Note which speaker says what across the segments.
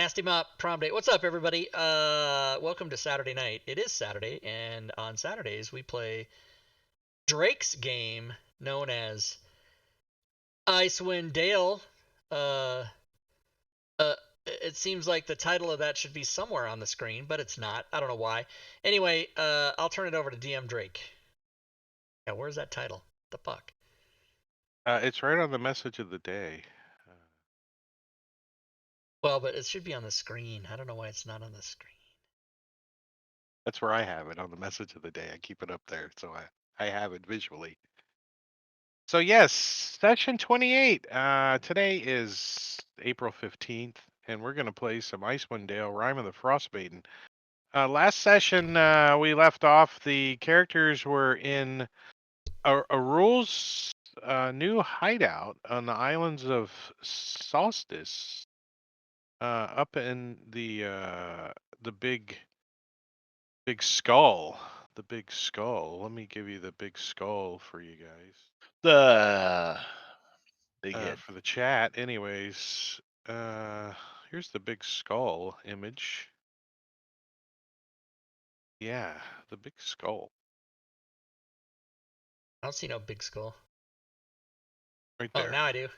Speaker 1: Gassed him up. Prom date. What's up, everybody? Welcome to Saturday night. It is Saturday, and on Saturdays we play Drake's game known as Icewind Dale. Uh, it seems like the title of that should be somewhere on the screen, but it's not. I don't know why. Anyway, I'll turn it over to DM Drake. Yeah, where's that title? The fuck?
Speaker 2: It's right on the message of the day.
Speaker 1: Well, but it should be on the screen. I don't know why it's not on the screen.
Speaker 2: That's where I have it on the message of the day. I keep it up there, so I have it visually. So yes, session 28. Today is April 15th, and we're gonna play some Icewind Dale, Rime of the Frostmaiden. Last session we left off. The characters were in a rules new hideout on the islands of Solstice, up in the big skull. The big skull. Let me give you the big skull for you guys.
Speaker 3: The big head.
Speaker 2: For the chat, anyways. Here's the big skull image. Yeah, the big skull.
Speaker 1: I don't see no big skull.
Speaker 2: Right
Speaker 1: Oh,
Speaker 2: there.
Speaker 1: now I do.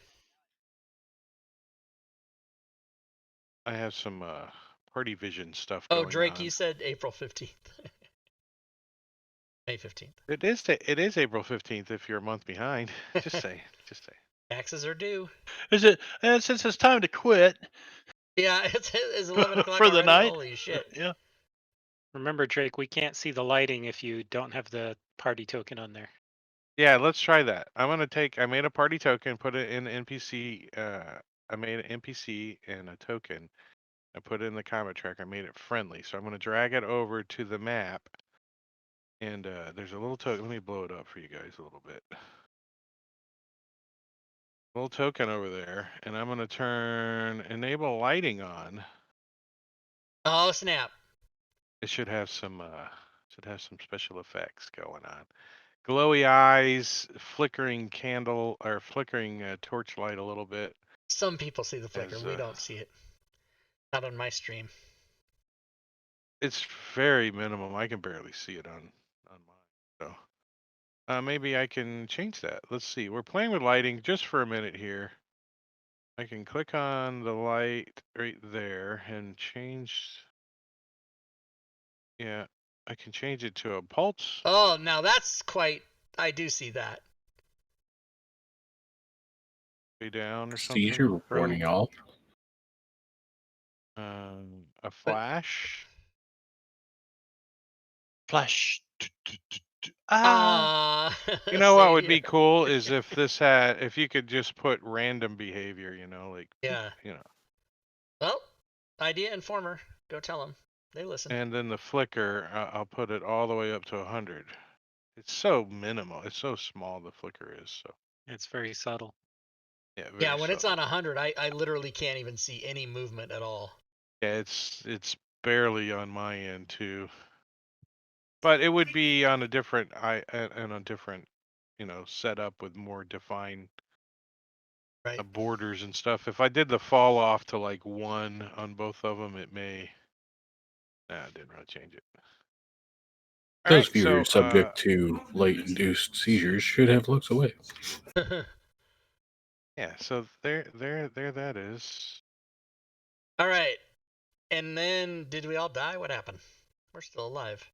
Speaker 2: I have some party vision stuff going on.
Speaker 1: Oh, Drake, you said April 15th. May 15th.
Speaker 2: It is April 15th if you're a month behind. Just say.
Speaker 1: Taxes are due.
Speaker 3: Is it? And since it's time to quit.
Speaker 1: Yeah, it's 11 o'clock
Speaker 3: for the
Speaker 1: already.
Speaker 3: night.
Speaker 1: Holy shit.
Speaker 3: Yeah.
Speaker 4: Remember, Drake, we can't see the lighting if you don't have the party token on there.
Speaker 2: Yeah, let's try that. I made a party token, put it in NPC. I made an NPC and a token. I put it in the comment tracker. I made it friendly. So I'm going to drag it over to the map. And there's a little token. Let me blow it up for you guys a little bit. Little token over there. And I'm going to turn enable lighting on.
Speaker 1: Oh, snap.
Speaker 2: It should have some special effects going on. Glowy eyes, flickering candle or flickering torchlight a little bit.
Speaker 1: Some people see the flicker. We don't see it. Not on my stream.
Speaker 2: It's very minimum. I can barely see it on mine. So maybe I can change that. Let's see. We're playing with lighting just for a minute here. I can click on the light right there and change. Yeah, I can change it to a pulse.
Speaker 1: Oh, now that's quite. I do see that.
Speaker 2: Way down or something.
Speaker 5: Seizure warning, y'all.
Speaker 2: A flash.
Speaker 3: Flash.
Speaker 2: You know what would be cool is if if you could just put random behavior, like.
Speaker 1: Yeah. Well, idea informer. Go tell them. They listen.
Speaker 2: And then the flicker, I'll put it all the way up to 100. It's so minimal. It's so small, the flicker is. So
Speaker 4: it's very subtle.
Speaker 2: Yeah,
Speaker 1: yeah, when it's on 100, I literally can't even see any movement at all.
Speaker 2: Yeah, it's barely on my end too. But it would be on a different setup with more defined borders and stuff. If I did the fall off to like 1 on both of them, it may. Nah, it didn't really change it.
Speaker 5: Those viewers subject to light-induced seizures should have looks away.
Speaker 2: Yeah, so there that is.
Speaker 1: All right. And then, did we all die? What happened? We're still alive.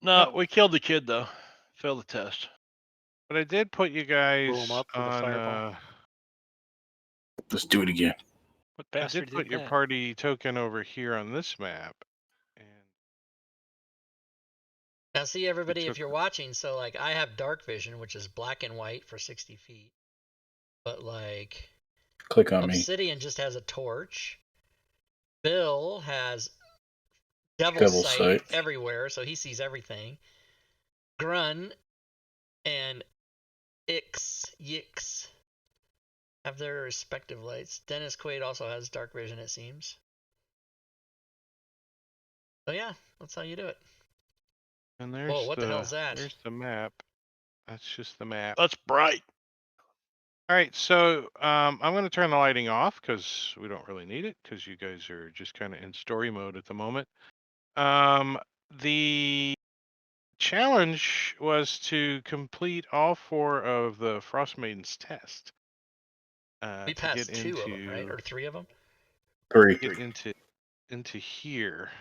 Speaker 3: No, we killed the kid, though. Failed the test.
Speaker 2: But I did put you guys
Speaker 4: Blew him up with a fireball.
Speaker 5: Let's do it again.
Speaker 4: What bastard
Speaker 2: I did put your
Speaker 4: that?
Speaker 2: party token over here on this map.
Speaker 1: Now, see, everybody, if you're watching, so, like, I have dark vision, which is black and white for 60 feet. But, like...
Speaker 5: Click on me.
Speaker 1: Obsidian just has a torch. Bill has Devil's sight everywhere, so he sees everything. Grun and Yix have their respective lights. Dennis Quaid also has dark vision, it seems. So yeah, that's how you do it.
Speaker 2: And there's
Speaker 1: whoa, what the hell is that?
Speaker 2: There's the map. That's just the map.
Speaker 3: That's bright.
Speaker 2: All right, so I'm going to turn the lighting off because we don't really need it because you guys are just kind of in story mode at the moment. The challenge was to complete all 4 of the Frostmaiden's test.
Speaker 1: We
Speaker 2: To get
Speaker 1: passed 2 of them, right?
Speaker 2: into
Speaker 1: Or 3 of them?
Speaker 5: 3.
Speaker 2: get into here,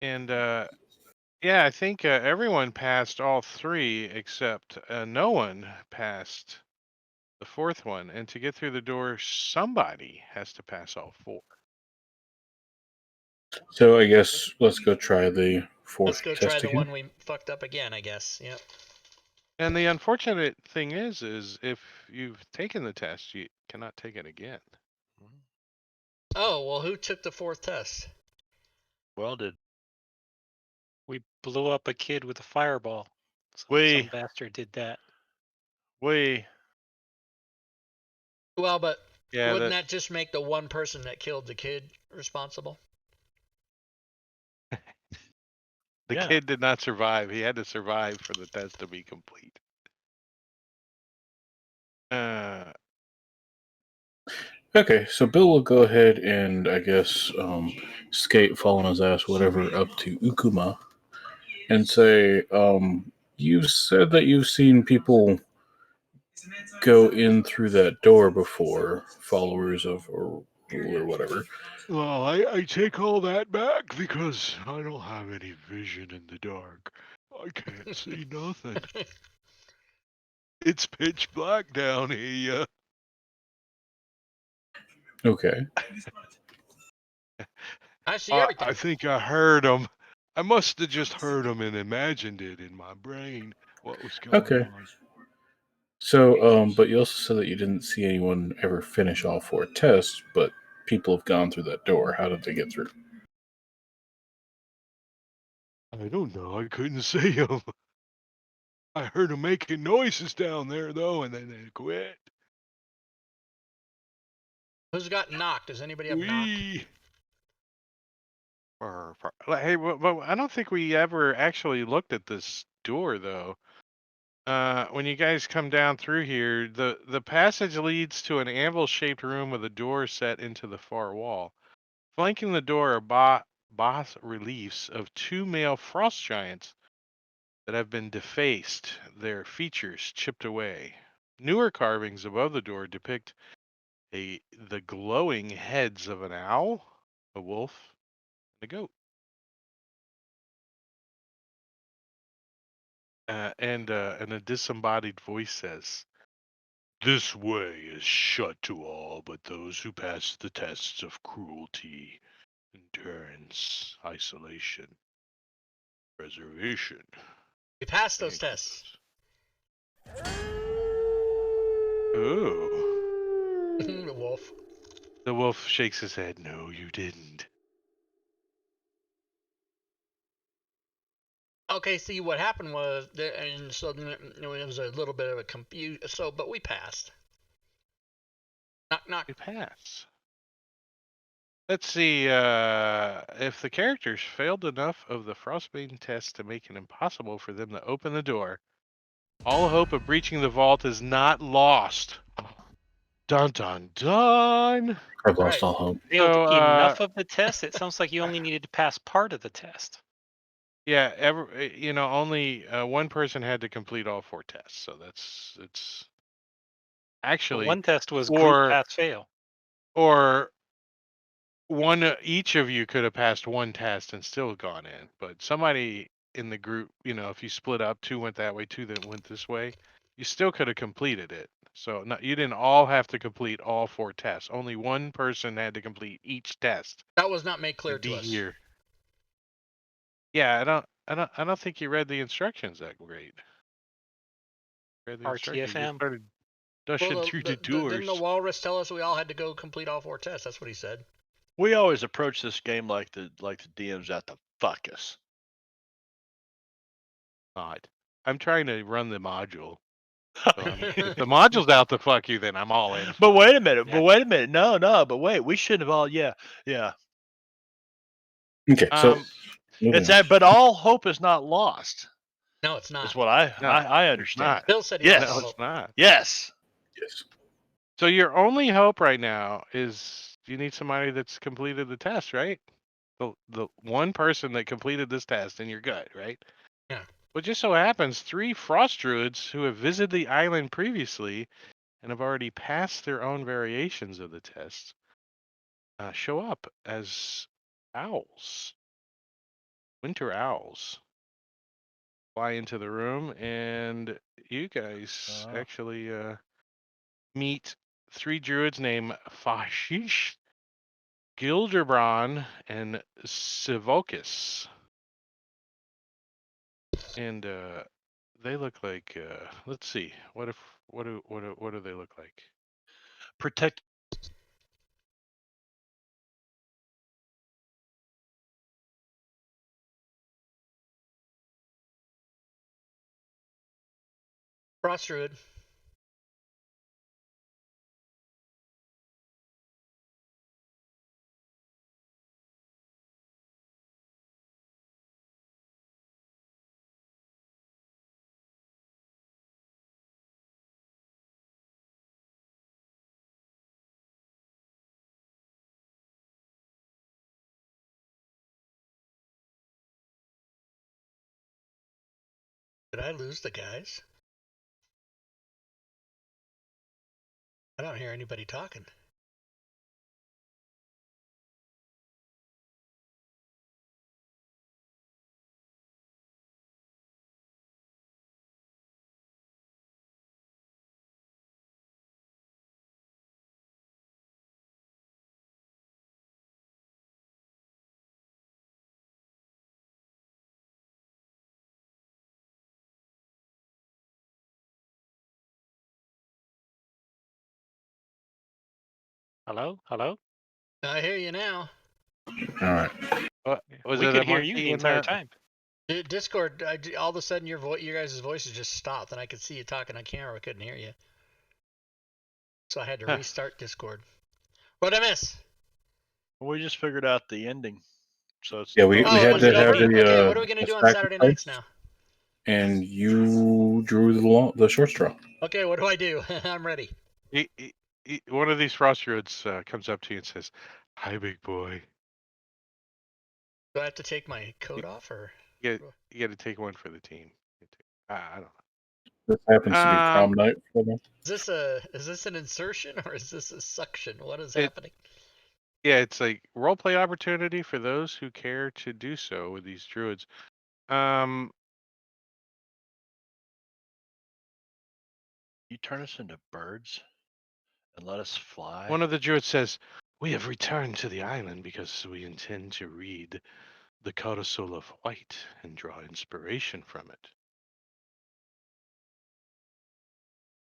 Speaker 2: and yeah, I think everyone passed all 3 except no one passed the 4th one. And to get through the door, somebody has to pass all 4.
Speaker 5: So I guess let's go try the 4th
Speaker 1: Let's go
Speaker 5: test
Speaker 1: try the
Speaker 5: again.
Speaker 1: one we fucked up again, I guess. Yep.
Speaker 2: And the unfortunate thing is if you've taken the test, you cannot take it again.
Speaker 1: Oh, well, who took the 4th test?
Speaker 3: Well did.
Speaker 4: We blew up a kid with a fireball. Some bastard did that.
Speaker 1: Well, but
Speaker 2: Yeah,
Speaker 1: wouldn't that just make the one person that killed the kid responsible?
Speaker 2: the
Speaker 3: Yeah.
Speaker 2: kid did not survive. He had to survive for the test to be complete.
Speaker 5: Okay, so Bill will go ahead and I guess skate, fall on his ass, whatever, up to Ukuma and say, you said that you've seen people go in through that door before, followers of or whatever.
Speaker 2: Well, I take all that back because I don't have any vision in the dark. I can't see nothing. It's pitch black down here.
Speaker 5: Okay.
Speaker 1: I see everything.
Speaker 2: I think I heard them. I must have just heard them and imagined it in my brain. What was going on?
Speaker 5: So, but you also said that you didn't see anyone ever finish all 4 tests, but people have gone through that door. How did they get through?
Speaker 2: I don't know. I couldn't see them. I heard them making noises down there, though, and then they quit.
Speaker 1: Who's got knocked? Does anybody have knocked?
Speaker 2: Hey, well, I don't think we ever actually looked at this door, though. When you guys come down through here, the passage leads to an anvil-shaped room with a door set into the far wall. Flanking the door are bas reliefs of 2 male frost giants that have been defaced, their features chipped away. Newer carvings above the door depict the glowing heads of an owl, a wolf, and a goat. And a disembodied voice says, "This way is shut to all but those who pass the tests of cruelty, endurance, isolation, preservation."
Speaker 1: We passed those tests.
Speaker 2: Oh.
Speaker 1: The wolf.
Speaker 2: The wolf shakes his head. No, you didn't.
Speaker 1: Okay, see, what happened was, and so it was a little bit of a confusion. So, but we passed. Knock, knock.
Speaker 2: We pass. Let's see. If the characters failed enough of the Frostmaiden test to make it impossible for them to open the door, all hope of breaching the vault is not lost. Dun dun dun.
Speaker 5: I've lost all hope.
Speaker 4: Failed
Speaker 2: So,
Speaker 4: enough of the test. It sounds like you only needed to pass part of the test.
Speaker 2: Yeah, only one person had to complete all 4 tests, so it's
Speaker 4: But
Speaker 2: actually
Speaker 4: one test was group pass fail.
Speaker 2: or one each of you could have passed one test and still gone in, but somebody in the group, if you split up, 2 went that way, 2 that went this way, you still could have completed it. So you didn't all have to complete all 4 tests. Only one person had to complete each test.
Speaker 1: That was not made clear to us.
Speaker 2: Here. Yeah, I don't think you read the instructions that great. Read the instructions. You
Speaker 4: RTFM.
Speaker 2: started dashing through the doors.
Speaker 1: Didn't the walrus tell us we all had to go complete all 4 tests? That's what he said.
Speaker 3: We always approach this game like the DM's out to fuck us.
Speaker 2: Not. I'm trying to run the module. So, if the module's out to fuck you, then I'm all in.
Speaker 3: But wait a minute.
Speaker 4: Yeah.
Speaker 3: But wait a minute. No. But wait. We shouldn't have all. Yeah.
Speaker 5: Okay, so
Speaker 3: It's that. But all hope is not lost.
Speaker 1: No, it's not.
Speaker 3: That's what I understand.
Speaker 2: Not.
Speaker 1: Bill said he had
Speaker 3: Yes.
Speaker 1: no
Speaker 2: No,
Speaker 1: hope.
Speaker 2: it's not.
Speaker 3: Yes.
Speaker 5: Yes.
Speaker 2: So your only hope right now is you need somebody that's completed the test, right? The one person that completed this test, and you're good, right?
Speaker 1: Yeah.
Speaker 2: Well, just so happens 3 frost druids who have visited the island previously and have already passed their own variations of the test show up as owls, winter owls. Fly into the room, and you guys actually meet 3 druids named Fashish, Gilderbron, and Sivocus. And they look like let's see. What do they look like?
Speaker 3: Protect.
Speaker 1: Frost Druid. Did I lose the guys? I don't hear anybody talking.
Speaker 4: Hello? Hello?
Speaker 1: I hear you now.
Speaker 5: All right.
Speaker 2: Was
Speaker 4: We
Speaker 2: it
Speaker 4: could
Speaker 2: a
Speaker 4: hear you
Speaker 2: monkey
Speaker 4: the
Speaker 2: in
Speaker 4: entire
Speaker 2: that?
Speaker 4: time.
Speaker 1: Discord, all of a sudden your guys' voices just stopped, and I could see you talking on camera. I couldn't hear you, so I had to
Speaker 2: Huh.
Speaker 1: restart Discord. What'd I miss?
Speaker 3: We just figured out the ending, so it's
Speaker 5: Yeah, we
Speaker 1: Oh,
Speaker 5: had
Speaker 1: was
Speaker 5: to
Speaker 1: it
Speaker 5: have
Speaker 1: over? Okay, what are we
Speaker 5: the
Speaker 1: gonna do on Saturday
Speaker 5: sacrifice,
Speaker 1: nights now?
Speaker 5: and you drew the short straw.
Speaker 1: Okay, what do I do? I'm ready.
Speaker 2: One of these frost druids comes up to you and says, "Hi, big boy."
Speaker 1: Do I have to take my coat off, or?
Speaker 2: You got to take one for the team. I don't know.
Speaker 5: This happens to be prom night for them.
Speaker 1: Is this an insertion or is this a suction? What is
Speaker 2: It-
Speaker 1: happening?
Speaker 2: Yeah, it's like role play opportunity for those who care to do so with these druids.
Speaker 3: You turn us into birds and let us fly.
Speaker 2: One of the druids says, "We have returned to the island because we intend to read the Codicil of White and draw inspiration from it."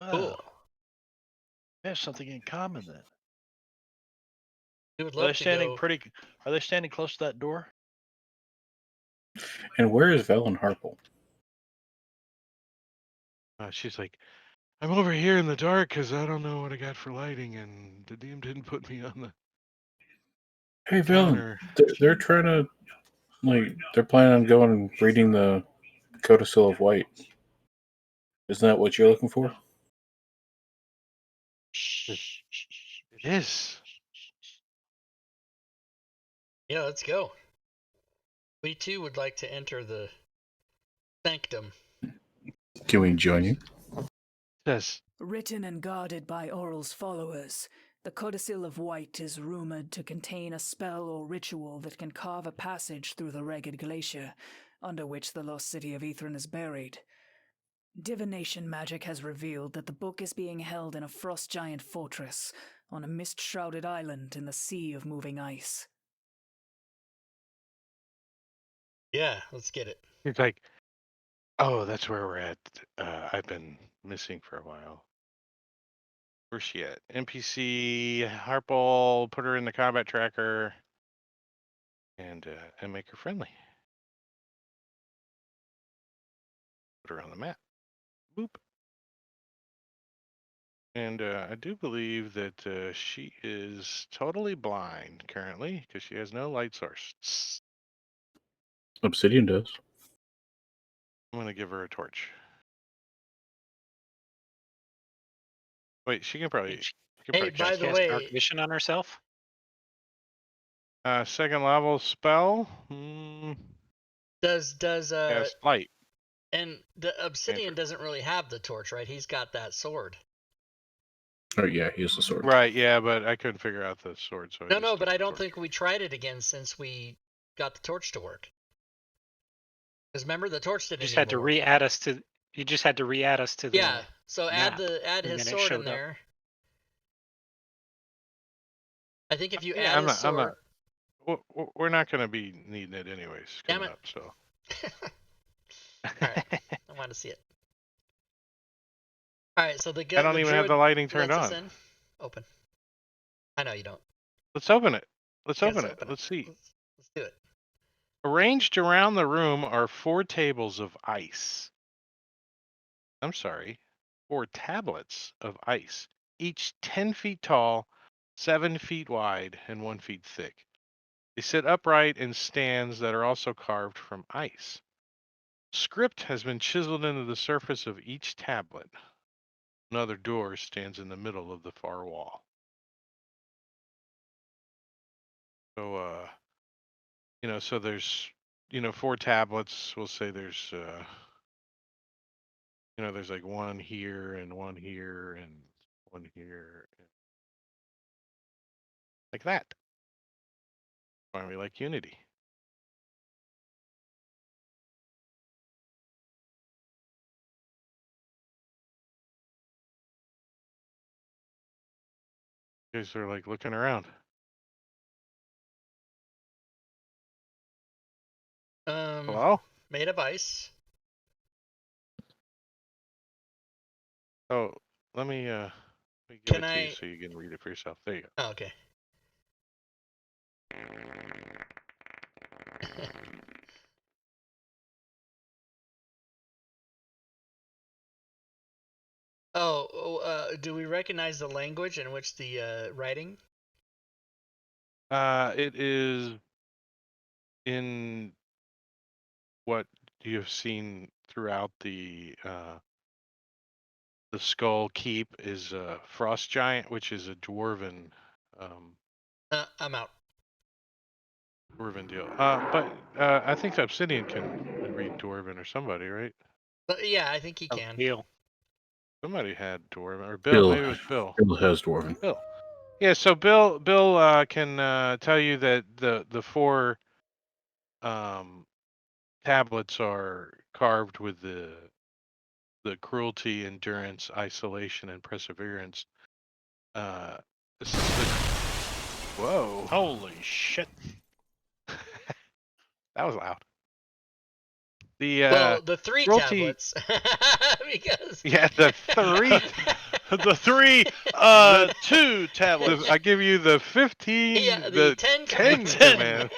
Speaker 1: Cool.
Speaker 3: Oh, we have something in common then.
Speaker 1: We would
Speaker 3: Are they
Speaker 1: love to
Speaker 3: standing
Speaker 1: go.
Speaker 3: pretty? Are they standing close to that door?
Speaker 5: And where is Vel and Harple?
Speaker 2: She's like, "I'm over here in the dark because I don't know what I got for lighting, and the DM didn't put me on the
Speaker 5: Hey, Vel,
Speaker 2: counter."
Speaker 5: they're trying to they're planning on going and reading the Codicil of White. Isn't that what you're looking for?
Speaker 2: It is.
Speaker 1: Yeah, let's go. We too would like to enter the sanctum.
Speaker 5: Can we join you?
Speaker 2: Yes.
Speaker 6: Written and guarded by Oral's followers, the Codicil of White is rumored to contain a spell or ritual that can carve a passage through the ragged glacier, under which the lost city of Ethren is buried. Divination magic has revealed that the book is being held in a frost giant fortress on a mist-shrouded island in the sea of moving ice.
Speaker 1: Yeah, let's get it.
Speaker 2: He's like, "Oh, that's where we're at. I've been missing for a while." Where's she at? NPC Harple, put her in the combat tracker, and make her friendly. Put her on the map. Boop. And I do believe that she is totally blind currently because she has no light source.
Speaker 5: Obsidian does.
Speaker 2: I'm gonna give her a torch. Wait, she can probably.
Speaker 4: She
Speaker 1: Hey, by
Speaker 2: cast
Speaker 1: the
Speaker 2: it.
Speaker 4: cast Dark
Speaker 1: way,
Speaker 4: Vision on herself.
Speaker 2: Second level spell.
Speaker 1: does
Speaker 2: Cast light.
Speaker 1: and the Obsidian doesn't really have the torch, right? He's got that sword.
Speaker 5: Oh yeah, he has the sword.
Speaker 2: Right, yeah, but I couldn't figure out the sword, so I
Speaker 1: No,
Speaker 2: just
Speaker 1: but
Speaker 2: took
Speaker 1: I
Speaker 2: the
Speaker 1: don't
Speaker 2: torch.
Speaker 1: think we tried it again since we got the torch to work. Because remember, the torch
Speaker 4: You
Speaker 1: didn't
Speaker 4: just had to
Speaker 1: even work.
Speaker 4: re-add us to. You just had to re-add us to the.
Speaker 1: Yeah, so add
Speaker 4: map,
Speaker 1: add
Speaker 4: and
Speaker 1: his
Speaker 4: then it
Speaker 1: sword in
Speaker 4: showed up.
Speaker 1: there. I think if you
Speaker 2: Yeah,
Speaker 1: add
Speaker 2: I'm
Speaker 1: his
Speaker 2: not. I'm
Speaker 1: sword.
Speaker 2: not. We're not going to be needing it anyways
Speaker 1: Damn
Speaker 2: coming
Speaker 1: it.
Speaker 2: up. So.
Speaker 1: Alright, I want to see it. Alright, so the
Speaker 2: I don't
Speaker 1: the
Speaker 2: even have
Speaker 1: druid
Speaker 2: the lighting turned
Speaker 1: lets us
Speaker 2: on.
Speaker 1: in. Open. I know you don't.
Speaker 2: Let's open it. Let's
Speaker 1: Yes,
Speaker 2: open it. Let's see.
Speaker 1: Let's do it.
Speaker 2: Arranged around the room are 4 tables of ice. I'm sorry, 4 tablets of ice, each 10 feet tall, 7 feet wide, and 1 foot thick. They sit upright in stands that are also carved from ice. Script has been chiseled into the surface of each tablet. Another door stands in the middle of the far wall. So, so there's, 4 tablets. We'll say there's, there's like one here and one here and one here. Like that. Why we like Unity. You guys are like looking around. Hello?
Speaker 1: Made of ice.
Speaker 2: Oh, let me give
Speaker 1: Can
Speaker 2: it to you
Speaker 1: I?
Speaker 2: so you can read it for yourself. There you go.
Speaker 1: Oh, okay. Do we recognize the language in which the writing?
Speaker 2: It is in what you have seen throughout the Skull Keep is Frost Giant, which is a dwarven
Speaker 1: I'm out.
Speaker 2: dwarven deal. But I think Obsidian can read dwarven or somebody, right?
Speaker 1: But yeah, I think he
Speaker 4: Oh,
Speaker 1: can.
Speaker 4: deal.
Speaker 2: Somebody had dwarven or Bill. Maybe it was Bill.
Speaker 5: Bill has dwarven.
Speaker 2: Bill. Yeah, so Bill can tell you that the 4 tablets are carved with the cruelty, endurance, isolation, and perseverance. This is the whoa.
Speaker 4: Holy shit!
Speaker 2: That was loud. The
Speaker 1: Well, the 3
Speaker 2: cruelty,
Speaker 1: tablets, because
Speaker 2: yeah, the 3.
Speaker 3: The 3, 2 tablets.
Speaker 2: I give you the 15.
Speaker 1: yeah, the 10
Speaker 2: 10
Speaker 1: command.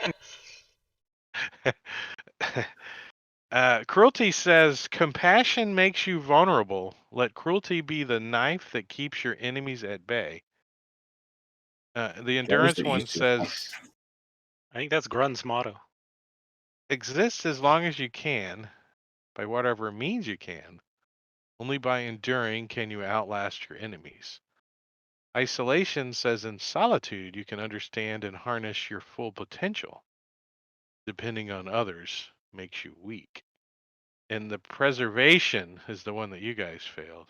Speaker 2: command. Cruelty says, compassion makes you vulnerable. Let cruelty be the knife that keeps your enemies at bay. The endurance one says,
Speaker 4: I think that's Grun's motto.
Speaker 2: exist as long as you can, by whatever means you can. Only by enduring can you outlast your enemies. Isolation says, in solitude you can understand and harness your full potential. Depending on others makes you weak. And the preservation is the one that you guys failed.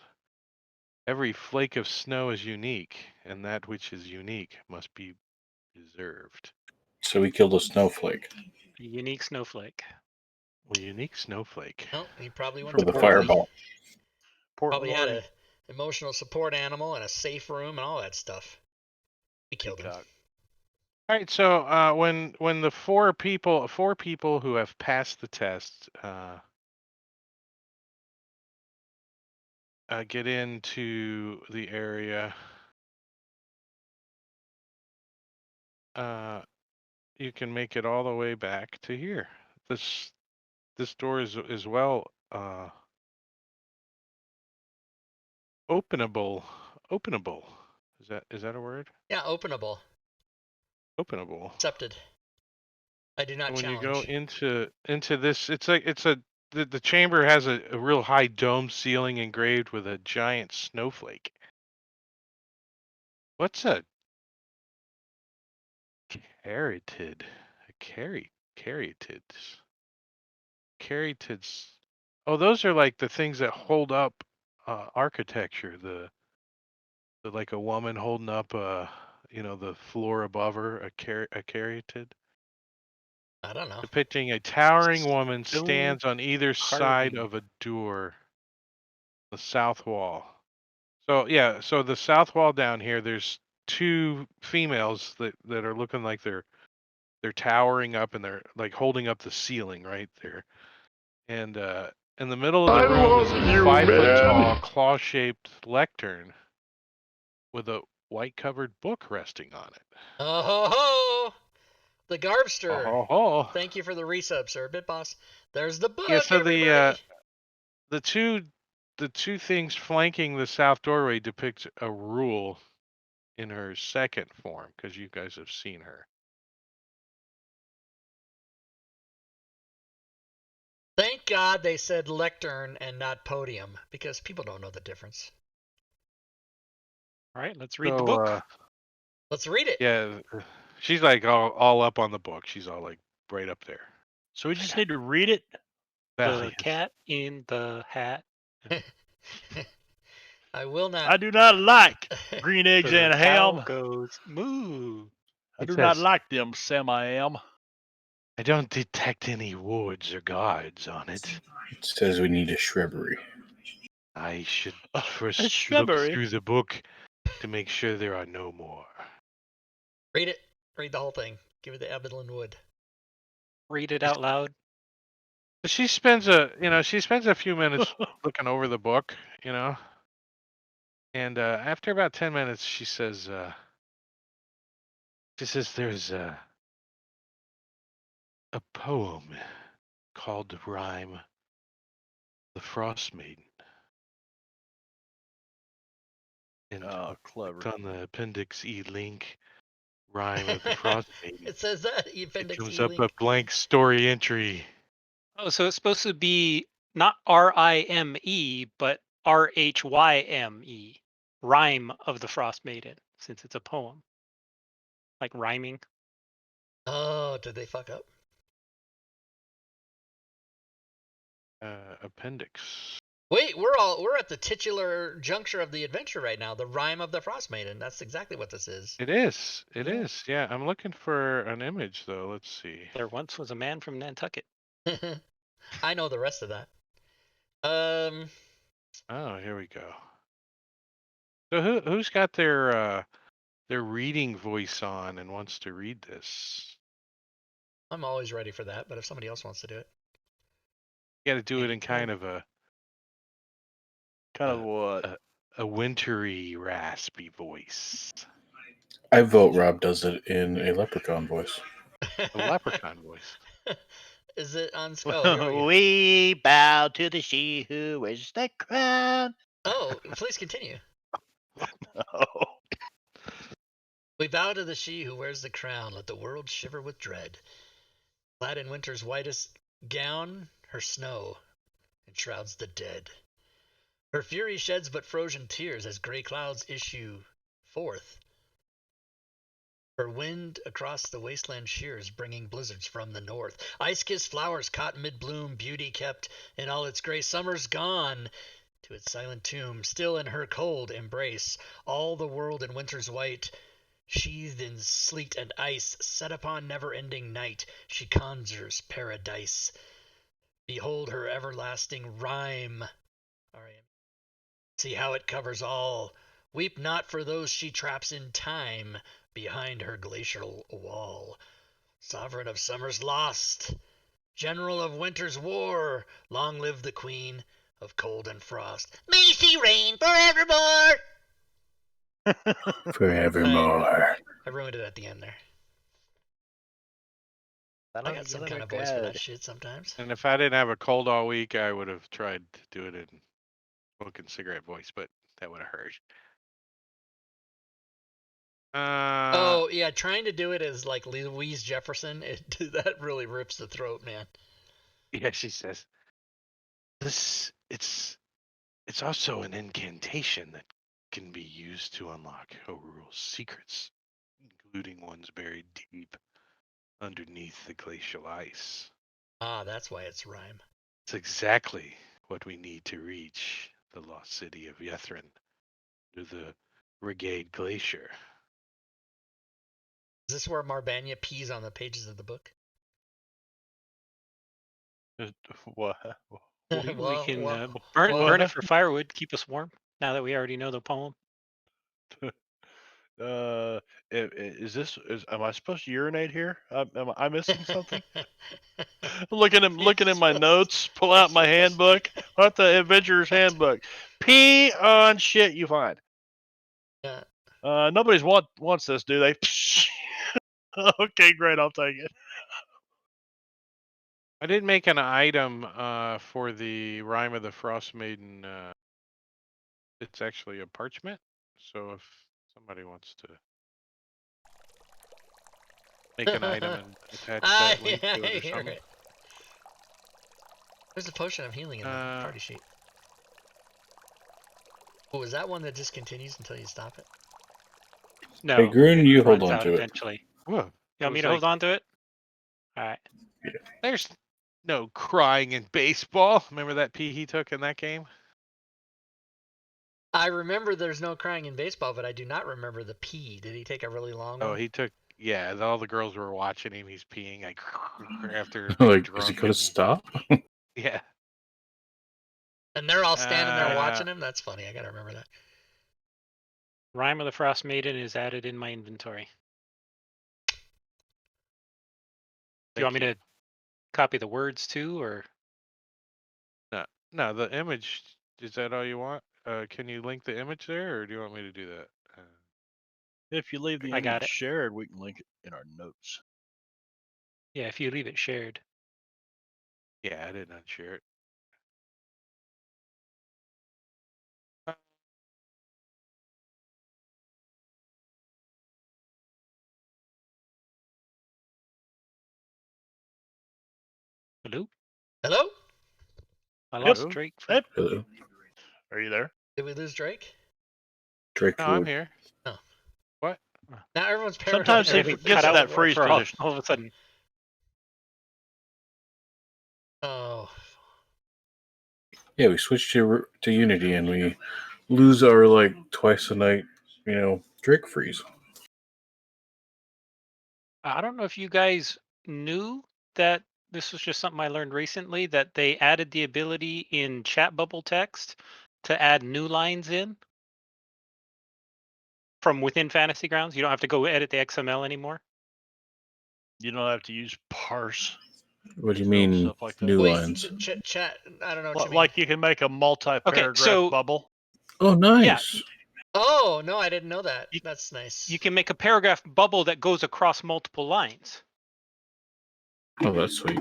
Speaker 2: Every flake of snow is unique, and that which is unique must be preserved.
Speaker 5: So we killed a snowflake
Speaker 4: A unique snowflake.
Speaker 2: A unique snowflake.
Speaker 1: No, he probably went
Speaker 5: for
Speaker 1: to
Speaker 5: the
Speaker 1: Portland.
Speaker 5: fireball.
Speaker 1: Probably had a emotional support animal and a safe room and all that stuff. We killed him.
Speaker 2: All right, so when the 4 people who have passed the test get into the area, you can make it all the way back to here. This door is well openable. Is that a word?
Speaker 1: Yeah, openable.
Speaker 2: Openable.
Speaker 1: Accepted. I do not
Speaker 2: When
Speaker 1: challenge.
Speaker 2: you go into this, it's like the chamber has a real high dome ceiling engraved with a giant snowflake. What's a caryatid? Caryatids. Caryatids. Oh, those are like the things that hold up architecture. The like a woman holding up the floor above her, a caryatid.
Speaker 1: I don't know.
Speaker 2: Depicting a towering woman
Speaker 3: Stone
Speaker 2: stands on either side
Speaker 3: carving.
Speaker 2: of a door. The south wall. So yeah, so the south wall down here, there's two females that are looking like they're towering up and they're like holding up the ceiling right there. And in the middle of the room is a 5-foot tall claw-shaped lectern with a white covered book resting on it.
Speaker 1: Oh ho ho! The Garbster.
Speaker 2: Oh, ho.
Speaker 1: Thank you for the resub, sir. Bit boss. There's the book,
Speaker 2: Yeah, so
Speaker 1: everybody.
Speaker 2: the two things flanking the south doorway depict a rule in her second form, because you guys have seen her.
Speaker 1: Thank God they said lectern and not podium, because people don't know the difference.
Speaker 4: All right, let's read the book.
Speaker 1: Let's read it.
Speaker 2: Yeah, she's like all up on the book. She's all like right up there.
Speaker 3: So we just need to read it.
Speaker 4: The
Speaker 2: Valiant.
Speaker 4: cat in the hat.
Speaker 1: I will not.
Speaker 3: I do not like green eggs
Speaker 4: The
Speaker 3: and
Speaker 4: cow
Speaker 3: ham.
Speaker 4: goes moo.
Speaker 3: I
Speaker 2: It
Speaker 3: do not
Speaker 2: says-
Speaker 3: like them, Sam. I am.
Speaker 2: I don't detect any wards or guards on it.
Speaker 5: It says we need a shrubbery.
Speaker 2: I should
Speaker 3: A
Speaker 2: first look
Speaker 3: shrubbery.
Speaker 2: through the book to make sure there are no more.
Speaker 1: Read it. Read the whole thing. Give it the Evelyn Wood.
Speaker 4: Read it out loud.
Speaker 2: She spends a few minutes looking over the book, and after about 10 minutes, she says there's a poem called Rime, the Frostmaiden. And
Speaker 3: Oh, clever.
Speaker 2: clicked on the Appendix E link, Rime of the Frostmaiden.
Speaker 1: It says that.
Speaker 2: It
Speaker 1: Appendix
Speaker 2: comes
Speaker 1: E
Speaker 2: up
Speaker 1: link.
Speaker 2: a blank story entry.
Speaker 4: Oh, so it's supposed to be not Rime, but Rhyme. Rime of the Frostmaiden, since it's a poem. Like rhyming.
Speaker 1: Oh, did they fuck up?
Speaker 2: Appendix.
Speaker 1: Wait, we're at the titular juncture of the adventure right now. The Rime of the Frostmaiden. That's exactly what this is.
Speaker 2: It is. It
Speaker 1: Yeah.
Speaker 2: is. Yeah, I'm looking for an image though. Let's see.
Speaker 4: There once was a man from Nantucket.
Speaker 1: I know the rest of that.
Speaker 2: Oh, here we go. So who's got their reading voice on and wants to read this?
Speaker 1: I'm always ready for that, but if somebody else wants to do it.
Speaker 2: You got to do it in kind of
Speaker 3: what?
Speaker 2: a wintry, raspy voice.
Speaker 5: I vote Rob does it in a leprechaun voice.
Speaker 2: A leprechaun voice.
Speaker 1: Is it on? Oh, here we go.
Speaker 3: We bow to the she who wears the crown.
Speaker 1: Oh, please continue.
Speaker 3: Oh.
Speaker 1: We bow to the she who wears the crown. Let the world shiver with dread. Clad in winter's whitest gown, her snow enshrouds the dead. Her fury sheds but frozen tears as gray clouds issue forth. Her wind across the wasteland shears, bringing blizzards from the north. Ice-kissed flowers caught mid-bloom, beauty kept in all its grace. Summer's gone to its silent tomb, still in her cold embrace. All the world in winter's white, sheathed in sleet and ice, set upon never-ending night, she conjures paradise. Behold her everlasting rhyme. See how it covers all. Weep not for those she traps in time behind her glacial wall. Sovereign of summer's lost, general of winter's war, long live the queen of cold and frost. May she reign forevermore!
Speaker 5: Forevermore.
Speaker 1: I ruined it at the end there.
Speaker 3: That
Speaker 1: I got some kind of voice for that shit sometimes.
Speaker 2: And if I didn't have a cold all week, I would have tried to do it in smoking cigarette voice, but that would have hurt.
Speaker 1: Oh yeah, trying to do it as like Louise Jefferson, that really rips the throat, man.
Speaker 2: Yeah, she says. It's also an incantation that can be used to unlock Horule's secrets, including ones buried deep underneath the glacial ice.
Speaker 1: Ah, that's why it's Rime.
Speaker 2: It's exactly what we need to reach the lost city of Yethrin through the Brigade Glacier.
Speaker 1: Is this where Marbanya pees on the pages of the book?
Speaker 3: What?
Speaker 4: We can
Speaker 1: well,
Speaker 4: burn it for firewood, keep us warm. Now that we already know the poem.
Speaker 3: Am I supposed to urinate here? Am I missing something? looking at my notes, pull out my handbook. What the Adventurer's Handbook? Pee on shit you find.
Speaker 1: Yeah.
Speaker 3: Nobody's wants this, do they? Okay, great. I'll take it.
Speaker 2: I did make an item for the Rime of the Frostmaiden. It's actually a parchment, so if somebody wants to make an item and attach that link to it or something.
Speaker 1: Right. There's a potion of healing in the party sheet. Oh, is that one that just continues until you stop it?
Speaker 4: No.
Speaker 5: Hey, Grun, you hold
Speaker 4: runs
Speaker 5: on
Speaker 4: out
Speaker 5: to it.
Speaker 4: eventually.
Speaker 2: Whoa.
Speaker 4: You want me to hold on to it? All right.
Speaker 2: There's no crying in baseball. Remember that pee he took in that game?
Speaker 1: I remember there's no crying in baseball, but I do not remember the pee. Did he take a really long one?
Speaker 2: Oh, he took. Yeah, all the girls were watching him. He's peeing like after
Speaker 5: Like,
Speaker 2: drunk
Speaker 5: is he gonna
Speaker 2: and-
Speaker 5: stop?
Speaker 2: Yeah.
Speaker 1: And they're all standing there
Speaker 2: Uh,
Speaker 1: watching him? That's funny. I gotta remember that.
Speaker 4: Rime of the Frostmaiden is added in my inventory. Do you want me to copy the words too, or?
Speaker 2: No, the image. Is that all you want? Can you link the image there, or do you want me to do that?
Speaker 3: If you leave the
Speaker 4: I got
Speaker 3: image
Speaker 4: it.
Speaker 3: shared, we can link it in our notes.
Speaker 4: Yeah, if you leave it shared.
Speaker 2: Yeah, I didn't unshare it.
Speaker 4: Hello?
Speaker 1: Hello?
Speaker 4: I
Speaker 3: Yep.
Speaker 4: lost Drake.
Speaker 3: Yep.
Speaker 5: Hello.
Speaker 3: Are you there?
Speaker 1: Did we lose Drake?
Speaker 5: Drake
Speaker 2: No, I'm
Speaker 5: Wood.
Speaker 2: here.
Speaker 1: Oh.
Speaker 2: What?
Speaker 1: Now everyone's
Speaker 3: Sometimes he
Speaker 1: paranoid.
Speaker 3: gets
Speaker 4: cut
Speaker 3: that
Speaker 4: out
Speaker 3: freeze
Speaker 4: for all
Speaker 3: position.
Speaker 4: of a sudden.
Speaker 1: Oh.
Speaker 5: Yeah, we switched to Unity and we lose our like twice a night, Drake freeze.
Speaker 4: I don't know if you guys knew that this was just something I learned recently, that they added the ability in chat bubble text to add new lines in from within Fantasy Grounds. You don't have to go edit the XML anymore.
Speaker 3: You don't have to use parse.
Speaker 5: What do you
Speaker 3: Build
Speaker 5: mean
Speaker 3: stuff like that.
Speaker 5: new
Speaker 1: Wait,
Speaker 5: lines?
Speaker 1: chat. I don't know what you mean.
Speaker 3: Like you can make a multi-paragraph
Speaker 4: so-
Speaker 3: bubble.
Speaker 5: Oh, nice.
Speaker 1: Oh, no, I didn't know that.
Speaker 4: You-
Speaker 1: That's nice.
Speaker 4: You can make a paragraph bubble that goes across multiple lines
Speaker 5: Oh, that's sweet.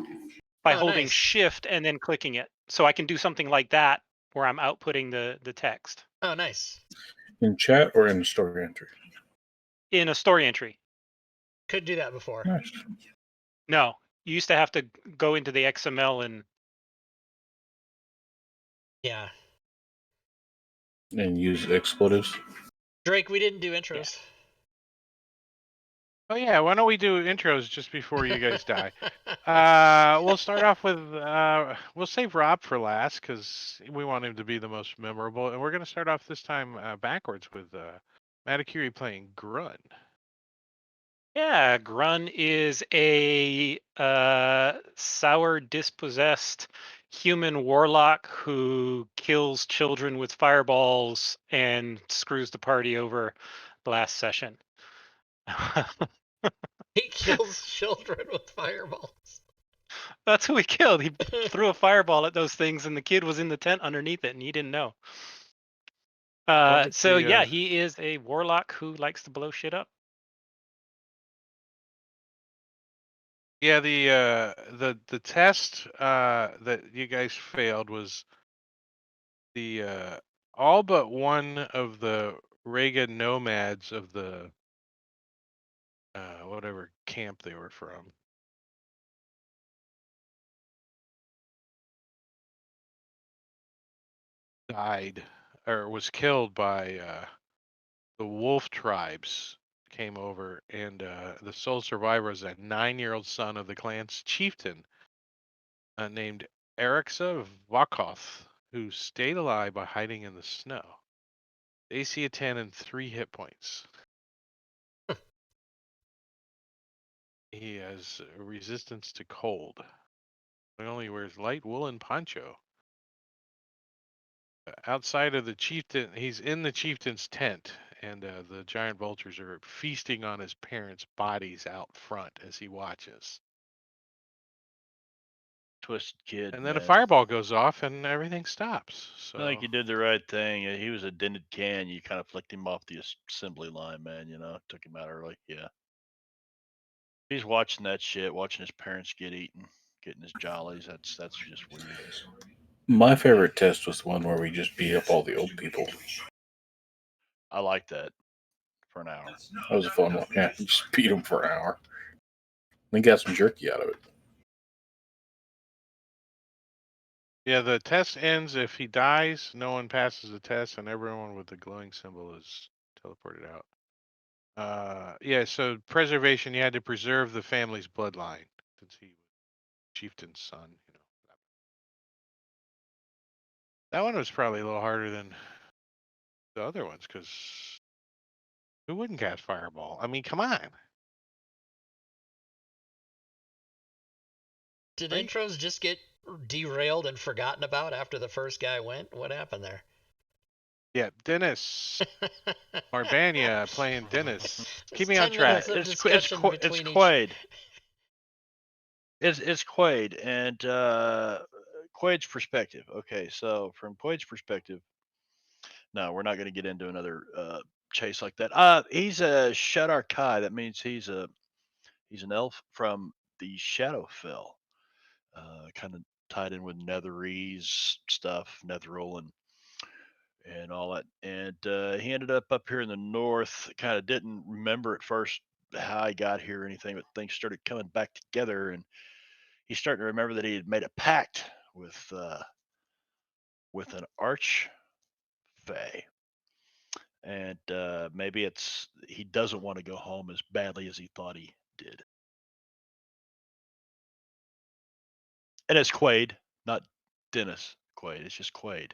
Speaker 4: by
Speaker 1: Oh,
Speaker 4: holding
Speaker 1: nice.
Speaker 4: shift and then clicking it. So I can do something like that where I'm outputting the text
Speaker 1: Oh, nice.
Speaker 5: In chat or in story entry?
Speaker 4: in a story entry.
Speaker 1: Could do that before.
Speaker 5: Nice.
Speaker 4: No, you used to have to go into the XML and
Speaker 1: Yeah.
Speaker 5: And use expletives.
Speaker 1: Drake, we didn't do intros.
Speaker 2: Oh yeah, why don't we do intros just before you guys die? We'll start off with we'll save Rob for last because we want him to be the most memorable, and we're gonna start off this time backwards with Matakiri playing Grun.
Speaker 4: yeah, Grun is a sour, dispossessed human warlock who kills children with fireballs and screws the party over last session.
Speaker 1: He kills children with fireballs.
Speaker 4: That's who he killed. He threw a fireball at those things, and the kid was in the tent underneath it, and he didn't know. So yeah, he is a warlock who likes to blow shit up.
Speaker 2: Yeah, the test that you guys failed was the all but one of the Reagan nomads of the whatever camp they were from. Died or was killed by the wolf tribes came over, and the sole survivor was a 9-year-old son of the clan's chieftain named Erixa Vakoth, who stayed alive by hiding in the snow. AC of 10 and 3 hit points. He has a resistance to cold. He only wears light woolen poncho. Outside of the chieftain, he's in the chieftain's tent, and the giant vultures are feasting on his parents' bodies out front as he watches.
Speaker 3: Twisted kid,
Speaker 2: And then a
Speaker 3: man.
Speaker 2: fireball goes off, and everything stops. So
Speaker 3: I think you did the right thing. He was a dented can. You kind of flicked him off the assembly line, man. You know, took him out early. Yeah. He's watching that shit, watching his parents get eaten, getting his jollies. That's just weird.
Speaker 5: My favorite test was the one where we just beat up all the old people.
Speaker 3: I like that for an hour.
Speaker 5: That was a fun one. Yeah, just beat them for an hour. Then got some jerky out of it.
Speaker 2: yeah, the test ends if he dies. No one passes the test, and everyone with the glowing symbol is teleported out. Yeah. So preservation, you had to preserve the family's bloodline since he was chieftain's son. You know. That one was probably a little harder than the other ones because who wouldn't cast fireball? I mean, come on.
Speaker 1: Did
Speaker 2: Right?
Speaker 1: intros just get derailed and forgotten about after the first guy went? What happened there?
Speaker 2: Yeah, Dennis Marbania playing Dennis. Keep me on
Speaker 1: 10
Speaker 2: track.
Speaker 1: minutes of
Speaker 3: It's
Speaker 1: discussion
Speaker 3: it's
Speaker 1: between each.
Speaker 3: Quaid. It's Quaid, and Quaid's perspective. Okay, so from Quaid's perspective, no, we're not going to get into another chase like that. He's a Shadar Kai. That means he's an elf from the Shadowfell, kind of tied in with Netherese stuff, Netheril and all that. And he ended up here in the north. Kind of didn't remember at first how he got here or anything, but things started coming back together, and he's starting to remember that he had made a pact with an arch fae, and maybe it's he doesn't want to go home as badly as he thought he did. And it's Quaid, not Dennis Quaid. It's just Quaid.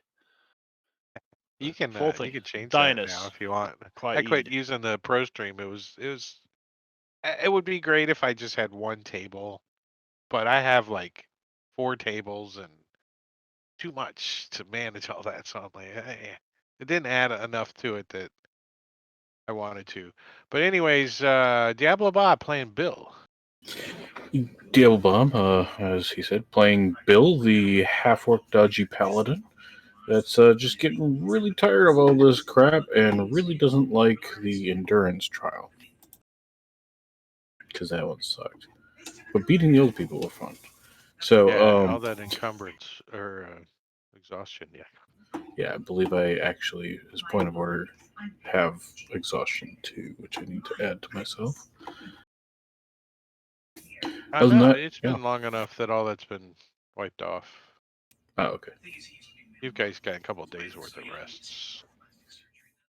Speaker 2: You
Speaker 3: The full
Speaker 2: can
Speaker 3: thing.
Speaker 2: change that now
Speaker 3: Dinus
Speaker 2: if you want. I quit
Speaker 3: Quaid.
Speaker 2: using the pro stream. It would be great if I just had one table, but I have like 4 tables and too much to manage all that. So I'm like, it didn't add enough to it that I wanted to. But anyways, Diablo Bob playing Bill.
Speaker 5: Diablo Bomb, as he said, playing Bill, the half-orc dodgy paladin. That's just getting really tired of all this crap and really doesn't like the endurance trial. Because that one sucked. But beating the old people were fun. So,
Speaker 2: Yeah, all that encumbrance or exhaustion. Yeah.
Speaker 5: I believe I actually, as point of order, have exhaustion too, which I need to add to myself.
Speaker 2: I
Speaker 5: Other than
Speaker 2: know
Speaker 5: that,
Speaker 2: it's
Speaker 5: yeah.
Speaker 2: been long enough that all that's been wiped off.
Speaker 5: Oh, okay.
Speaker 2: You guys got a couple of days worth of rests.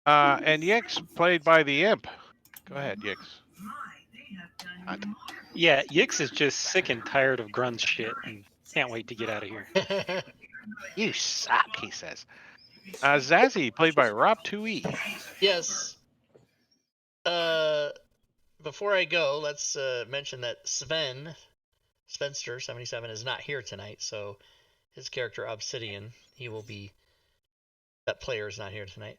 Speaker 2: And Yix played by the Imp. Go ahead, Yix. Hot.
Speaker 4: Yeah, Yix is just sick and tired of Grun's shit and can't wait to get out of here.
Speaker 2: You suck, he says. Zazie played by Rob 2E.
Speaker 1: Yes. Before I go, let's mention that Spenster77 is not here tonight, so his character Obsidian, that player is not here tonight.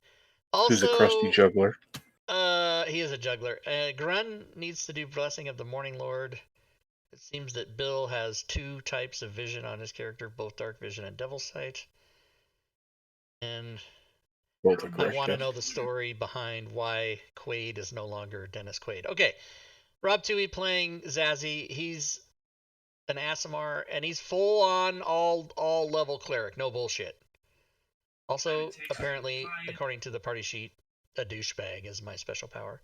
Speaker 1: Also,
Speaker 5: Who's a crusty juggler?
Speaker 1: He is a juggler. Grun needs to do Blessing of the Morning Lord. It seems that Bill has 2 types of vision on his character, both Dark Vision and Devil's Sight. And
Speaker 5: Both are
Speaker 1: I
Speaker 5: correct.
Speaker 1: want to
Speaker 5: Yes.
Speaker 1: know the story behind why Quaid is no longer Dennis Quaid. Okay, Rob Toohey playing Zazie. He's an Aasimar, and he's full on all level cleric, no bullshit. Also, apparently, according to the party sheet, a douchebag is my special power.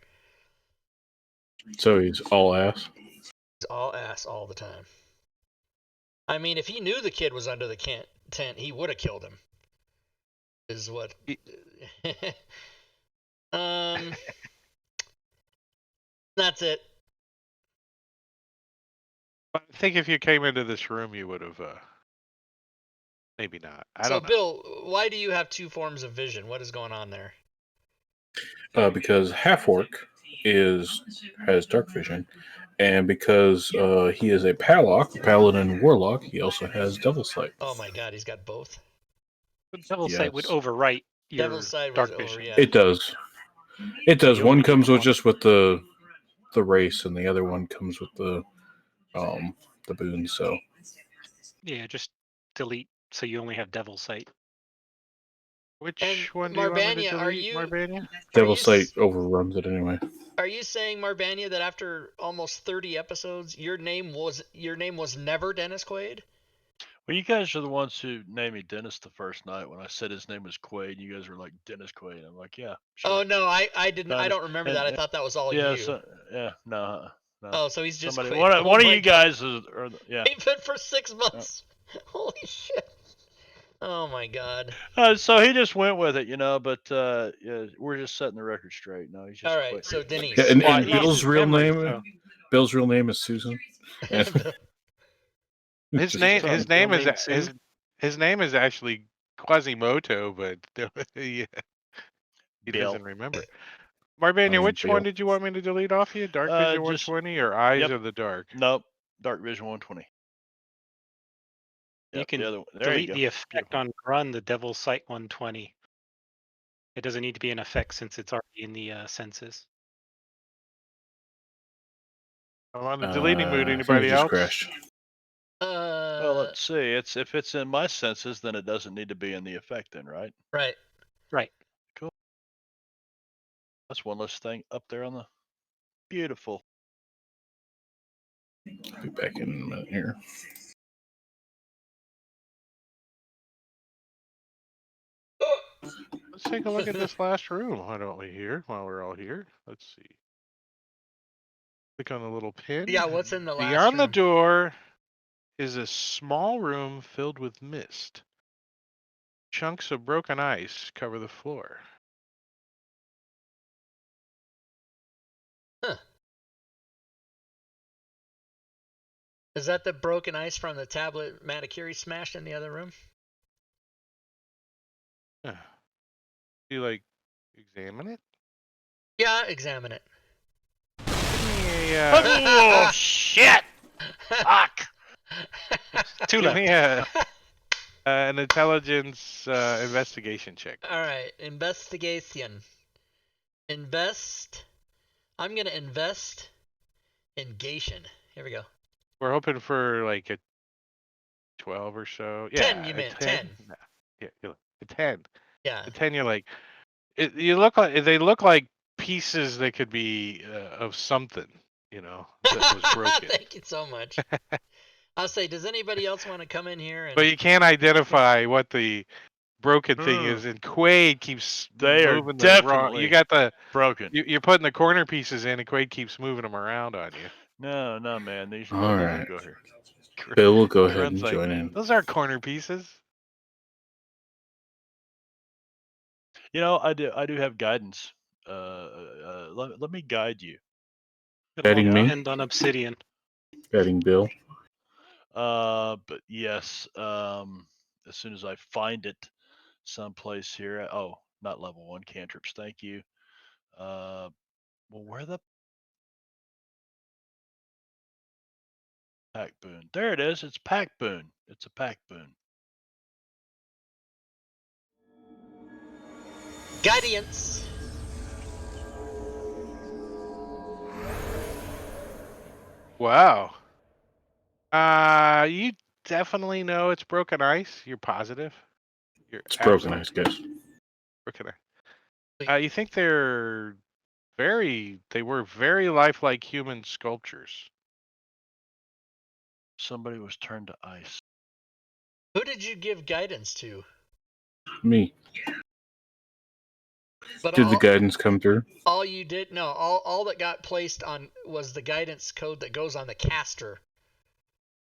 Speaker 5: So he's all ass.
Speaker 1: He's all ass all the time. I mean, if he knew the kid was under the tent, he would have killed him. Is what. That's it.
Speaker 2: I think if you came into this room, you would have. Maybe not. I
Speaker 1: So,
Speaker 2: don't know.
Speaker 1: Bill, why do you have two forms of vision? What is going on there?
Speaker 5: Because half orc has dark vision, and because he is a paladin warlock, he also has devil sight.
Speaker 1: Oh my God, he's got both.
Speaker 4: But Devil's Sight would
Speaker 5: Yes.
Speaker 4: overwrite your
Speaker 1: Devil's Side was
Speaker 4: dark
Speaker 1: over,
Speaker 4: vision.
Speaker 1: yeah.
Speaker 5: It does. It
Speaker 4: So
Speaker 5: does.
Speaker 4: you
Speaker 5: One
Speaker 4: only need
Speaker 5: comes
Speaker 4: the
Speaker 5: with
Speaker 4: one.
Speaker 5: just with the race, and the other one comes with the boon. So
Speaker 4: Yeah, just delete so you only have Devil's Sight.
Speaker 2: Which
Speaker 1: And
Speaker 2: one do you want me to
Speaker 1: Marbania,
Speaker 2: delete, Marbania?
Speaker 5: devil sight overruns it anyway.
Speaker 1: Are you saying, Marbania, that after almost 30 episodes, your name was never Dennis Quaid?
Speaker 3: Well, you guys are the ones who named me Dennis the first night when I said his name was Quaid. And you guys were like Dennis Quaid. I'm like, yeah, sure.
Speaker 1: Oh no, I didn't. I
Speaker 3: Found it.
Speaker 1: don't remember
Speaker 3: And-
Speaker 1: that. I thought that was all
Speaker 3: yeah,
Speaker 1: you.
Speaker 3: so, yeah, no.
Speaker 1: Oh, so he's just
Speaker 3: Somebody,
Speaker 1: Quaid.
Speaker 3: one
Speaker 1: Oh
Speaker 3: of
Speaker 1: my
Speaker 3: you
Speaker 1: God.
Speaker 3: guys is, or yeah.
Speaker 1: He's been for 6 months. Holy shit. Oh my God.
Speaker 3: So he just went with it, but yeah, we're just setting the record straight. No, he's just
Speaker 1: All right,
Speaker 3: Quaid.
Speaker 1: so Denise.
Speaker 5: Yeah, and
Speaker 4: Well, he
Speaker 5: Bill's
Speaker 4: uses
Speaker 5: real
Speaker 4: memory,
Speaker 5: name.
Speaker 4: so-
Speaker 5: Bill's real name is Susan. And
Speaker 2: His name.
Speaker 4: From
Speaker 2: His name
Speaker 4: Bill
Speaker 2: is
Speaker 4: named Sue?
Speaker 2: his name is actually Quasimodo, but he
Speaker 3: Bill.
Speaker 2: doesn't remember. Marbania, which
Speaker 5: Bill.
Speaker 2: one did you want me to delete off you? Dark Vision
Speaker 3: Just
Speaker 2: 120 or Eyes
Speaker 3: yep.
Speaker 2: of the Dark?
Speaker 3: Nope. Dark Vision 120.
Speaker 4: You
Speaker 3: Yep,
Speaker 4: can
Speaker 3: the other one. There
Speaker 4: delete
Speaker 3: you go.
Speaker 4: the effect on Grun, the Devil's Sight 120. It doesn't need to be an effect since it's already in the census.
Speaker 2: I'm on the deleting mood.
Speaker 5: I think
Speaker 2: Anybody
Speaker 5: it just
Speaker 2: else?
Speaker 5: crashed.
Speaker 3: Well, let's see. If it's in my senses, then it doesn't need to be in the effect, then, right?
Speaker 1: Right.
Speaker 4: Right.
Speaker 3: Cool. That's one less thing up there on the beautiful.
Speaker 5: I'll be back in a minute here.
Speaker 2: Let's take a look at this last room. Why don't we here while we're all here? Let's see. Click on the little pin.
Speaker 1: Yeah, what's in the last
Speaker 2: Beyond the
Speaker 1: room?
Speaker 2: door is a small room filled with mist. Chunks of broken ice cover the floor.
Speaker 1: Huh. Is that the broken ice from the tablet Matakiri smashed in the other room?
Speaker 2: Do you like examine it?
Speaker 1: Yeah, examine it.
Speaker 3: Oh shit! Fuck!
Speaker 4: Too
Speaker 2: Give
Speaker 4: left.
Speaker 2: me an intelligence investigation check.
Speaker 1: All right, investigation. Invest. I'm gonna invest in Gation. Here we go.
Speaker 2: We're hoping for like a 12 or so. Yeah,
Speaker 1: 10, you
Speaker 2: a
Speaker 1: meant
Speaker 2: 10.
Speaker 1: 10.
Speaker 2: No, yeah, you're like, a 10.
Speaker 1: Yeah.
Speaker 2: A 10. You're like, you look like they look like pieces that could be of something, that was broken.
Speaker 1: Thank you so much. I'll say, does anybody else want to come in here? And
Speaker 2: But you can't identify what the broken thing is, and Quaid keeps
Speaker 3: They are
Speaker 2: moving the wrong.
Speaker 3: definitely
Speaker 2: You got the
Speaker 3: broken.
Speaker 2: you're putting the corner pieces in, and Quaid keeps moving them around on you.
Speaker 3: No, man. These
Speaker 5: All
Speaker 3: these
Speaker 5: right.
Speaker 3: go here.
Speaker 5: Bill will go ahead
Speaker 2: Grun's
Speaker 5: and
Speaker 2: like,
Speaker 5: join in.
Speaker 2: those aren't corner pieces.
Speaker 3: I do have guidance. Let me guide you.
Speaker 5: Guiding me?
Speaker 4: And on Obsidian.
Speaker 5: Guiding Bill.
Speaker 3: But yes, as soon as I find it someplace here. Oh, not level 1 cantrips. Thank you. Well, where the pack boon? There it is. It's pack boon. It's a pack boon.
Speaker 1: Guidance.
Speaker 2: Wow. You definitely know it's broken ice. You're positive. You're
Speaker 5: It's broken ice,
Speaker 2: absolutely
Speaker 5: guys.
Speaker 2: broken ice. You think they were very lifelike human sculptures.
Speaker 3: Somebody was turned to ice.
Speaker 1: Who did you give guidance to?
Speaker 5: Me.
Speaker 1: But
Speaker 5: Did the guidance come through?
Speaker 1: all you did, no, all that got placed on was the guidance code that goes on the caster.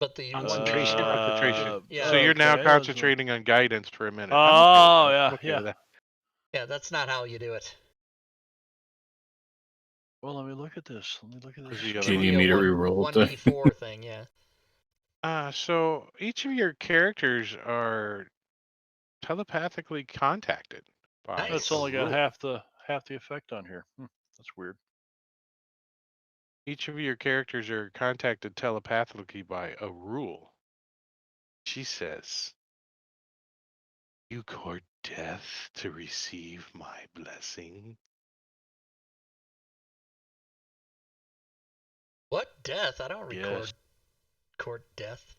Speaker 1: But the
Speaker 4: Concentration.
Speaker 2: Concentration.
Speaker 1: Yeah.
Speaker 2: So you're now
Speaker 3: Okay,
Speaker 2: concentrating on guidance for a minute.
Speaker 3: Oh,
Speaker 2: I'm
Speaker 3: yeah,
Speaker 2: okay
Speaker 3: yeah.
Speaker 2: with that.
Speaker 1: yeah, that's not how you do it.
Speaker 3: Well, let me look at this. Let me look at
Speaker 2: Who's
Speaker 3: this.
Speaker 2: the other
Speaker 5: Do you
Speaker 2: one?
Speaker 5: need me to re-roll it then?
Speaker 1: 1d4 thing, yeah.
Speaker 2: So each of your characters are telepathically contacted by
Speaker 1: Nice.
Speaker 3: That's
Speaker 2: a
Speaker 3: only got
Speaker 2: rule.
Speaker 3: half the effect on here. That's weird.
Speaker 2: Each of your characters are contacted telepathically by a rule. She says, "You court death to receive my blessing."
Speaker 1: What death? I don't
Speaker 3: Yes.
Speaker 1: court death.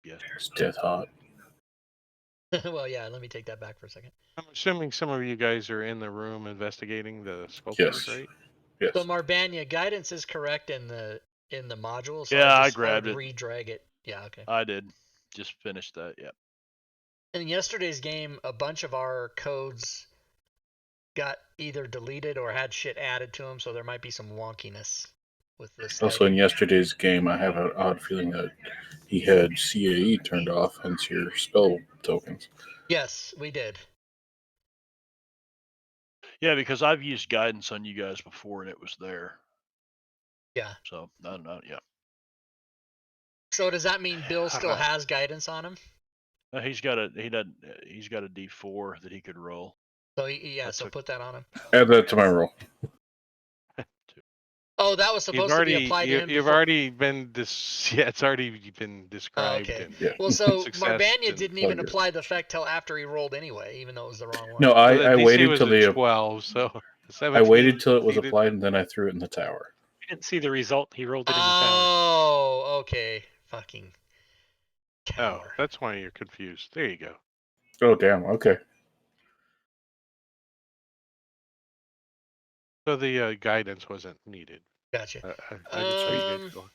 Speaker 3: Yes.
Speaker 5: It's death hot.
Speaker 1: Well, yeah. Let me take that back for a second.
Speaker 2: I'm assuming some of you guys are in the room investigating the sculptures,
Speaker 5: Yes.
Speaker 2: right?
Speaker 5: Yes.
Speaker 1: So Marbania, guidance is correct in the module. So
Speaker 3: Yeah, I
Speaker 1: I would
Speaker 3: grabbed it.
Speaker 1: re-drag it. Yeah, okay.
Speaker 3: I did. Just finished that. Yep.
Speaker 1: In yesterday's game, a bunch of our codes got either deleted or had shit added to them, so there might be some wonkiness with this.
Speaker 5: Also, in yesterday's game, I have an odd feeling that he had CAE turned off, hence your spell tokens.
Speaker 1: Yes, we did.
Speaker 3: Yeah, because I've used guidance on you guys before and it was there.
Speaker 1: Yeah.
Speaker 3: So I don't know. Yeah.
Speaker 1: So does that mean Bill still
Speaker 2: Alright.
Speaker 1: has guidance on him?
Speaker 3: He's got a D4 that he could roll.
Speaker 1: So yeah,
Speaker 3: That
Speaker 1: so
Speaker 3: took-
Speaker 1: put that on him.
Speaker 5: Add that to my roll.
Speaker 1: Oh, that was supposed to be applied to him.
Speaker 2: You've
Speaker 1: before...
Speaker 2: already been yeah, it's already been described.
Speaker 1: okay.
Speaker 2: And
Speaker 5: Yeah.
Speaker 1: Well, so
Speaker 2: success
Speaker 1: Marbania
Speaker 2: and
Speaker 1: didn't even
Speaker 5: plug it.
Speaker 1: apply the effect till after he rolled anyway, even though it was the wrong one.
Speaker 5: No,
Speaker 2: Well, the
Speaker 5: I
Speaker 2: DC
Speaker 5: waited
Speaker 2: was
Speaker 5: till
Speaker 2: a
Speaker 5: the
Speaker 2: 12, so
Speaker 5: I
Speaker 2: 17
Speaker 5: waited till it was
Speaker 2: succeeded.
Speaker 5: applied, and then I threw it in the tower.
Speaker 4: We didn't see the result. He rolled it in the tower.
Speaker 1: Oh, okay. Fucking
Speaker 2: Oh,
Speaker 1: tower.
Speaker 2: that's why you're confused. There you go.
Speaker 5: Oh, damn. Okay.
Speaker 2: So the guidance wasn't needed.
Speaker 1: Gotcha.
Speaker 2: I just so you guys
Speaker 1: Um,
Speaker 2: know.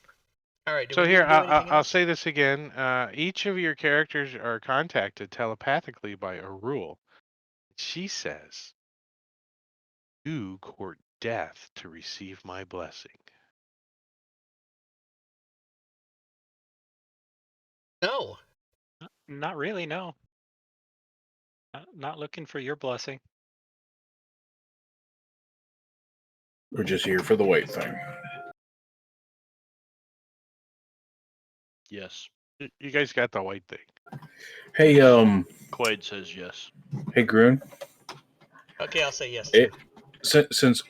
Speaker 1: All right. Do
Speaker 2: So
Speaker 1: we need
Speaker 2: here,
Speaker 1: to do anything
Speaker 2: I'll
Speaker 1: else?
Speaker 2: say this again. Each of your characters are contacted telepathically by a rule. She says, "You court death to receive my blessing."
Speaker 1: No.
Speaker 4: Not really, no. Not looking for your blessing.
Speaker 5: We're just here for the white thing.
Speaker 3: Yes.
Speaker 2: You guys got the white thing.
Speaker 5: Hey,
Speaker 3: Quaid says yes.
Speaker 5: hey, Groon.
Speaker 1: Okay, I'll say yes too.
Speaker 5: Since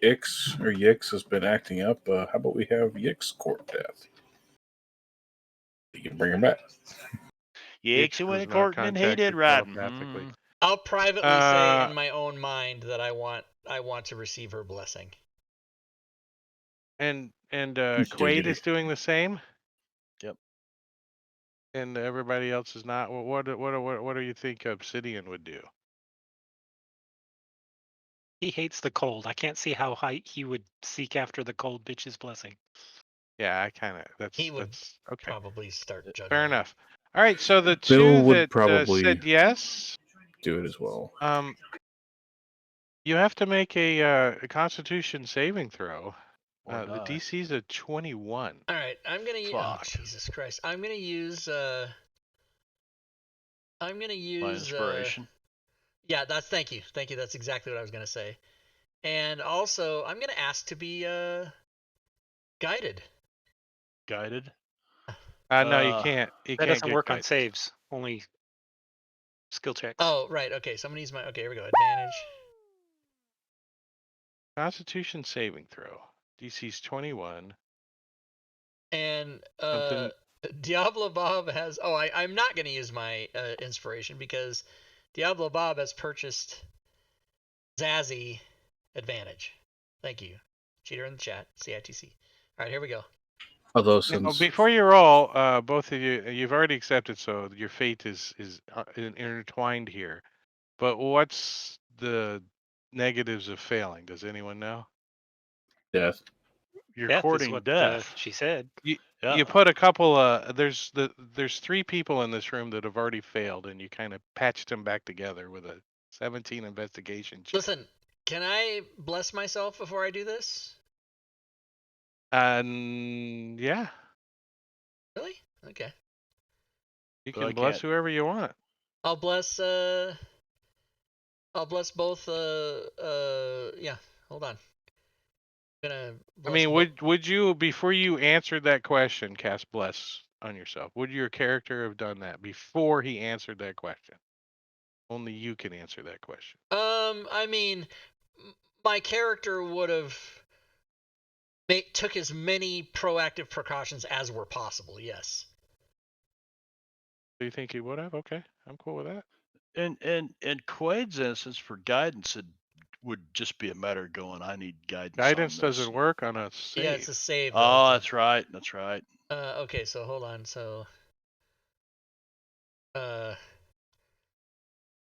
Speaker 5: Ix or Yix has been acting up, how about we have Yix court death? You can bring him back.
Speaker 3: Yeah,
Speaker 2: Yix
Speaker 3: he went
Speaker 2: was
Speaker 3: to
Speaker 2: not
Speaker 3: court and he did
Speaker 2: contacted
Speaker 3: right.
Speaker 2: telepathically.
Speaker 1: I'll privately say in my own mind that I want to receive her blessing.
Speaker 2: And
Speaker 5: He's
Speaker 2: Quaid
Speaker 5: diggity.
Speaker 2: is doing the same.
Speaker 3: Yep.
Speaker 2: And everybody else is not. What do you think Obsidian would do?
Speaker 4: He hates the cold. I can't see how he would seek after the cold bitch's blessing.
Speaker 2: Yeah, I kind of.
Speaker 1: He would
Speaker 2: That's okay.
Speaker 1: probably start judging.
Speaker 2: Fair enough. All right, so the
Speaker 5: Bill
Speaker 2: two
Speaker 5: would
Speaker 2: that
Speaker 5: probably
Speaker 2: said yes,
Speaker 5: do it as well.
Speaker 2: you have to make a Constitution saving throw.
Speaker 3: Or
Speaker 2: The
Speaker 3: die.
Speaker 2: DC's a 21.
Speaker 1: All right, I'm gonna use. Oh,
Speaker 3: Fuck.
Speaker 1: Jesus Christ! I'm gonna use.
Speaker 3: My inspiration.
Speaker 1: Yeah, thank you. That's exactly what I was gonna say. And also, I'm gonna ask to be guided.
Speaker 3: Guided.
Speaker 2: No, you can't. You
Speaker 4: That
Speaker 2: can't
Speaker 4: doesn't
Speaker 2: get
Speaker 4: work on
Speaker 2: guidance.
Speaker 4: saves. Only skill checks.
Speaker 1: Oh, right. Okay, so I'm gonna use my. Okay, here we go. Advantage.
Speaker 2: Constitution saving throw. DC's 21.
Speaker 1: And
Speaker 2: Something.
Speaker 1: Diablo Bob has. Oh, I'm not gonna use my inspiration because Diablo Bob has purchased Zazzy advantage. Thank you. Cheater in the chat. CITC. All right, here we go.
Speaker 5: Although
Speaker 2: Now,
Speaker 5: since
Speaker 2: before you roll, both of you've already accepted, so your fate is intertwined here. But what's the negatives of failing? Does anyone know?
Speaker 5: death,
Speaker 3: You're
Speaker 4: Death is
Speaker 3: courting
Speaker 4: what
Speaker 3: death.
Speaker 4: she said.
Speaker 3: Yeah.
Speaker 2: You put a couple. There's 3 people in this room that have already failed, and you kind of patched them back together with a 17 investigation check.
Speaker 1: Listen, can I bless myself before I do this?
Speaker 2: Yeah,
Speaker 1: Really? Okay.
Speaker 2: you
Speaker 3: But I
Speaker 2: can bless
Speaker 3: can't.
Speaker 2: whoever you want.
Speaker 1: I'll bless both yeah, hold on. gonna.
Speaker 2: I mean, would you, before you answered that question, cast bless on yourself? Would your character have done that before he answered that question? Only you can answer that question.
Speaker 1: I mean, my character would have took as many proactive precautions as were possible. Yes.
Speaker 2: Do you think he would have? Okay, I'm cool with that.
Speaker 3: In Quaid's instance, for guidance, it would just be a matter of going, I need guidance.
Speaker 2: Guidance
Speaker 3: on this.
Speaker 2: doesn't work on a save.
Speaker 1: Yeah, it's a save. Though.
Speaker 3: Oh, that's right. That's right.
Speaker 1: Okay, so hold on. So,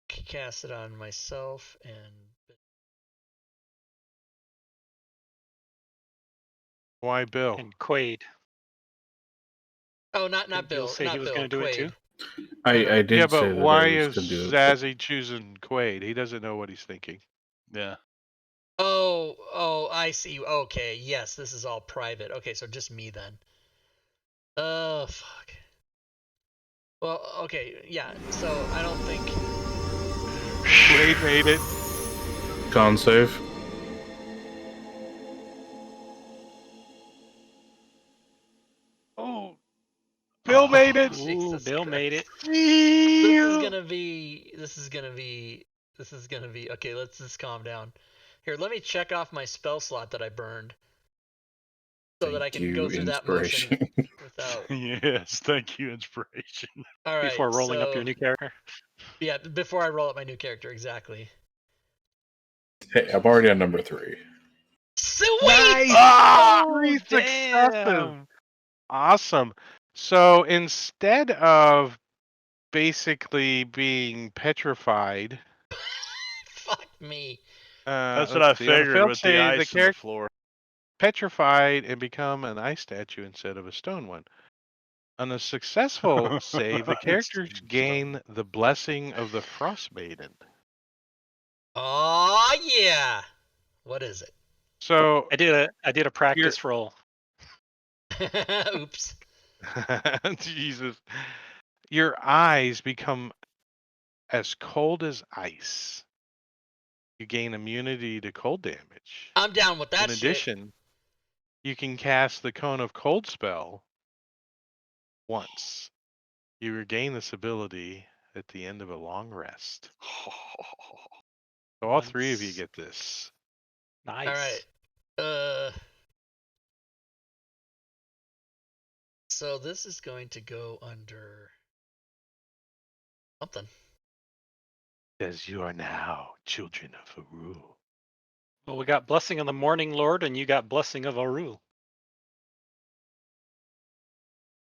Speaker 1: cast it on myself and.
Speaker 2: Why, Bill?
Speaker 4: And Quaid.
Speaker 1: Oh, not
Speaker 4: Did Bill
Speaker 1: Bill.
Speaker 4: say
Speaker 1: Not
Speaker 4: he was
Speaker 1: Bill.
Speaker 4: gonna do it too?
Speaker 1: Quaid.
Speaker 5: I did
Speaker 2: Yeah,
Speaker 5: say
Speaker 2: but
Speaker 5: that
Speaker 2: why
Speaker 5: I was
Speaker 2: is
Speaker 5: going to do it.
Speaker 2: Zazzy choosing Quaid? He doesn't know what he's thinking.
Speaker 3: Yeah.
Speaker 1: Oh, I see. Okay, yes, this is all private. Okay, so just me then. Oh, fuck. Well, okay, yeah, so I don't think...
Speaker 2: Quaid made it.
Speaker 5: Con save.
Speaker 2: Oh, Bill made it.
Speaker 4: Ooh,
Speaker 1: Jesus
Speaker 4: Bill made it.
Speaker 1: Christ. This is gonna be... Okay, let's just calm down. Here, let me check off my spell slot that I burned. So that I can go through that motion without...
Speaker 3: Yes, thank you, inspiration.
Speaker 1: Alright,
Speaker 4: Before rolling up your new character.
Speaker 1: Yeah, before I roll up my new character, exactly.
Speaker 5: Hey, I'm already on number 3.
Speaker 1: Sweet!
Speaker 2: Nice!
Speaker 3: Oh,
Speaker 2: 3
Speaker 3: damn!
Speaker 2: successes. Awesome. So instead of basically being petrified,
Speaker 1: Fuck me.
Speaker 3: That's what I
Speaker 2: let's see, on a
Speaker 3: figured
Speaker 2: failed
Speaker 3: with the
Speaker 2: save,
Speaker 3: ice
Speaker 2: the
Speaker 3: on the
Speaker 2: character
Speaker 3: floor.
Speaker 2: petrified and become an ice statue instead of a stone one. On a successful save, the characters gain the blessing of the Frostmaiden.
Speaker 1: Oh yeah. What is it?
Speaker 2: So
Speaker 4: I did a practice roll.
Speaker 1: Oops.
Speaker 2: Jesus, your eyes become as cold as ice. You gain immunity to cold damage.
Speaker 1: I'm down with that
Speaker 2: In
Speaker 1: shit.
Speaker 2: addition, you can cast the Cone of Cold spell once. You regain this ability at the end of a long rest. So all 3 of you
Speaker 4: Once.
Speaker 2: get this.
Speaker 4: Nice.
Speaker 1: Alright. So this is going to go under something.
Speaker 2: As you are now children of Aru.
Speaker 4: Well, we got Blessing of the Morning Lord, and you got Blessing of Aru.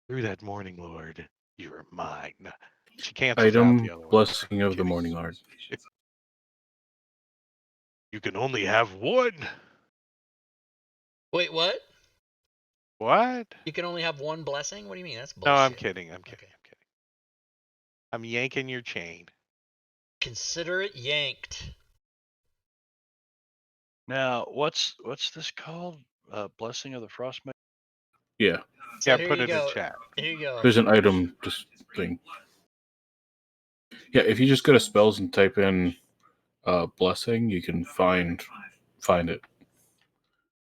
Speaker 2: Through that morning, Lord, you are mine. She cancels out
Speaker 5: Item
Speaker 2: the other one.
Speaker 5: Blessing of the
Speaker 2: Kidding.
Speaker 5: Morning Lord.
Speaker 2: You can only have one.
Speaker 1: Wait, what?
Speaker 2: What?
Speaker 1: You can only have one blessing? What do you mean? That's bullshit.
Speaker 2: No, I'm kidding. I'm kidding.
Speaker 1: Okay.
Speaker 2: I'm kidding. I'm yanking your chain.
Speaker 1: Consider it yanked.
Speaker 3: Now, what's this called? Blessing of the Frostmaiden?
Speaker 5: Yeah,
Speaker 1: So
Speaker 2: Yeah,
Speaker 1: here
Speaker 2: put
Speaker 1: you
Speaker 2: it in
Speaker 1: go.
Speaker 2: chat.
Speaker 1: Here you go.
Speaker 5: there's an item just thing. Yeah, if you just go to spells and type in blessing, you can find it.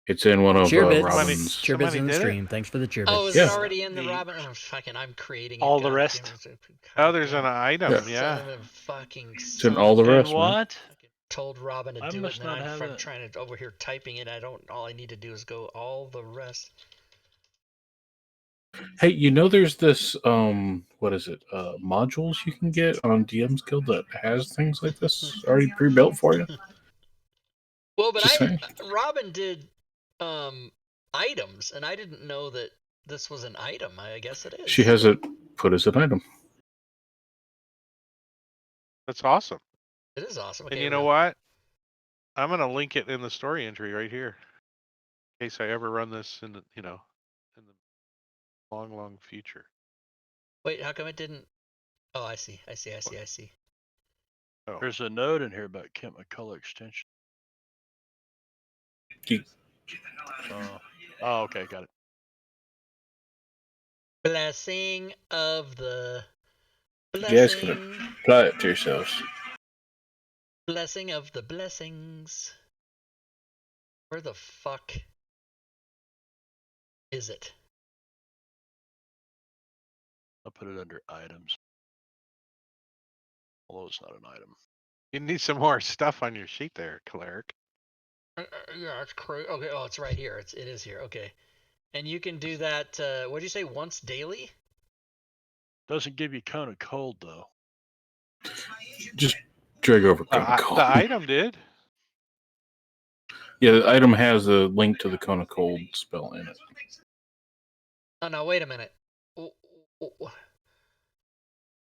Speaker 5: It's in one of
Speaker 7: Cheer bits.
Speaker 5: Robin's.
Speaker 7: Cheer bits
Speaker 2: Somebody
Speaker 7: in the
Speaker 2: did it?
Speaker 7: stream. Thanks for the cheer bits.
Speaker 1: Oh, is
Speaker 5: Yeah.
Speaker 1: it already in the
Speaker 4: The-
Speaker 1: Robin? Oh, fucking, I'm creating it.
Speaker 4: All the
Speaker 1: God
Speaker 4: rest?
Speaker 1: damn it.
Speaker 2: Oh, there's an
Speaker 1: Goddamn
Speaker 2: item.
Speaker 5: Yeah.
Speaker 1: Son
Speaker 2: Yeah.
Speaker 1: of a fucking
Speaker 5: It's in all the
Speaker 3: And
Speaker 5: rest, man.
Speaker 3: what?
Speaker 1: Fucking told Robin to
Speaker 3: I
Speaker 1: do it,
Speaker 3: must
Speaker 1: and then
Speaker 3: not have
Speaker 1: I'm
Speaker 3: it.
Speaker 1: trying to over here typing it. All I need to do is go all the rest.
Speaker 5: Hey, you know there's this what is it? Modules you can get on DM's Guild that has things like this already pre-built for you.
Speaker 1: Well, but
Speaker 5: Just saying.
Speaker 1: Robin did items, and I didn't know that this was an item. I guess it is.
Speaker 5: She has it put as an item.
Speaker 2: That's awesome.
Speaker 1: It is awesome. Okay,
Speaker 2: And you know what? I'm going to link it in the story entry right here. In case I ever run this in the, in the long, long future.
Speaker 1: Wait, how come it didn't? Oh, I see.
Speaker 2: Oh.
Speaker 3: There's a note in here about Kent McCullough extension. Oh, okay, got it.
Speaker 1: Blessing of the
Speaker 5: You guys
Speaker 1: blessing.
Speaker 5: can apply it to yourselves.
Speaker 1: Blessing of the blessings. Where the fuck? is it?
Speaker 3: I'll put it under items. Although it's not an item.
Speaker 2: You need some more stuff on your sheet there, cleric.
Speaker 1: Yeah, it's crazy. Okay, oh, it's right here. It is here. Okay, and you can do that. What did you say? Once daily?
Speaker 3: Doesn't give you cone of cold though.
Speaker 5: Just drag over
Speaker 2: The,
Speaker 5: cone of cold.
Speaker 2: the item did.
Speaker 5: Yeah, the item has a link to the cone of cold spell in it.
Speaker 1: Oh no! Wait a minute.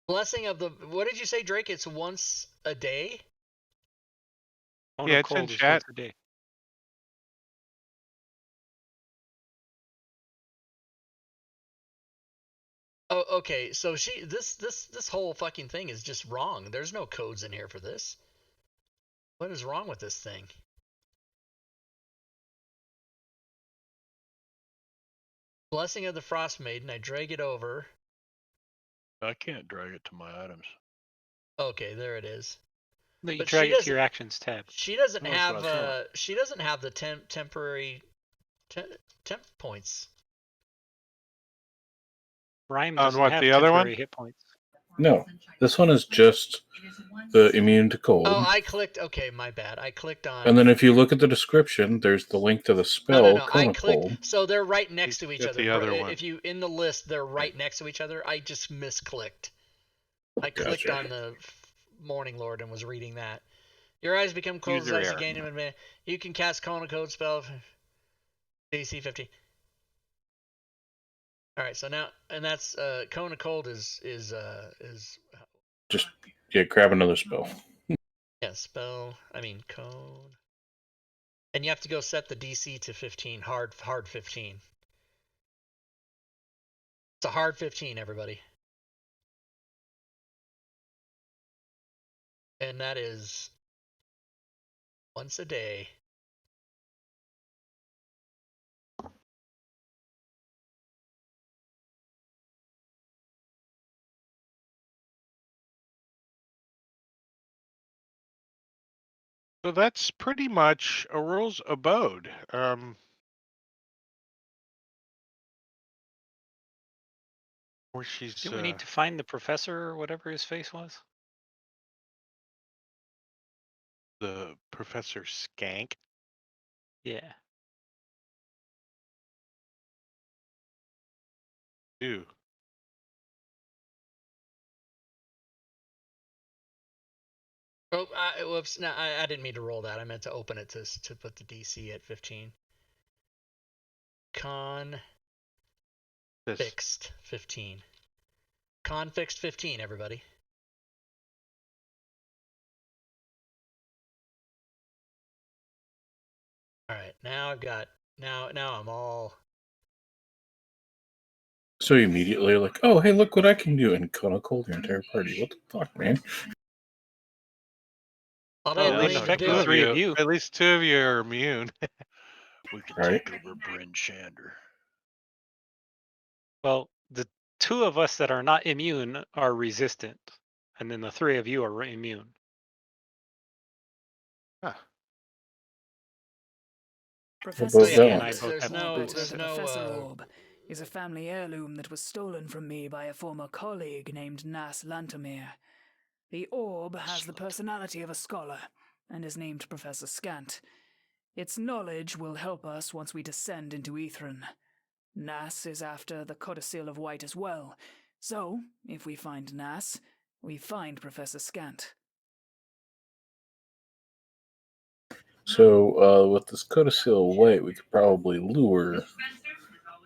Speaker 1: Blessing of the. What did you say, Drake? It's once a day.
Speaker 4: Cone
Speaker 2: Yeah,
Speaker 4: of
Speaker 2: it's in
Speaker 4: cold is
Speaker 2: chat.
Speaker 4: once a day.
Speaker 1: Oh, okay. So this whole fucking thing is just wrong. There's no codes in here for this. What is wrong with this thing? Blessing of the Frostmaiden. I drag it over.
Speaker 3: I can't drag it to my items.
Speaker 1: Okay, there it is.
Speaker 4: No, you
Speaker 1: But
Speaker 4: drag
Speaker 1: she
Speaker 4: it to
Speaker 1: doesn't.
Speaker 4: your actions tab.
Speaker 1: She doesn't
Speaker 3: No, that's
Speaker 1: have.
Speaker 3: what I thought.
Speaker 1: She doesn't have the temporary temp points.
Speaker 4: Rime
Speaker 2: On
Speaker 4: doesn't
Speaker 2: what,
Speaker 4: have
Speaker 2: the other one?
Speaker 4: temporary hit points.
Speaker 5: No, this one is just the immune to cold.
Speaker 1: Oh, I clicked. Okay, my bad. I clicked on.
Speaker 5: And then if you look at the description, there's the link to the spell,
Speaker 1: No. I
Speaker 5: cone of
Speaker 1: clicked.
Speaker 5: cold.
Speaker 1: So they're right next to each
Speaker 2: got
Speaker 1: other.
Speaker 2: the other one.
Speaker 1: If you in the list, they're right next to each other. I just misclicked. I clicked
Speaker 5: Gotcha.
Speaker 1: on the Morning Lord and was reading that. Your eyes become cold
Speaker 2: User
Speaker 1: as you
Speaker 2: error.
Speaker 1: gain him advantage. You can cast Cone of Code spell. DC 50. All right, so now and that's Cone of Cold is
Speaker 5: Just grab another spell.
Speaker 1: yeah, spell. I mean cone. And you have to go set the DC to 15, hard 15. It's a hard 15, everybody. And that is once a day.
Speaker 2: So that's pretty much Aurora's abode. Where she's.
Speaker 4: Do we need to find the professor or whatever his face was?
Speaker 2: The Professor Skank.
Speaker 4: Yeah.
Speaker 2: Ew.
Speaker 1: Oh, whoops! No, I didn't mean to roll that. I meant to open it to put the DC at 15. Con
Speaker 2: This.
Speaker 1: fixed 15. Con fixed 15, everybody. All right, now I've got now I'm all.
Speaker 5: So you immediately like, oh hey, look what I can do, and cone of cold your entire party. What the fuck, man?
Speaker 1: All
Speaker 4: Well,
Speaker 1: I
Speaker 4: at least
Speaker 1: need to
Speaker 4: affect
Speaker 1: do.
Speaker 4: the three of you.
Speaker 2: At least two of you are immune.
Speaker 3: We could
Speaker 5: Right.
Speaker 3: take over Bryn Shander.
Speaker 4: Well, the two of us that are not immune are resistant, and then the three of you are immune.
Speaker 2: Huh.
Speaker 6: Professor
Speaker 5: Both
Speaker 4: Sandy and I
Speaker 5: balance.
Speaker 4: both
Speaker 1: There's
Speaker 4: have
Speaker 1: no-
Speaker 4: boots.
Speaker 1: there's
Speaker 6: The
Speaker 1: no,
Speaker 6: Professor Orb is a family heirloom that was stolen from me by a former colleague named Nas Lantomir. The orb has the personality of a scholar and is named Professor Scant. Its knowledge will help us once we descend into Ethran. Nas is after the Codicil of White as well, so if we find Nas, we find Professor Scant.
Speaker 5: So with this Codicil White, we could probably lure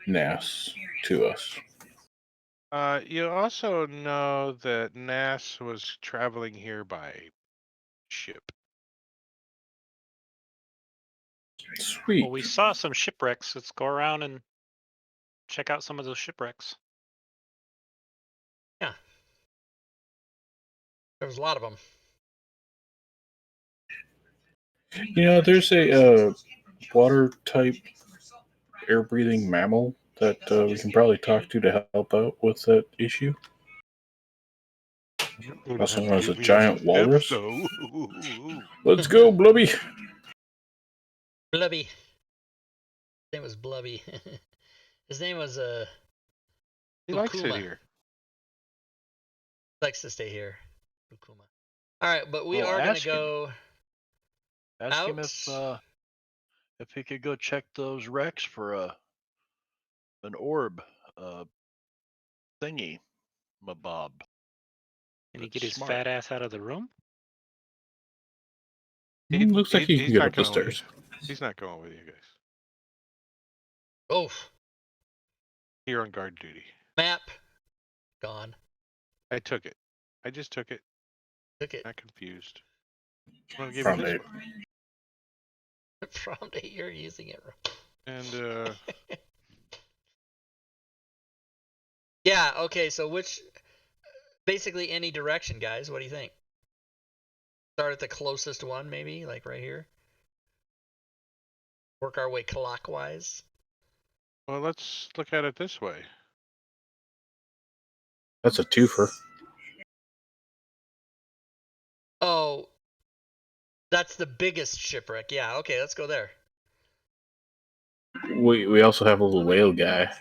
Speaker 5: Nas to us.
Speaker 2: You also know that Nas was traveling here by ship.
Speaker 5: Sweet.
Speaker 4: Well, we saw some shipwrecks. Let's go around and check out some of those shipwrecks.
Speaker 1: Yeah. There was a lot of them.
Speaker 5: You know, there's a water type air breathing mammal that we can probably talk to help out with that issue. Also known as a giant walrus. Let's go, Blubby.
Speaker 1: Blubby. His name was Blubby. His name was
Speaker 2: He likes it
Speaker 1: Ukuma.
Speaker 2: here.
Speaker 1: Likes to stay here. Ukuma. All right, but we
Speaker 3: Well,
Speaker 1: are gonna
Speaker 3: ask him.
Speaker 1: go
Speaker 3: Ask him
Speaker 1: out.
Speaker 3: if he could go check those wrecks for an orb thingy, mabob.
Speaker 4: Can he
Speaker 3: That's
Speaker 4: get his
Speaker 3: smart.
Speaker 4: fat ass out of the room?
Speaker 5: Looks like he can
Speaker 2: he's
Speaker 5: get
Speaker 2: not
Speaker 5: up the
Speaker 2: going with you.
Speaker 5: stairs.
Speaker 2: He's not going with you guys.
Speaker 1: Oh,
Speaker 2: You're on guard duty.
Speaker 1: map gone.
Speaker 2: I took it. I just took it.
Speaker 1: Took it
Speaker 2: Not confused. I'm gonna give
Speaker 5: From
Speaker 2: you this
Speaker 5: it.
Speaker 2: one.
Speaker 1: from the you're using it wrong.
Speaker 2: And
Speaker 1: Yeah. Okay. So which? Basically any direction, guys. What do you think? Start at the closest one, maybe, like right here. Work our way clockwise.
Speaker 2: well, let's look at it this way.
Speaker 5: That's a twofer.
Speaker 1: Oh, that's the biggest shipwreck. Yeah. Okay. Let's go there.
Speaker 5: We also have a little whale guy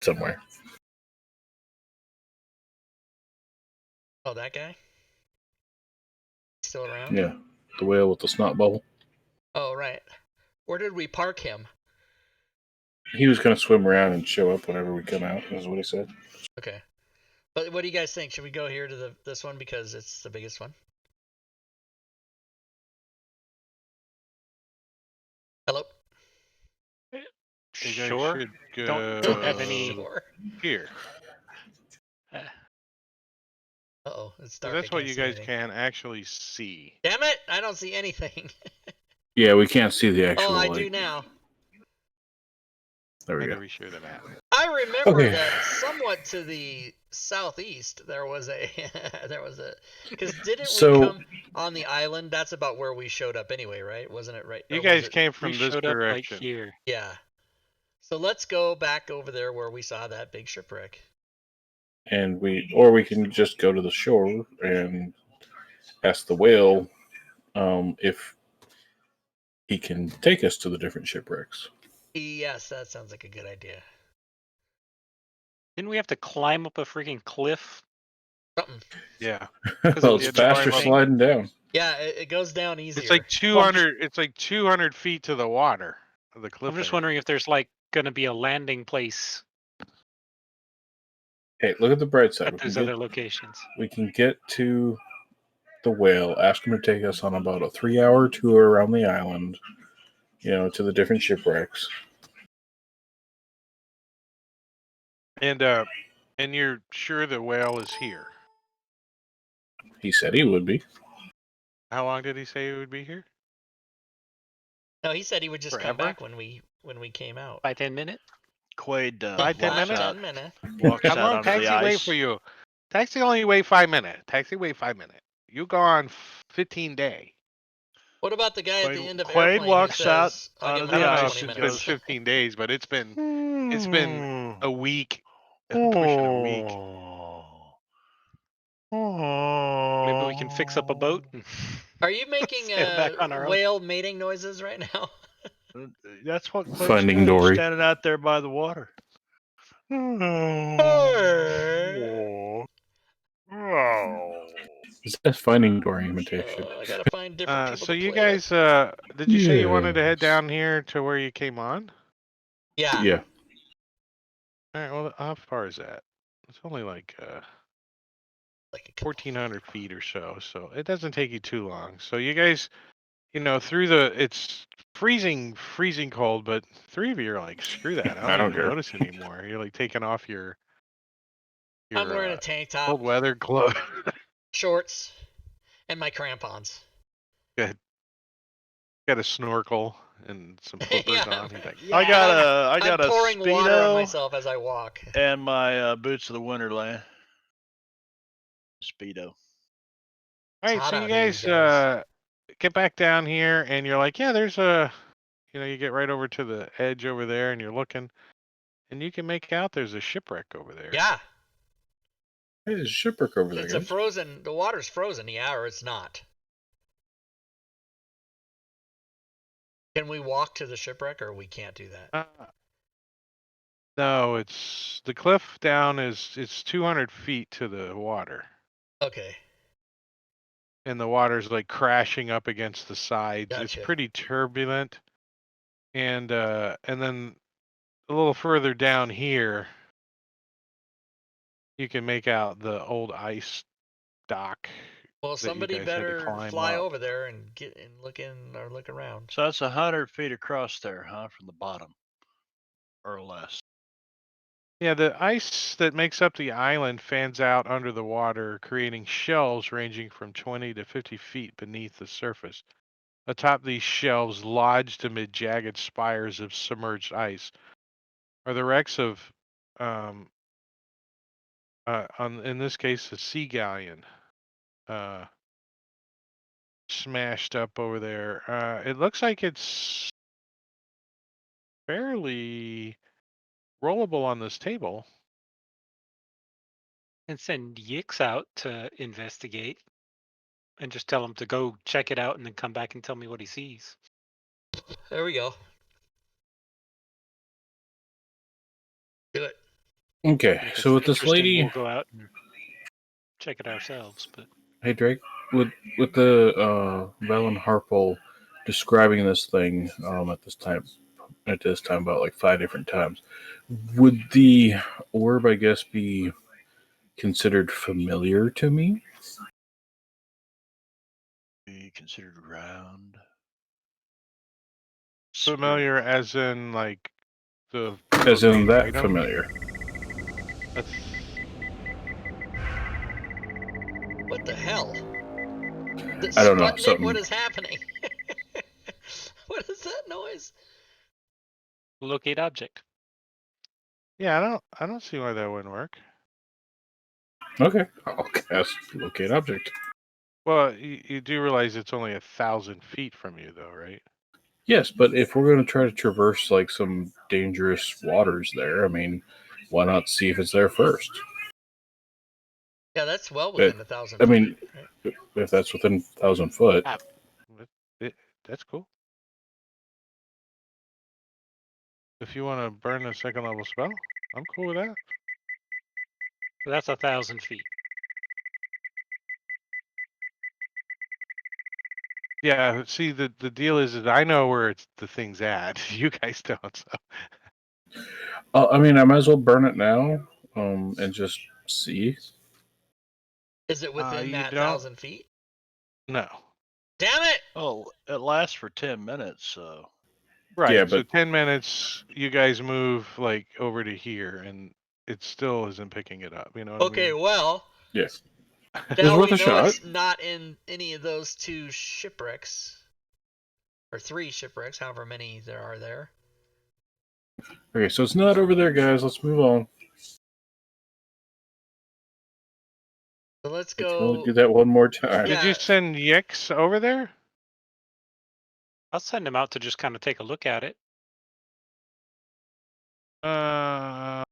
Speaker 5: somewhere.
Speaker 1: Oh, that guy. Still around?
Speaker 5: Yeah, the whale with the snot bubble.
Speaker 1: Oh, right. Where did we park him?
Speaker 5: He was going to swim around and show up whenever we come out. Is what he said.
Speaker 1: Okay. But what do you guys think? Should we go here to this one because it's the biggest one? Hello?
Speaker 2: You guys
Speaker 4: Sure.
Speaker 2: should go
Speaker 4: Don't have any.
Speaker 1: Sure.
Speaker 2: here.
Speaker 1: Uh-oh, it's
Speaker 2: 'Cause
Speaker 1: dark.
Speaker 2: that's
Speaker 1: I
Speaker 2: what
Speaker 1: can't
Speaker 2: you
Speaker 1: see
Speaker 2: guys
Speaker 1: anything.
Speaker 2: can actually see.
Speaker 1: Damn it! I don't see anything.
Speaker 5: Yeah, we can't see the actual.
Speaker 1: Oh, I
Speaker 5: like,
Speaker 1: do now.
Speaker 5: There
Speaker 2: I
Speaker 5: we
Speaker 2: had
Speaker 5: go.
Speaker 2: to reshare the map.
Speaker 1: I remember
Speaker 5: Okay.
Speaker 1: that somewhat to the southeast there was a because didn't
Speaker 5: So-
Speaker 1: we come on the island? That's about where we showed up anyway, right? Wasn't it right?
Speaker 2: You
Speaker 1: Or was
Speaker 2: guys
Speaker 1: it-
Speaker 2: came
Speaker 4: We
Speaker 2: from this
Speaker 4: showed up like
Speaker 2: direction.
Speaker 4: here.
Speaker 1: Yeah. So let's go back over there where we saw that big shipwreck.
Speaker 5: And we can just go to the shore and ask the whale if he can take us to the different shipwrecks.
Speaker 1: Yes, that sounds like a good idea.
Speaker 4: Didn't we have to climb up a freaking cliff?
Speaker 1: Something.
Speaker 2: Yeah.
Speaker 5: Well,
Speaker 2: you
Speaker 5: it's
Speaker 2: had to
Speaker 5: faster
Speaker 2: climb up-
Speaker 5: sliding down.
Speaker 1: Yeah, it goes down easier.
Speaker 2: It's like 200. It's like 200 feet to the water of the cliff.
Speaker 4: I'm just
Speaker 2: edge.
Speaker 4: wondering if there's like going to be a landing place
Speaker 5: Hey, look at the bright side.
Speaker 4: at those other locations.
Speaker 5: We can get to the whale, ask him to take us on about a 3-hour tour around the island, to the different shipwrecks.
Speaker 2: And you're sure the whale is here?
Speaker 5: He said he would be.
Speaker 2: How long did he say he would be here?
Speaker 1: No, he said he would just come
Speaker 2: Forever?
Speaker 1: back when we came out.
Speaker 4: By 10 minutes?
Speaker 3: Quaid
Speaker 2: 5, 10
Speaker 3: walks
Speaker 2: minutes?
Speaker 3: out,
Speaker 1: 10 minutes.
Speaker 3: walks
Speaker 2: How
Speaker 3: out
Speaker 2: long
Speaker 3: onto the
Speaker 2: taxi wait
Speaker 3: ice.
Speaker 2: for you? Taxi only wait 5 minutes. Taxi wait 5 minutes. You go on 15 day.
Speaker 1: What about the guy at the
Speaker 3: Quaid-
Speaker 1: end of
Speaker 3: Quaid
Speaker 1: airplane
Speaker 3: walks
Speaker 1: who
Speaker 3: out
Speaker 1: says, I'll give
Speaker 3: onto
Speaker 1: him
Speaker 3: the
Speaker 2: I don't know
Speaker 3: ice
Speaker 2: if
Speaker 1: another
Speaker 2: it's
Speaker 1: 20
Speaker 2: been
Speaker 1: minutes?
Speaker 2: 15 days, but it's been a week. Pushing a week.
Speaker 4: Maybe we can fix up a boat and
Speaker 1: Are you making
Speaker 4: sail back on our own.
Speaker 1: whale mating noises right now?
Speaker 3: That's what Quaid's
Speaker 5: Finding
Speaker 3: doing. He's
Speaker 5: Dory.
Speaker 3: standing out there by the water.
Speaker 5: That's Finding Dory imitation.
Speaker 1: I gotta find different people.
Speaker 2: So
Speaker 1: to
Speaker 2: you
Speaker 1: play with.
Speaker 2: guys, did you say you wanted to head
Speaker 5: Yes.
Speaker 2: down here to where you came on?
Speaker 1: Yeah.
Speaker 5: Yeah.
Speaker 2: All right. Well, how far is that? It's only like
Speaker 1: Like a couple.
Speaker 2: 1,400 feet or so, so it doesn't take you too long. So you guys, it's freezing cold, but 3 of you are like, screw that. I don't
Speaker 5: don't
Speaker 2: even
Speaker 5: care.
Speaker 2: notice anymore. You're like taking off your
Speaker 1: I'm wearing a tank top,
Speaker 2: cold weather clothes.
Speaker 1: shorts, and my crampons.
Speaker 2: Got a snorkel and some flippers
Speaker 1: Yeah.
Speaker 2: on. He's like,
Speaker 3: I got
Speaker 1: I'm
Speaker 3: a
Speaker 1: pouring water on
Speaker 3: Speedo
Speaker 1: myself as I walk.
Speaker 3: and my boots of the Wonderland. Speedo.
Speaker 2: all right,
Speaker 1: hot
Speaker 2: so
Speaker 1: out
Speaker 2: you
Speaker 1: here, you
Speaker 2: guys,
Speaker 1: guys.
Speaker 2: get back down here, and you're like, yeah, there's you get right over to the edge over there, and you're looking, and you can make out there's a shipwreck over there.
Speaker 1: Yeah.
Speaker 5: Hey, there's a shipwreck over there,
Speaker 1: It's a
Speaker 5: guys.
Speaker 1: frozen. The water's frozen. Yeah, or it's not. Can we walk to the shipwreck, or we can't do that?
Speaker 2: No, the cliff down it's 200 feet to the water,
Speaker 1: Okay.
Speaker 2: and the water's like crashing up against the sides. It's
Speaker 1: Gotcha.
Speaker 2: pretty turbulent, and then a little further down here, you can make out the old ice dock
Speaker 1: Well,
Speaker 2: that you
Speaker 1: somebody
Speaker 2: guys had to
Speaker 1: better
Speaker 2: climb
Speaker 1: fly
Speaker 2: up.
Speaker 1: over there and get and look in or look around.
Speaker 3: So that's 100 feet across there, huh? From the bottom, or less.
Speaker 2: Yeah, the ice that makes up the island fans out under the water, creating shelves ranging from 20 to 50 feet beneath the surface. Atop these shelves, lodged amid jagged spires of submerged ice, are the wrecks of, in this case, a sea galleon, smashed up over there. It looks like it's fairly rollable on this table.
Speaker 4: And send Yix out to investigate, and just tell him to go check it out and then come back and tell me what he sees.
Speaker 1: There we go. Do it.
Speaker 5: Okay,
Speaker 4: And if
Speaker 5: so
Speaker 4: it's
Speaker 5: with this
Speaker 4: interesting,
Speaker 5: lady,
Speaker 4: we'll go out and check it ourselves. But
Speaker 5: hey Drake, with the Velen Harpole describing this thing at this time about like 5 different times, would the orb, I guess, be considered familiar to me?
Speaker 3: Be considered round.
Speaker 2: Familiar as in like the
Speaker 5: As in that
Speaker 2: item?
Speaker 5: familiar.
Speaker 2: That's
Speaker 1: What the hell? The
Speaker 5: I don't know,
Speaker 1: Sputnik?
Speaker 5: something.
Speaker 1: What is happening? What is that noise?
Speaker 4: locate object.
Speaker 2: yeah. I don't see why that wouldn't work.
Speaker 5: Okay, I'll cast locate object.
Speaker 2: Well, you do realize it's only 1,000 feet from you, though, right?
Speaker 5: Yes, but if we're going to try to traverse like some dangerous waters there, I mean, why not see if it's there first?
Speaker 1: Yeah, that's well within 1,000
Speaker 5: I
Speaker 1: feet.
Speaker 5: mean,
Speaker 1: right?
Speaker 5: if that's within 1,000 foot.
Speaker 2: That's cool. If you want to burn a second level spell, I'm cool with that.
Speaker 4: That's 1,000 feet.
Speaker 2: Yeah, see, the deal is I know where the thing's at. You guys don't, so.
Speaker 5: I mean, I might as well burn it now, and just see.
Speaker 1: Is it within
Speaker 2: You
Speaker 1: that
Speaker 2: don't?
Speaker 1: 1,000 feet?
Speaker 2: No.
Speaker 1: Damn it!
Speaker 3: Oh, it lasts for 10 minutes, so.
Speaker 2: Right,
Speaker 5: Yeah,
Speaker 2: so
Speaker 5: but
Speaker 2: 10 minutes, you guys move, like, over to here, and it still isn't picking it up, you know what
Speaker 1: Okay,
Speaker 2: I mean?
Speaker 1: well,
Speaker 5: yeah,
Speaker 1: now
Speaker 5: worth
Speaker 1: we
Speaker 5: a
Speaker 1: know
Speaker 5: shot.
Speaker 1: it's not in any of those 2 shipwrecks. Or 3 shipwrecks, however many there are there.
Speaker 5: Okay, so it's not over there, guys. Let's move on.
Speaker 1: So let's
Speaker 5: We can
Speaker 1: go.
Speaker 5: only do that one more time.
Speaker 1: Yeah.
Speaker 2: Did you send Yix over there?
Speaker 4: I'll send him out to just kind of take a look at it.
Speaker 2: And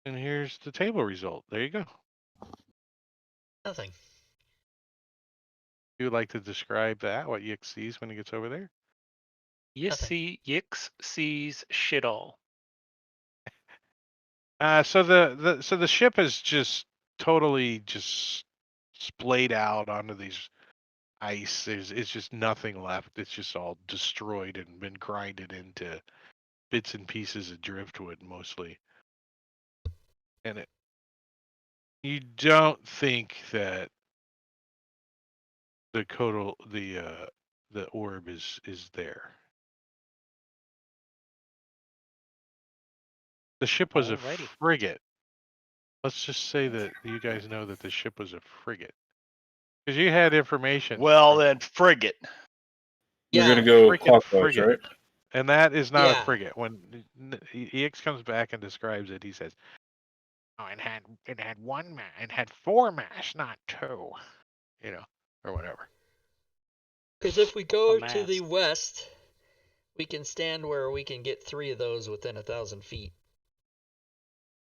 Speaker 2: here's the table result. There you go.
Speaker 1: Nothing.
Speaker 2: You would like to describe that, what Yix sees when he gets over there?
Speaker 4: Yix sees shit all.
Speaker 2: So the ship is just totally just splayed out onto these ice. It's just nothing left. It's just all destroyed and been grinded into bits and pieces of driftwood mostly. And you don't think that the orb is there. The ship was a
Speaker 4: Alrighty.
Speaker 2: frigate. Let's just say that you guys know that the ship was a frigate. Because you had information.
Speaker 3: Well,
Speaker 2: from
Speaker 3: then, frigate.
Speaker 5: We're
Speaker 1: Yeah.
Speaker 5: gonna go
Speaker 2: freaking
Speaker 5: clockwise,
Speaker 2: frigate.
Speaker 5: right?
Speaker 2: And that is not
Speaker 1: Yeah.
Speaker 2: a frigate. When EX comes back and describes it, he says, "Oh, it had 4 masts, not 2." You know, or whatever.
Speaker 1: Because if we go
Speaker 4: A
Speaker 1: to the
Speaker 4: mast.
Speaker 1: west, we can stand where we can get 3 of those within 1,000 feet.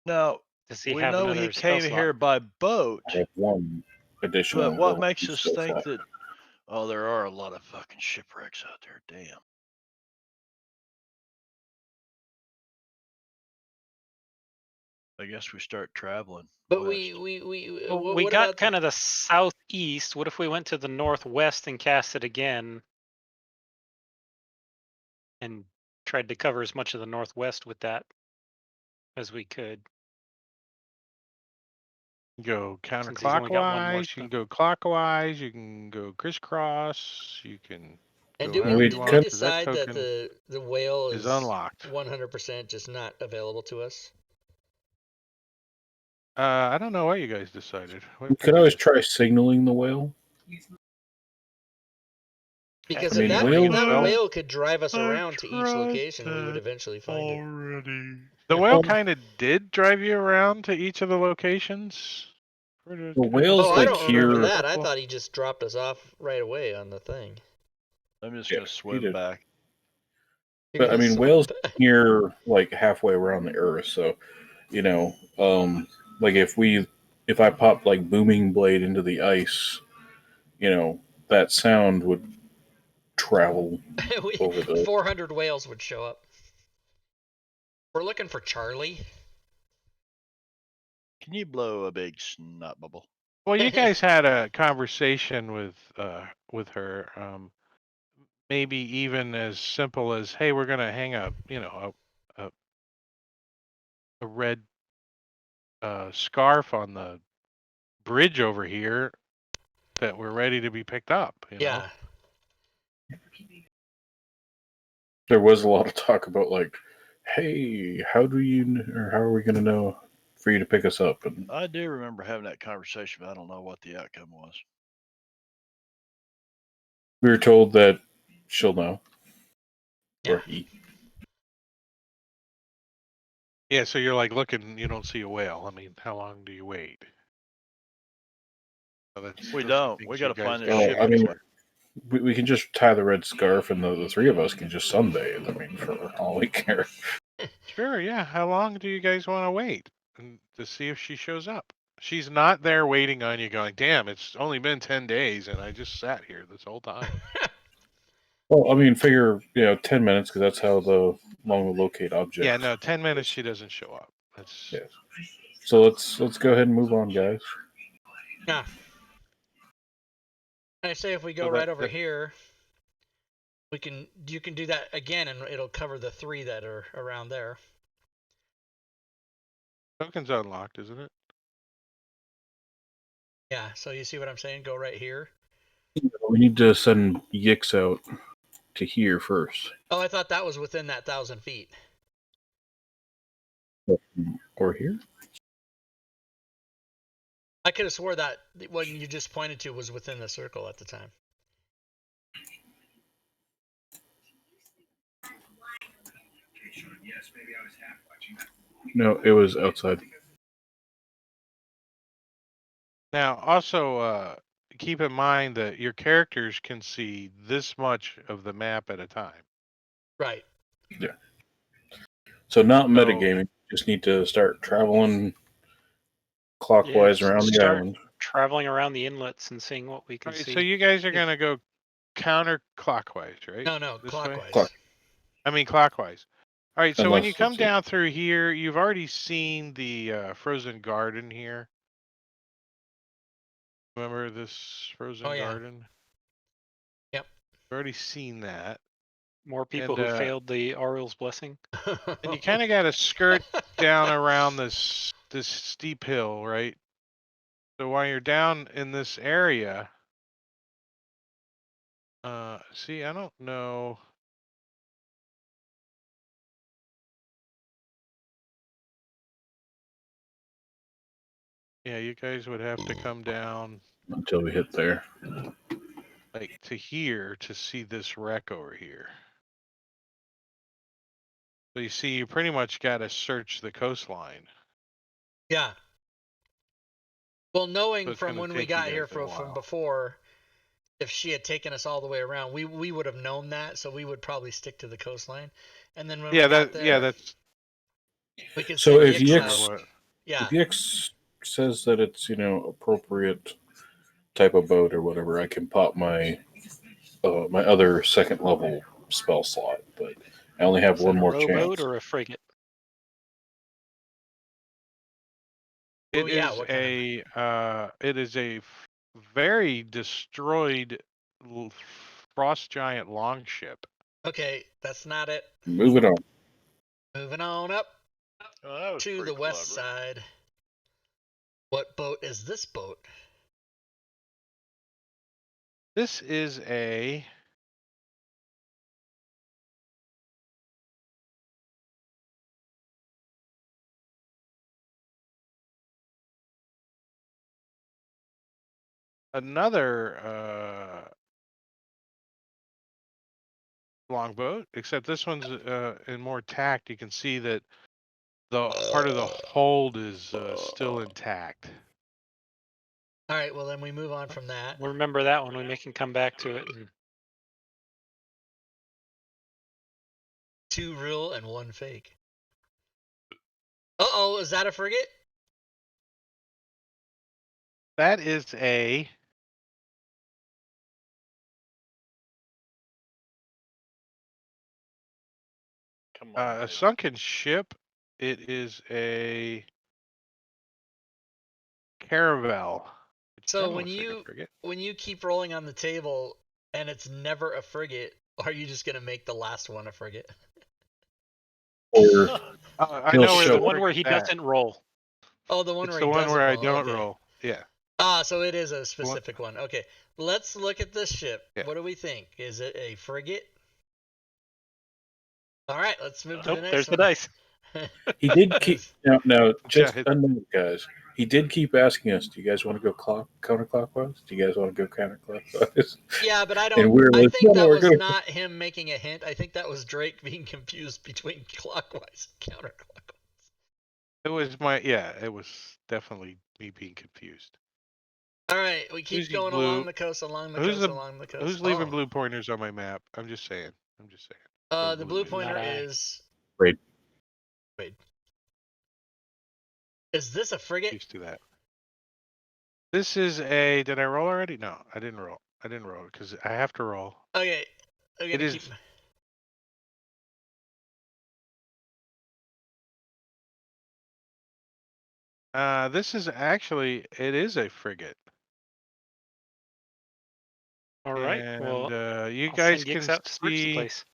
Speaker 3: Now,
Speaker 4: Does he
Speaker 3: we
Speaker 4: have
Speaker 3: know he
Speaker 4: another spell
Speaker 3: came
Speaker 4: slot?
Speaker 3: here by boat,
Speaker 5: I have one additional.
Speaker 3: but what
Speaker 5: level
Speaker 3: makes
Speaker 5: two
Speaker 3: us
Speaker 5: skill
Speaker 3: think
Speaker 5: slot.
Speaker 3: that? Oh, there are a lot of fucking shipwrecks out there. Damn. I guess we start traveling.
Speaker 1: But
Speaker 3: west.
Speaker 4: We
Speaker 1: what
Speaker 4: got
Speaker 1: about
Speaker 4: kind of the southeast. What if we went to the northwest and cast it again? And tried to cover as much of the northwest with that as we could.
Speaker 2: Go
Speaker 4: Since he's only got one more
Speaker 2: counterclockwise. You can go clockwise. You can go crisscross. You can
Speaker 1: And
Speaker 2: go
Speaker 1: do we
Speaker 2: however you
Speaker 1: did
Speaker 2: want.
Speaker 1: we
Speaker 2: 'Cause that
Speaker 1: decide that
Speaker 2: token
Speaker 1: the whale
Speaker 2: is
Speaker 1: is
Speaker 2: unlocked.
Speaker 1: 100% just not available to us?
Speaker 2: I don't know what you guys decided.
Speaker 5: We could always try signaling the whale.
Speaker 1: Because
Speaker 5: I
Speaker 1: if
Speaker 5: mean,
Speaker 1: that
Speaker 5: whales-
Speaker 1: whale could drive us
Speaker 2: I've
Speaker 1: around to each
Speaker 2: tried
Speaker 1: location, we would
Speaker 2: that
Speaker 1: eventually find it.
Speaker 2: already. The whale kind of did drive you around to each of the locations.
Speaker 5: The whales,
Speaker 1: Oh, I
Speaker 5: like,
Speaker 1: don't remember
Speaker 5: here-
Speaker 1: that. I thought he just dropped us off right away on the thing.
Speaker 3: I'm just
Speaker 5: Yeah,
Speaker 3: gonna
Speaker 5: he
Speaker 3: swim
Speaker 5: did.
Speaker 3: back.
Speaker 1: You're
Speaker 5: But I
Speaker 1: gonna
Speaker 5: mean,
Speaker 1: swim
Speaker 5: whales
Speaker 1: back.
Speaker 5: here like halfway around the Earth, so like if I popped like booming blade into the ice, that sound would travel over the.
Speaker 1: 400 whales would show up. We're looking for Charlie.
Speaker 3: Can you blow a big snot bubble?
Speaker 2: Well, you guys had a conversation with her. Maybe even as simple as, "Hey, we're gonna hang a red scarf on the bridge over here that we're ready to be picked up."
Speaker 1: Yeah.
Speaker 5: There was a lot of talk about like, hey, how are we going to know for you to pick us up? And
Speaker 3: I do remember having that conversation, but I don't know what the outcome was.
Speaker 5: we were told that she'll know.
Speaker 1: Yeah.
Speaker 5: Or he.
Speaker 2: Yeah, so you're like looking, you don't see a whale. I mean, how long do you wait? So
Speaker 3: We
Speaker 2: those are
Speaker 3: don't.
Speaker 2: things
Speaker 3: We
Speaker 2: you
Speaker 3: gotta
Speaker 2: guys
Speaker 3: find this
Speaker 2: gotta
Speaker 3: ship
Speaker 5: I mean,
Speaker 3: anyway.
Speaker 5: we can just tie the red scarf, and the three of us can just sunbathe. I mean, for all we care.
Speaker 2: Sure, yeah. How long do you guys want to wait to see if she shows up? She's not there waiting on you going, damn, it's only been 10 days and I just sat here this whole time.
Speaker 5: Well, I mean, figure 10 minutes because that's how long the locate object.
Speaker 2: Yeah, no, 10 minutes she doesn't show up. That's
Speaker 5: Yeah. So let's go ahead and move on, guys.
Speaker 1: Yeah. I say if we go
Speaker 2: So
Speaker 1: right over here, you can do that again, and it'll cover the 3 that are around there.
Speaker 2: token's unlocked, isn't it?
Speaker 1: Yeah. So you see what I'm saying? Go right here.
Speaker 5: We need to send Yix out to here first.
Speaker 1: Oh, I thought that was within that 1,000 feet.
Speaker 5: Or here?
Speaker 1: I could have swore that what you just pointed to was within the circle at the time.
Speaker 5: No, it was outside.
Speaker 2: Now, also, keep in mind that your characters can see this much of the map at a time.
Speaker 1: Right.
Speaker 5: Yeah. So not
Speaker 2: So-
Speaker 5: metagaming. Just need to start traveling clockwise
Speaker 4: Yeah,
Speaker 5: around the
Speaker 4: start
Speaker 5: island.
Speaker 4: traveling around the inlets and seeing what we can
Speaker 2: All right,
Speaker 4: see.
Speaker 2: so you guys are going to go counterclockwise, right?
Speaker 1: No,
Speaker 2: This way?
Speaker 1: clockwise.
Speaker 2: I mean clockwise. All right, so when you
Speaker 5: Unless,
Speaker 2: come
Speaker 5: let's see.
Speaker 2: down through here, you've already seen the frozen garden here. Remember this frozen
Speaker 1: Oh, yeah.
Speaker 2: garden?
Speaker 1: Yep.
Speaker 2: You've already seen that.
Speaker 4: More people
Speaker 2: And,
Speaker 4: who failed the Ariel's blessing.
Speaker 2: And you kind of got to skirt down around this steep hill, right? So while you're down in this area, see, I don't know. Yeah, you guys would have to come down
Speaker 5: Until we hit there.
Speaker 2: like to here to see this wreck over here. So you see, you pretty much got to search the coastline.
Speaker 1: Yeah. Well,
Speaker 2: So
Speaker 1: knowing
Speaker 2: it's
Speaker 1: from
Speaker 2: gonna
Speaker 1: when we
Speaker 2: take you
Speaker 1: got here
Speaker 2: guys a
Speaker 1: from
Speaker 2: while.
Speaker 1: before, if she had taken us all the way around, we would have known that, so we would probably stick to the coastline. And then when we got there,
Speaker 2: that's
Speaker 1: we could
Speaker 5: So
Speaker 1: send
Speaker 5: if
Speaker 1: Yix
Speaker 5: Yix-
Speaker 1: out. Yeah.
Speaker 5: If Yix says that it's appropriate type of boat or whatever, I can pop my my other second level spell slot, but I only have
Speaker 4: Is
Speaker 5: one
Speaker 4: that
Speaker 5: more
Speaker 4: a rowboat
Speaker 5: chance.
Speaker 4: or a frigate?
Speaker 1: Oh,
Speaker 2: It
Speaker 1: yeah,
Speaker 2: is
Speaker 1: what kind of-
Speaker 2: a very destroyed frost giant longship.
Speaker 1: Okay, that's not it.
Speaker 5: Moving on.
Speaker 1: Moving on up
Speaker 3: Oh, that was
Speaker 1: to
Speaker 3: pretty
Speaker 1: the west
Speaker 3: clever.
Speaker 1: side. What boat is this boat?
Speaker 2: This is a another longboat, except this one's in more tact. You can see that the part of the hold is still intact.
Speaker 1: All right, well then we move on from that.
Speaker 4: We'll remember that one. We can come back to it. And
Speaker 1: 2 real and 1 fake. Uh-oh, is that a frigate?
Speaker 2: That is a
Speaker 3: Come on,
Speaker 2: a
Speaker 3: baby.
Speaker 2: sunken ship. It is a caravel. Which
Speaker 1: So
Speaker 2: kinda
Speaker 1: when
Speaker 2: looks like a
Speaker 1: you
Speaker 2: frigate.
Speaker 1: keep rolling on the table and it's never a frigate, are you just gonna make the last one a frigate?
Speaker 5: Or
Speaker 2: I
Speaker 5: He'll
Speaker 2: know where
Speaker 5: show
Speaker 2: the
Speaker 4: the one where he
Speaker 2: frigate's at.
Speaker 4: doesn't roll.
Speaker 1: Oh, the one
Speaker 2: It's
Speaker 1: where
Speaker 2: the
Speaker 1: he
Speaker 2: one
Speaker 1: doesn't
Speaker 2: where I
Speaker 1: roll.
Speaker 2: don't
Speaker 1: Okay.
Speaker 2: roll. Yeah.
Speaker 1: Ah, so it is a specific one. Okay, let's look at this ship.
Speaker 2: Yeah.
Speaker 1: What do we think? Is it a frigate? All right, let's move to
Speaker 4: Oh,
Speaker 1: the next
Speaker 4: there's the
Speaker 1: one.
Speaker 4: dice.
Speaker 5: he did keep now just
Speaker 2: Yeah,
Speaker 5: a note, guys. He did keep asking us, "Do you guys want to go counterclockwise? Do you guys want to go counterclockwise?"
Speaker 1: Yeah, but I
Speaker 5: And
Speaker 1: don't.
Speaker 5: we're
Speaker 1: I
Speaker 5: like,
Speaker 1: think
Speaker 5: "No,
Speaker 1: that
Speaker 5: we're
Speaker 1: was
Speaker 5: going."
Speaker 1: not him making a hint. I think that was Drake being confused between clockwise and counterclockwise.
Speaker 2: it was my It was definitely me being confused.
Speaker 1: All right, we keep
Speaker 2: Who's
Speaker 1: going
Speaker 2: blue?
Speaker 1: along the coast, along the
Speaker 2: Who's
Speaker 1: coast,
Speaker 2: the
Speaker 1: along the coast.
Speaker 2: Who's leaving
Speaker 1: Oh.
Speaker 2: blue pointers on my map? I'm just saying.
Speaker 1: The blue
Speaker 2: is.
Speaker 1: pointer
Speaker 4: Not I.
Speaker 1: is.
Speaker 5: Wait.
Speaker 1: Wait. Is this a frigate?
Speaker 2: Used to that. This is a. Did I roll already? No, I didn't roll. I didn't roll because I have to roll.
Speaker 1: Okay, I'm
Speaker 2: It
Speaker 1: gonna
Speaker 2: is.
Speaker 1: keep.
Speaker 2: This is actually. It is a frigate.
Speaker 4: All right.
Speaker 2: And
Speaker 4: Well,
Speaker 2: you
Speaker 4: I'll
Speaker 2: guys
Speaker 4: send
Speaker 2: can
Speaker 4: Yix out to search the
Speaker 2: see.
Speaker 4: place.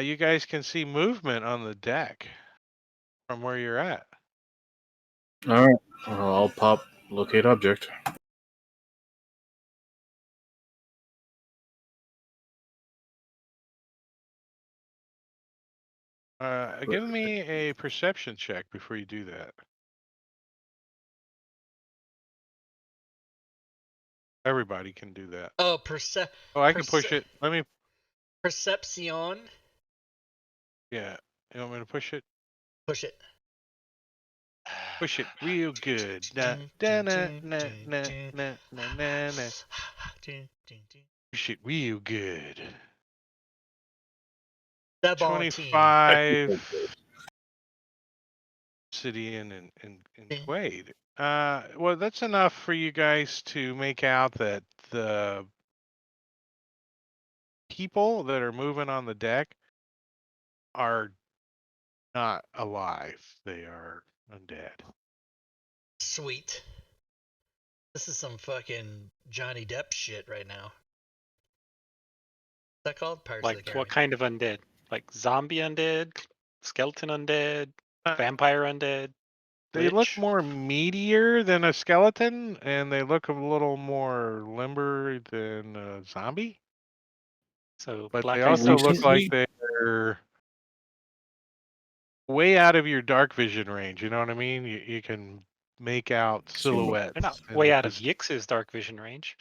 Speaker 2: You guys can see movement on the deck from where you're at.
Speaker 5: All right, I'll pop locate object.
Speaker 2: Give me a perception check before you do that. Everybody can do that.
Speaker 1: Oh,
Speaker 2: Oh, I can push it. Let me.
Speaker 1: Perception.
Speaker 2: Yeah. You want me to push it?
Speaker 1: Push it.
Speaker 2: Push it real good. Na na na na na na na na na. Push it real good.
Speaker 1: That ball
Speaker 2: 25 obsidian and Quaid. Well, that's enough for you guys to make out that the people that are moving on the deck are not alive. They are undead.
Speaker 1: Sweet. This is some fucking Johnny Depp shit right now. What's that called? Pirates of the
Speaker 4: Like
Speaker 1: Caribbean.
Speaker 4: what kind of undead? Like zombie undead, skeleton undead, vampire undead.
Speaker 2: They look
Speaker 4: Lich?
Speaker 2: more meatier than a skeleton, and they look a little more limber than a zombie.
Speaker 4: So
Speaker 2: But they
Speaker 4: black-faced
Speaker 2: also look
Speaker 4: zombies?
Speaker 2: like they're way out of your dark vision range. You know what I mean? You can make out silhouettes.
Speaker 4: They're not
Speaker 2: and
Speaker 4: way
Speaker 2: the
Speaker 4: out of Yix's dark vision range.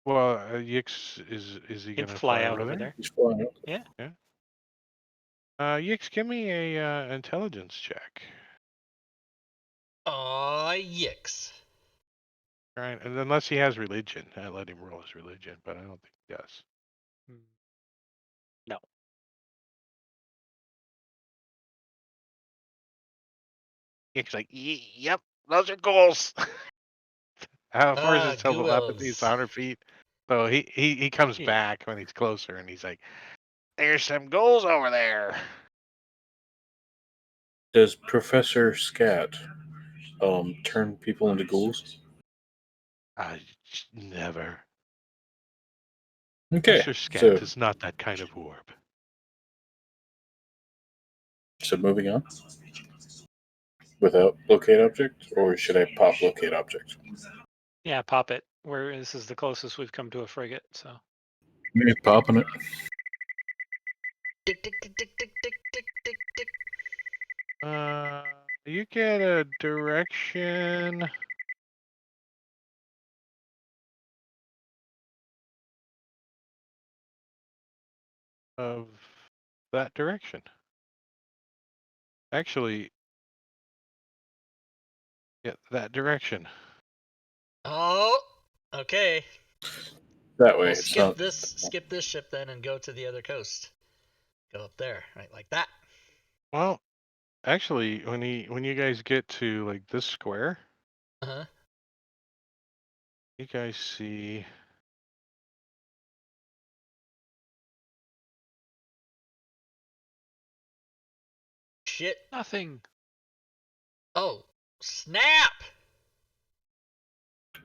Speaker 2: Well, Yix is he
Speaker 4: He'd
Speaker 2: gonna
Speaker 4: fly
Speaker 2: fly
Speaker 4: out
Speaker 2: over
Speaker 4: over
Speaker 2: there?
Speaker 4: there.
Speaker 5: He's flying up.
Speaker 4: Yeah.
Speaker 2: Yix, give me a intelligence check.
Speaker 1: Aw, yicks.
Speaker 2: Right, and unless he has religion, I let him roll his religion, but I don't think he does.
Speaker 4: No.
Speaker 2: Yix like, yep, those are goals. How far is his telepathy? It's
Speaker 1: Ghouls.
Speaker 2: 100 feet. So he comes
Speaker 4: Yeah.
Speaker 2: back when he's closer, and he's like, "There's some goals over there."
Speaker 5: Does Professor Scat turn people into ghouls?
Speaker 2: Never.
Speaker 5: Okay,
Speaker 2: Mr. Scat is not that kind of orb.
Speaker 5: so moving on. Without locate object, or should I pop locate object?
Speaker 4: Yeah, pop it. This is the closest we've come to a frigate, so.
Speaker 5: Maybe popping it.
Speaker 1: Tick, tick, tick, tick, tick, tick, tick, tick, tick.
Speaker 2: You get a direction. Of that direction. Actually, yeah, that direction.
Speaker 1: Oh, okay.
Speaker 5: That way,
Speaker 1: We'll
Speaker 5: it's not.
Speaker 1: skip this ship then and go to the other coast. Go up there, right, like that.
Speaker 2: Well, actually, when you guys get to like this square,
Speaker 1: Uh-huh.
Speaker 2: you guys see
Speaker 1: Shit.
Speaker 4: Nothing.
Speaker 1: Oh, snap!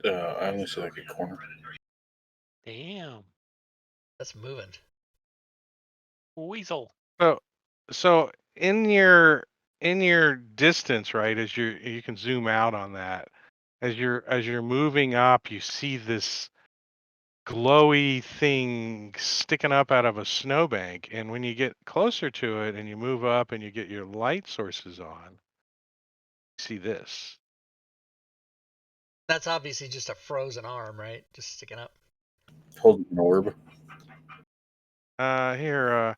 Speaker 5: I only see like a corner.
Speaker 4: Damn.
Speaker 1: That's moving.
Speaker 4: Weasel.
Speaker 2: so in your distance, right, as you can zoom out on that. As you're moving up, you see this glowy thing sticking up out of a snowbank, and when you get closer to it and you move up and you get your light sources on, you see this.
Speaker 1: That's obviously just a frozen arm, right? Just sticking up.
Speaker 5: Holding an orb.
Speaker 2: Here,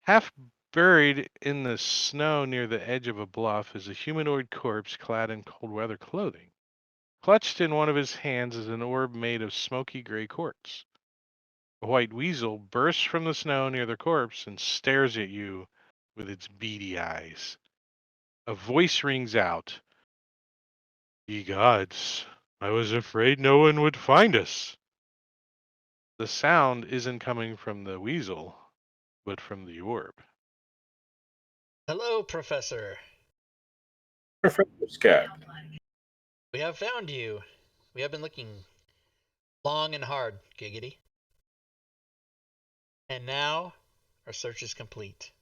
Speaker 2: half buried in the snow near the edge of a bluff is a humanoid corpse clad in cold weather clothing. Clutched in one of his hands is an orb made of smoky gray quartz. A white weasel bursts from the snow near the corpse and stares at you with its beady eyes. A voice rings out. Ye gods, I was afraid no one would find us. The sound isn't coming from the weasel, but from the orb.
Speaker 1: Hello, Professor.
Speaker 5: Professor Scat.
Speaker 1: We have found you. We have been looking long and hard, Giggity. And now, our search is complete.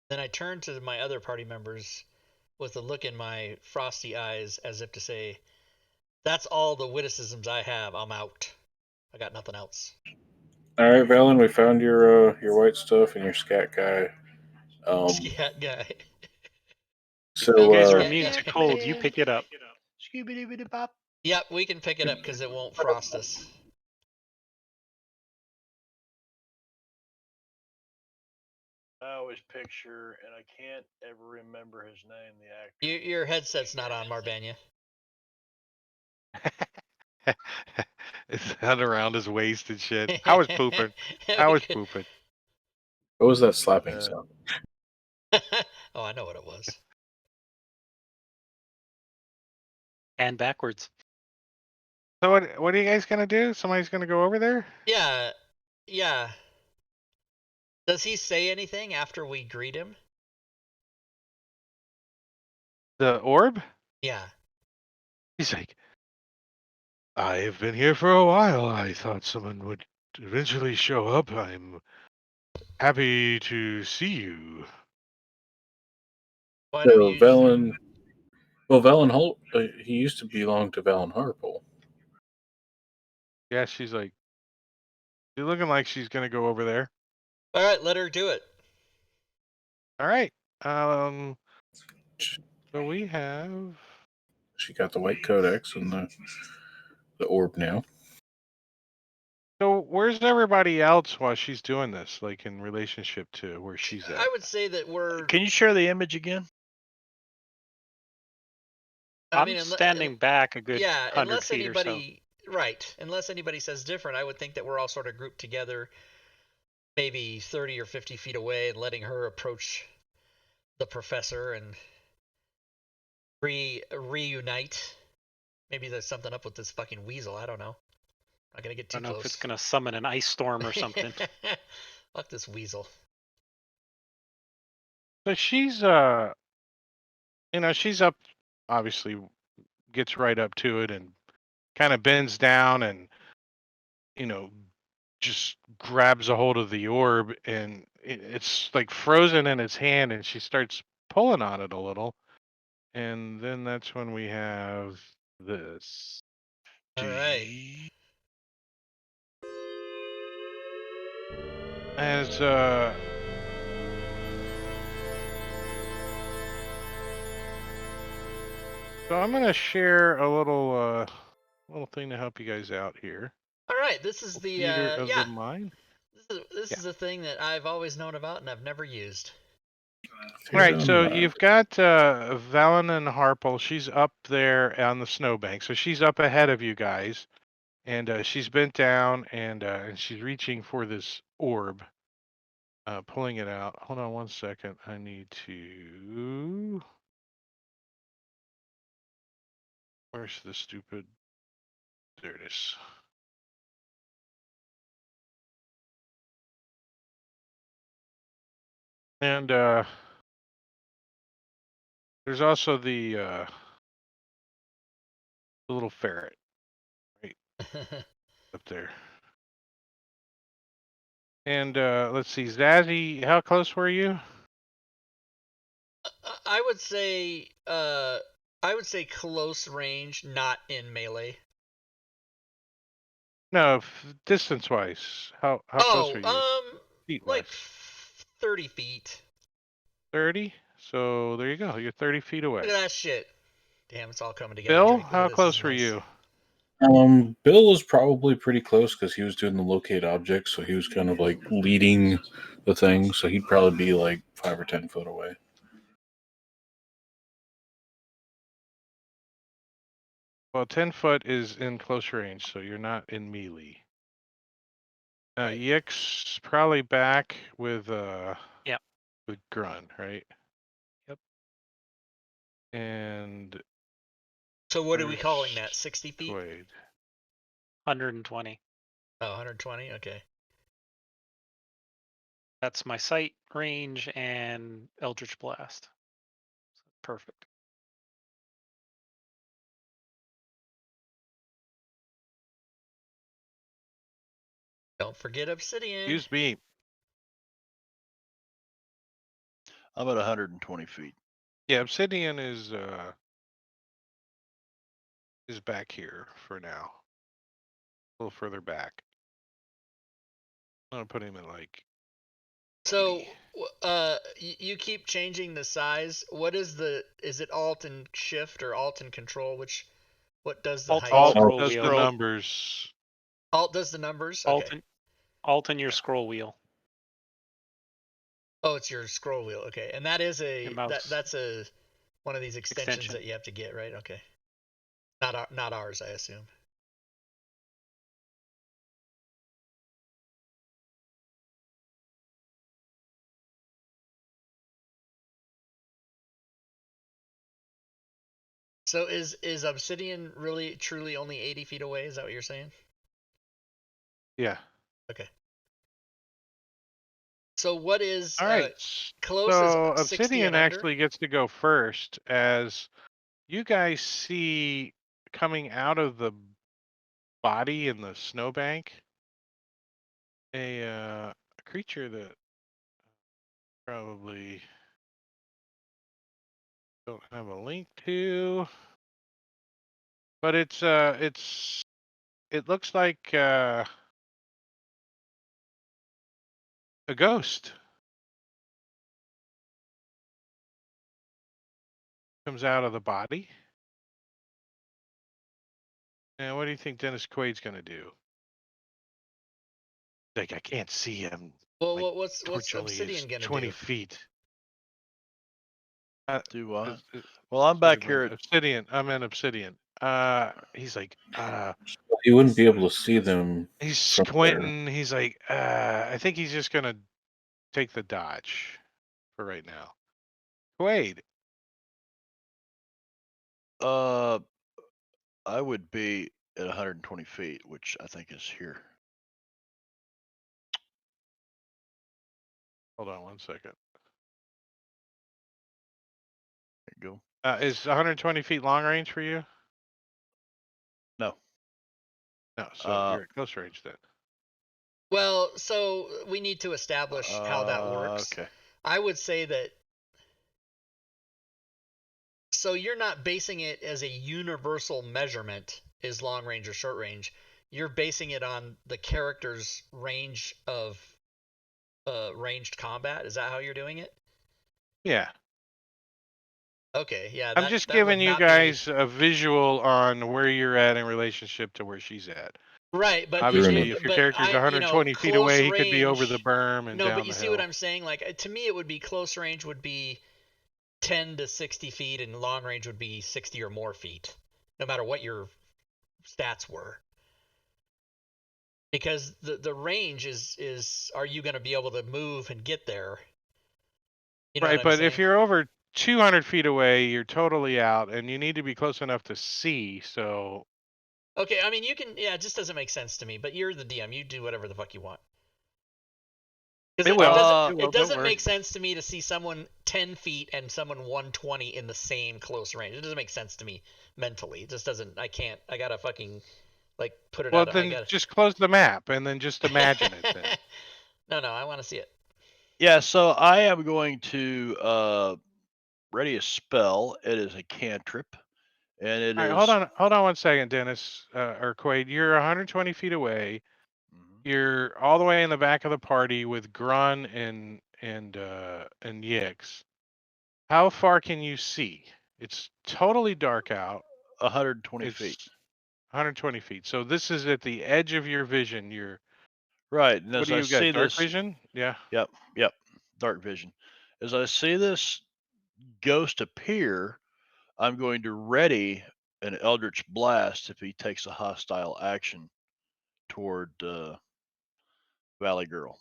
Speaker 1: Then I turned to my other party members with a look in my frosty eyes as if to say, that's all the witticisms I have. I'm out. I got nothing else.
Speaker 5: All right, Valen, we found your white stuff and your scat guy.
Speaker 1: Scat guy.
Speaker 5: So
Speaker 4: You guys are
Speaker 1: Scat
Speaker 4: immune
Speaker 1: guy.
Speaker 4: to cold. You pick it up.
Speaker 3: Scooby Bop.
Speaker 1: Yep, we can pick it up because it won't frost us.
Speaker 3: I always picture, and I can't ever remember his name, the actor.
Speaker 1: Your headset's not on, Marbanya.
Speaker 2: It's not around his waist and shit. I was pooping. I was pooping.
Speaker 5: what was that slapping sound?
Speaker 1: Oh, I know what it was.
Speaker 4: And backwards.
Speaker 2: So what are you guys gonna do? Somebody's gonna go over there?
Speaker 1: Yeah. Yeah. Does he say anything after we greet him?
Speaker 2: The orb?
Speaker 1: Yeah.
Speaker 2: He's like, I have been here for a while. I thought someone would eventually show up. I'm happy to see you.
Speaker 1: Well, I know you.
Speaker 5: Valen. Well, Valen Holt. He used to belong to Valen Harpole.
Speaker 2: Yeah, she's like, she's looking like she's gonna go over there.
Speaker 1: All right, let her do it.
Speaker 2: All right. So we have.
Speaker 5: She got the white codex and the orb now.
Speaker 2: So where's everybody else while she's doing this? Like in relationship to where she's at?
Speaker 1: I would say that we're.
Speaker 3: Can you share the image again?
Speaker 4: I'm standing back a good 100
Speaker 1: unless
Speaker 4: feet
Speaker 1: anybody. Right. Unless anybody says different, I would think that we're all sort of grouped together, maybe 30 or 50 feet away, and letting her approach the professor and reunite. Maybe there's something up with this fucking weasel. I don't know. Not gonna get too
Speaker 4: I don't know
Speaker 1: close.
Speaker 4: if it's gonna summon an ice storm or something.
Speaker 1: Fuck this weasel.
Speaker 2: So she's she's up, obviously gets right up to it and kind of bends down and, just grabs a hold of the orb, and it's like frozen in its hand, and she starts pulling on it a little. And then that's when we have this.
Speaker 1: All right.
Speaker 2: As so I'm gonna share a little thing to help you guys out here.
Speaker 1: All right. This is the
Speaker 2: Theater of
Speaker 1: yeah.
Speaker 2: the mind.
Speaker 1: This
Speaker 2: Yeah.
Speaker 1: is a thing that I've always known about and I've never used.
Speaker 2: Right, so you've got Valen and Harple. She's up there on the snowbank, so she's up ahead of you guys, and she's bent down and she's reaching for this orb, pulling it out. Hold on one second. I need to. Where's the stupid? There it is. And there's also the little ferret right up there. And let's see, Zazzy, how close were you?
Speaker 1: I would say close range, not in melee.
Speaker 2: No, distance wise. How close are you? Feet
Speaker 1: Like
Speaker 2: wise.
Speaker 1: 30 feet.
Speaker 2: 30. So there you go. You're 30 feet away.
Speaker 1: Look at that shit. Damn, it's all coming together.
Speaker 2: Bill,
Speaker 1: Drake. Look at
Speaker 2: how
Speaker 1: this.
Speaker 2: close
Speaker 1: This is
Speaker 2: were
Speaker 1: nice.
Speaker 2: you?
Speaker 5: Bill was probably pretty close because he was doing the locate object, so he was kind of like leading the thing. So he'd probably be like 5 or 10 foot away.
Speaker 2: Well, 10 foot is in close range, so you're not in melee.
Speaker 1: Right.
Speaker 2: Yik's probably back with
Speaker 4: Yep.
Speaker 2: with Grun, right?
Speaker 4: Yep.
Speaker 2: And
Speaker 1: So what are we
Speaker 2: where's
Speaker 1: calling that? 60 feet?
Speaker 2: Quaid?
Speaker 4: 120.
Speaker 1: Oh, 120. Okay.
Speaker 4: That's my sight range and Eldritch Blast. Perfect.
Speaker 1: Don't forget obsidian.
Speaker 2: Use me.
Speaker 3: I'm at 120 feet.
Speaker 2: Yeah, obsidian is back here for now. A little further back. I'm gonna put him at like.
Speaker 1: So,
Speaker 2: 80.
Speaker 1: you keep changing the size. What is is it Alt and Shift or Alt and Control? What does the
Speaker 4: Alt
Speaker 1: height?
Speaker 4: and
Speaker 2: Alt
Speaker 4: scroll
Speaker 2: does
Speaker 4: wheel.
Speaker 2: the numbers.
Speaker 1: Alt does the numbers.
Speaker 4: Alt
Speaker 1: Okay.
Speaker 4: and, Alt and your scroll wheel.
Speaker 1: Oh, it's your scroll wheel. Okay, and that is
Speaker 4: Your mouse.
Speaker 1: that's a one of these extensions
Speaker 4: Extension.
Speaker 1: that you have to get, right? Okay. Not ours, I assume. So is obsidian really truly only 80 feet away? Is that what you're saying?
Speaker 2: Yeah.
Speaker 1: Okay. So what is
Speaker 2: All right.
Speaker 1: close
Speaker 2: So
Speaker 1: is 60
Speaker 2: obsidian
Speaker 1: and under?
Speaker 2: actually gets to go first, as you guys see coming out of the body in the snowbank a creature that probably don't have a link to, but it looks like a ghost. Comes out of the body. And what do you think Dennis Quaid's gonna do? Like, I can't see him.
Speaker 1: Well,
Speaker 2: Like,
Speaker 1: what's
Speaker 2: fortunately, is
Speaker 1: obsidian gonna
Speaker 2: 20
Speaker 1: do?
Speaker 2: feet.
Speaker 3: Do what?
Speaker 2: Is- is-
Speaker 3: Well, I'm
Speaker 2: sorry,
Speaker 3: back here at
Speaker 2: Obsidian. I'm in Obsidian. He's like,
Speaker 5: He wouldn't be able to see them
Speaker 2: he's
Speaker 5: from there.
Speaker 2: squinting. He's like, I think he's just gonna take the dodge for right now. Quaid.
Speaker 3: I would be at 120 feet, which I think is here.
Speaker 2: Hold on one second.
Speaker 3: Go.
Speaker 2: Is 120 feet long range for you?
Speaker 3: No.
Speaker 2: No, so you're at close range then.
Speaker 1: Well, so we need to establish how that works.
Speaker 3: Okay.
Speaker 1: I would say that. So you're not basing it as a universal measurement, is long range or short range. You're basing it on the character's range of ranged combat. Is that how you're doing it?
Speaker 2: Yeah.
Speaker 1: Okay, yeah.
Speaker 2: I'm just
Speaker 1: that would
Speaker 2: giving you
Speaker 1: not be-
Speaker 2: guys a visual on where you're at in relationship to where she's at.
Speaker 1: right, but
Speaker 2: Obviously,
Speaker 5: You're
Speaker 2: if your character's 120 feet
Speaker 1: close
Speaker 2: away, he could be over the
Speaker 1: range-
Speaker 2: berm and
Speaker 1: No,
Speaker 2: down
Speaker 1: but you
Speaker 2: the
Speaker 1: see
Speaker 2: hill.
Speaker 1: what I'm saying? Like, to me, it would be close range would be 10 to 60 feet, and long range would be 60 or more feet, no matter what your stats were. Because the range is are you going to be able to move and get there? You know
Speaker 2: Right,
Speaker 1: what I'm
Speaker 2: but
Speaker 1: saying?
Speaker 2: if you're over 200 feet away, you're totally out, and you need to be close enough to see. So
Speaker 1: Okay, I mean, you can, yeah, it just doesn't make sense to me, but you're the DM. You do whatever the fuck you want. Because
Speaker 2: it will.
Speaker 1: it
Speaker 2: Don't
Speaker 1: doesn't
Speaker 2: worry.
Speaker 1: make sense to me to see someone 10 feet and someone 120 in the same close range. It doesn't make sense to me mentally. It just doesn't, I can't, I gotta fucking, like, put it
Speaker 2: Well,
Speaker 1: out.
Speaker 2: then just close the map and then just imagine it. Then.
Speaker 1: No, I want to see it.
Speaker 3: Yeah, so I am going to ready a spell. It is a cantrip, and it
Speaker 2: All right,
Speaker 3: is.
Speaker 2: hold on 1 second, Dennis or Quaid. You're 120 feet away.
Speaker 3: Mhm.
Speaker 2: You're all the way in the back of the party with Grun and Yix. How far can you see? It's totally dark out.
Speaker 3: 120
Speaker 2: It's
Speaker 3: feet.
Speaker 2: 120 feet. So this is at the edge of your vision.
Speaker 3: Right, and
Speaker 2: What
Speaker 3: as
Speaker 2: do
Speaker 3: I
Speaker 2: you got?
Speaker 3: see
Speaker 2: Dark
Speaker 3: this,
Speaker 2: vision? Yeah.
Speaker 3: yep, dark vision. As I see this ghost appear, I'm going to ready an eldritch blast if he takes a hostile action toward Valley Girl.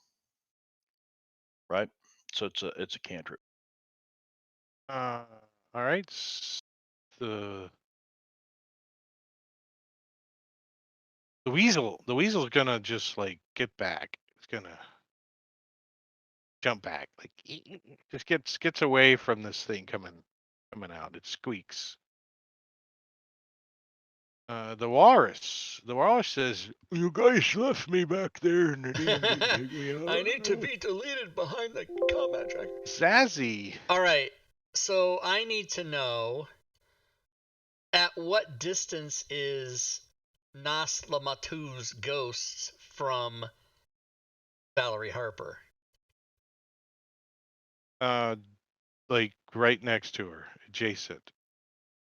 Speaker 3: Right, so it's a cantrip.
Speaker 2: All right. The weasel's gonna just like get back. It's gonna jump back, like just gets away from this thing coming out. It squeaks. The walrus says, "You guys left me back there, and they didn't take me out.
Speaker 1: I need to be deleted behind the combat tracker.
Speaker 2: Zazzy."
Speaker 1: All right, so I need to know at what distance is Naslamatu's ghosts from Valerie Harper?
Speaker 2: Like right next to her, adjacent.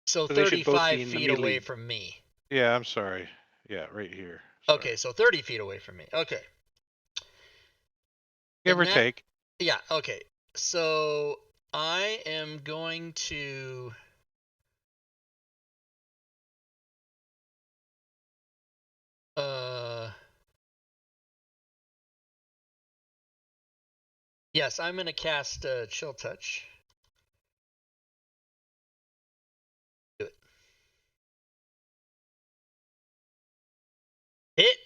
Speaker 1: So
Speaker 4: So they should both
Speaker 1: 35
Speaker 4: be in the
Speaker 1: feet away
Speaker 4: melee.
Speaker 1: from me.
Speaker 2: Yeah, I'm sorry. Yeah, right here. Sorry.
Speaker 1: Okay, so 30 feet away from me. Okay.
Speaker 2: Give or
Speaker 1: And that-
Speaker 2: take.
Speaker 1: Yeah, okay. So I am going to yes, I'm gonna cast Chill Touch. Do it. Hit.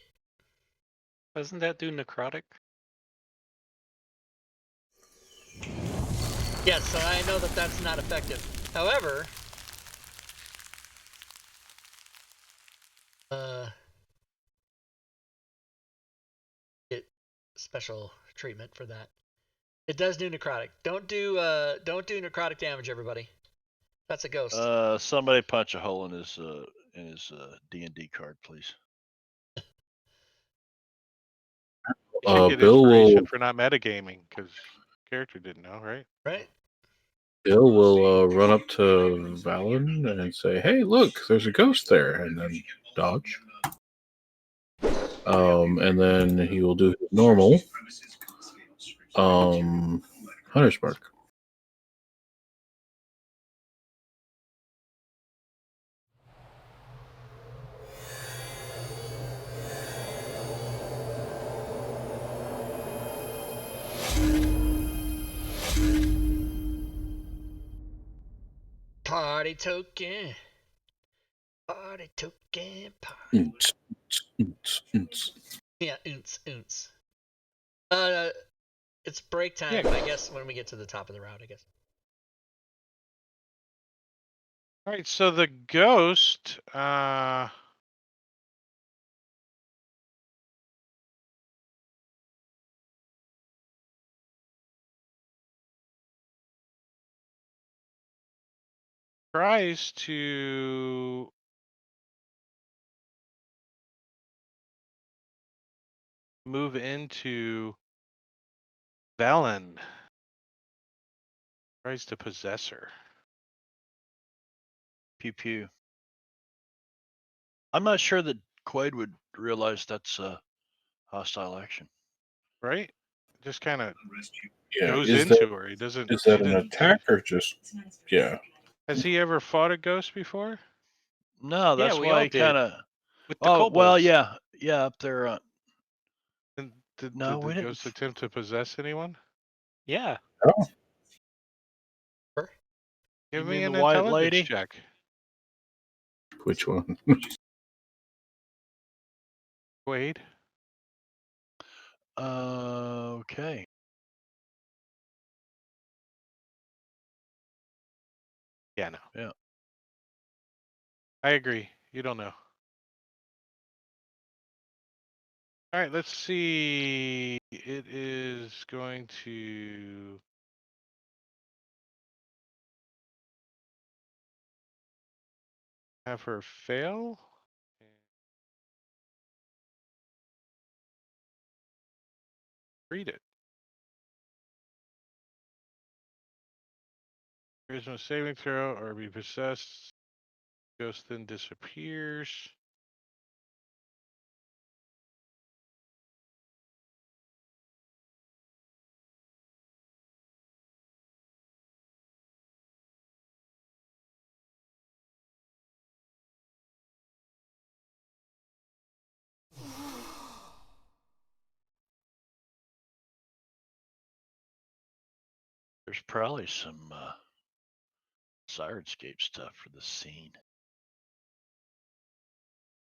Speaker 4: Doesn't that do necrotic?
Speaker 1: Yes, so I know that that's not effective. However, get special treatment for that. It does do necrotic. Don't do necrotic damage, everybody. That's a ghost.
Speaker 3: Somebody punch a hole in his D&D card, please.
Speaker 2: You should get
Speaker 5: Bill
Speaker 2: inspiration
Speaker 5: will
Speaker 2: for not metagaming because character didn't know, right?
Speaker 1: Right?
Speaker 5: run up to Valen and say, "Hey, look, there's a ghost there," and then dodge. And then he will do his normal Hunter's Mark.
Speaker 1: Party token. Party token. Yeah, oons. It's break time,
Speaker 2: Yeah.
Speaker 1: I guess, when we get to the top of the round, I guess.
Speaker 2: All right, so the ghost tries to move into Velen. Tries to possess her.
Speaker 3: Pew pew. I'm not sure that Quaid would realize that's a hostile action.
Speaker 2: Right? Just kind of
Speaker 5: Yeah,
Speaker 2: goes
Speaker 5: is
Speaker 2: into her. He doesn't.
Speaker 5: that an attack or just yeah?
Speaker 2: Has he ever fought a ghost before?
Speaker 3: No,
Speaker 4: Yeah,
Speaker 3: that's
Speaker 4: we
Speaker 3: why
Speaker 4: all
Speaker 3: he
Speaker 4: did.
Speaker 3: kind of.
Speaker 4: With the
Speaker 3: Oh well,
Speaker 4: kobolds.
Speaker 3: yeah, up there.
Speaker 2: And did
Speaker 3: No,
Speaker 2: the
Speaker 3: we didn't.
Speaker 2: ghost attempt to possess anyone?
Speaker 4: Yeah.
Speaker 5: Oh,
Speaker 2: Give
Speaker 3: You
Speaker 2: me
Speaker 3: mean
Speaker 2: an
Speaker 3: the white
Speaker 2: intelligence
Speaker 3: lady?
Speaker 2: check.
Speaker 5: which one?
Speaker 2: Quaid.
Speaker 3: Okay.
Speaker 2: Yeah, no.
Speaker 3: Yeah.
Speaker 2: I agree. You don't know. All right, let's see. It is going to have her fail. Read it. Charisma saving throw or be possessed. Ghost then disappears.
Speaker 3: There's probably some Sirenscape stuff for the scene.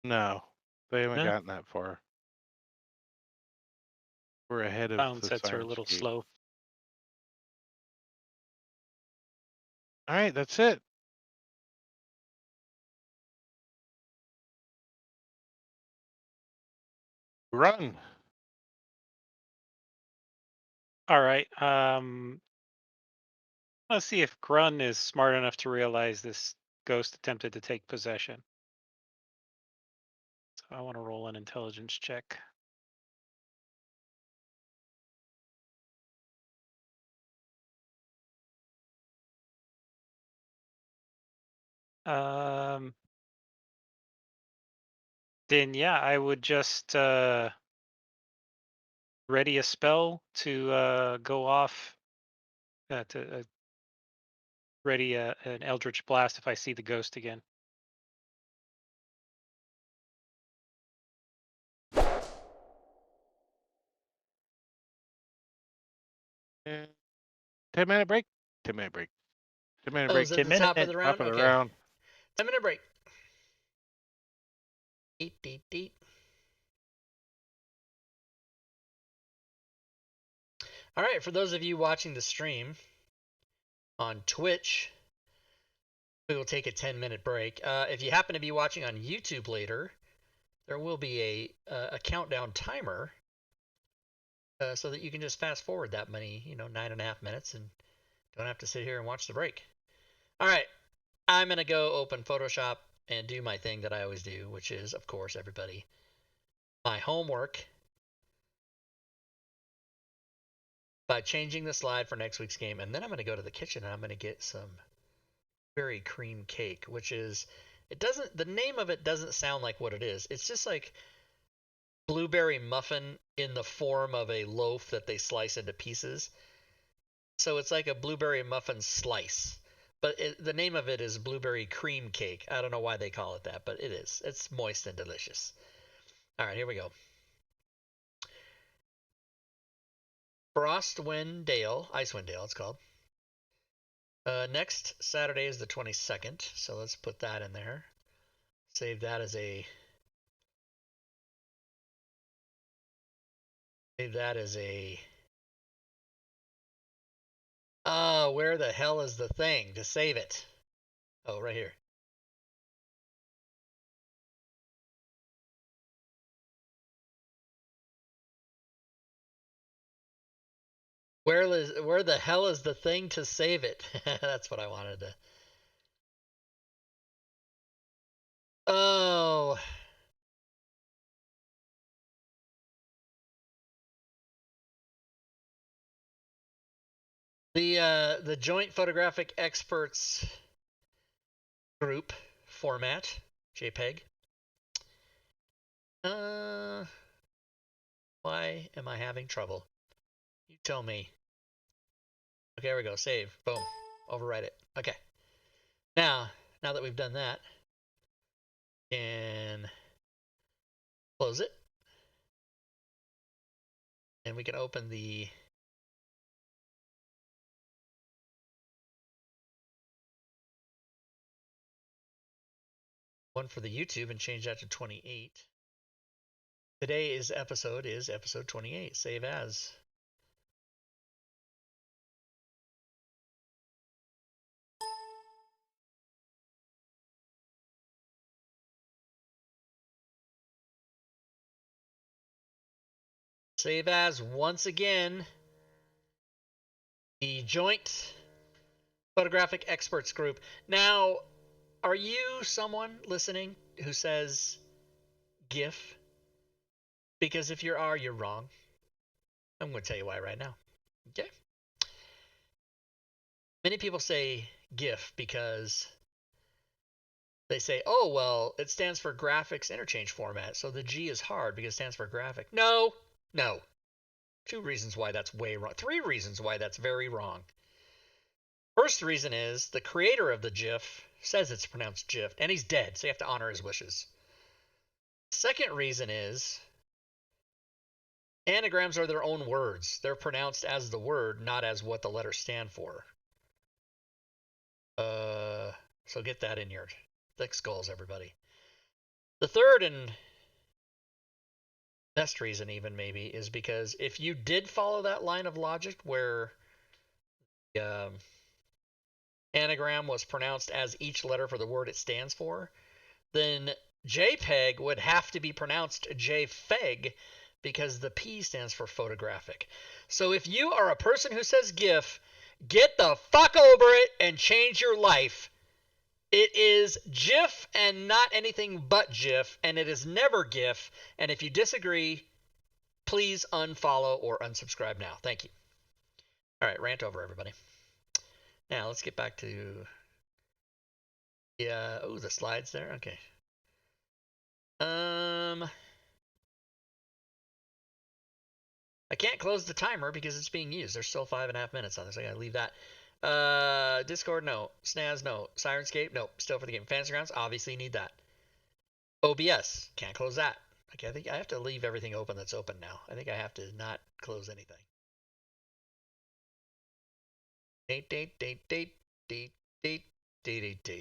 Speaker 2: No, they haven't
Speaker 3: No?
Speaker 2: gotten that far. We're ahead of
Speaker 4: Sound
Speaker 2: the
Speaker 4: sets are a little
Speaker 2: Sirenscape.
Speaker 4: slow.
Speaker 2: All right, that's it. Run.
Speaker 4: All right. Let's see if Grun is smart enough to realize this ghost attempted to take possession. So I want to roll an intelligence check. Then yeah, I would just ready a spell to go off to ready an Eldritch Blast if I see the ghost again.
Speaker 2: And 10-minute break. 10-minute break. 10-minute
Speaker 1: Oh,
Speaker 2: break.
Speaker 1: is it
Speaker 3: 10
Speaker 1: the top of
Speaker 3: minutes.
Speaker 1: the
Speaker 2: Top
Speaker 1: round?
Speaker 2: of the
Speaker 1: Okay.
Speaker 2: round.
Speaker 1: 10-minute break. Deet, deet, deet. All right, for those of you watching the stream on Twitch, we will take a 10-minute break. If you happen to be watching on YouTube later, there will be a countdown timer so that you can just fast forward that many, 9.5 minutes and don't have to sit here and watch the break. All right, I'm going to go open Photoshop and do my thing that I always do, which is, of course, everybody, my homework by changing the slide for next week's game. And then I'm going to go to the kitchen and I'm going to get some blueberry cream cake, which is, the name of it doesn't sound like what it is. It's just like blueberry muffin in the form of a loaf that they slice into pieces. So it's like a blueberry muffin slice. But the name of it is blueberry cream cake. I don't know why they call it that, but it is. It's moist and delicious. All right, here we go. Frostwind Dale, Icewind Dale, it's called. Next Saturday is the 22nd, so let's put that in there. Save that as a. Save that as a. Where the hell is the thing to save it? Oh, right here. Where the hell is the thing to save it? That's what I wanted to. Oh. The Joint Photographic Experts group format, JPEG. Why am I having trouble? You tell me. Okay, here we go. Save. Boom. Overwrite it. Okay. Now that we've done that, and close it, and we can open the one for the YouTube and change that to 28. Today's episode is episode 28. Save as. Save as once again. The Joint Photographic Experts group. Now, are you someone listening who says GIF? Because if you are, you're wrong. I'm going to tell you why right now. Okay? Many people say GIF because they say, oh, well, it stands for Graphics Interchange Format, so the G is hard because it stands for graphic. No. 2 reasons why that's way wrong. 3 reasons why that's very wrong. First reason is the creator of the GIF says it's pronounced GIF, and he's dead, so you have to honor his wishes. Second reason is anagrams are their own words. They're pronounced as the word, not as what the letters stand for. So get that in your thick skulls, everybody. The third and best reason even maybe is because if you did follow that line of logic where the anagram was pronounced as each letter for the word it stands for, then JPEG would have to be pronounced JFEG because the P stands for photographic. So if you are a person who says GIF, get the fuck over it and change your life. It is GIF and not anything but GIF, and it is never GIF. And if you disagree, please unfollow or unsubscribe now. Thank you. All right, rant over, everybody. Now let's get back to the slides there. Okay. I can't close the timer because it's being used. There's still 5.5 minutes on this. I gotta leave that. Discord, no. Snaz, no. Sirenscape, no. Still for the game. Fantasy Grounds, obviously need that. OBS, can't close that. Okay, I think I have to leave everything open that's open now. I think I have to not close anything.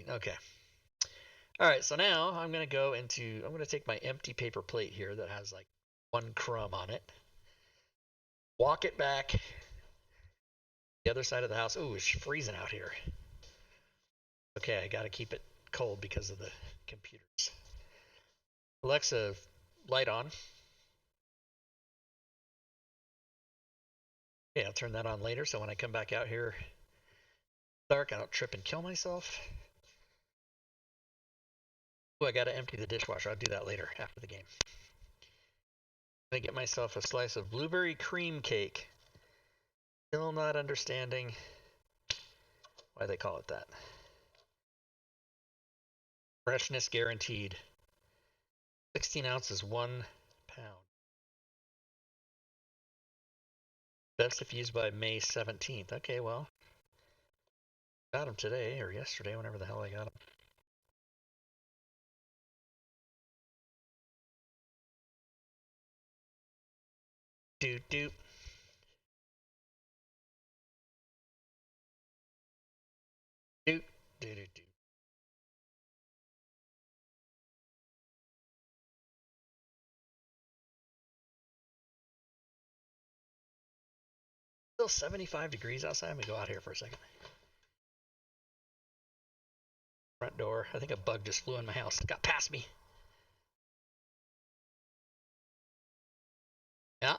Speaker 1: Okay. All right, so now I'm going to take my empty paper plate here that has like 1 crumb on it. Walk it back the other side of the house. Ooh, it's freezing out here. Okay, I got to keep it cold because of the computers. Alexa, light on. Okay, I'll turn that on later so when I come back out here dark, I don't trip and kill myself. Oh, I gotta empty the dishwasher. I'll do that later after the game. I'm gonna get myself a slice of blueberry cream cake. Still not understanding why they call it that. Freshness guaranteed. 16 ounces, 1 pound. Best if used by May 17th. Okay, well, got them today or yesterday, whenever the hell I got them. Doot doot. Doot doot doot doot. Still 75 degrees outside. I'm gonna go out here for a second. Front door. I think a bug just flew in my house. It got past me. Yeah.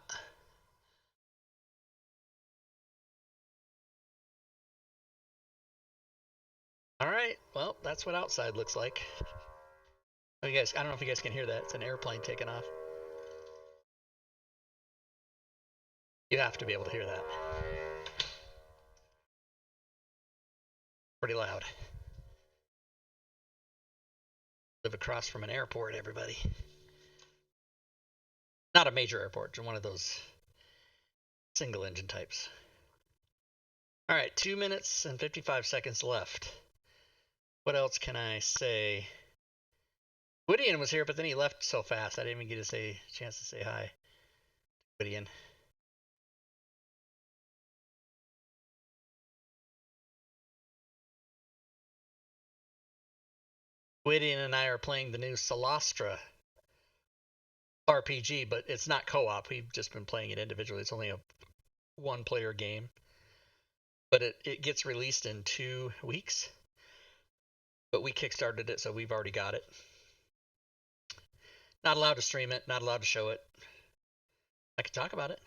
Speaker 1: All right. Well, that's what outside looks like. Oh, you guys, I don't know if you guys can hear that. It's an airplane taking off. You have to be able to hear that. Pretty loud. Live across from an airport, everybody. Not a major airport, just one of those single engine types. All right, 2 minutes and 55 seconds left. What else can I say? Gwydion was here, but then he left so fast. I didn't even get a chance to say hi. Gwydion. Gwydion and I are playing the new Solastra RPG, but it's not co-op. We've just been playing it individually. It's only a one-player game. But it gets released in 2 weeks. But we kickstarted it, so we've already got it. Not allowed to stream it, not allowed to show it. I can talk about it.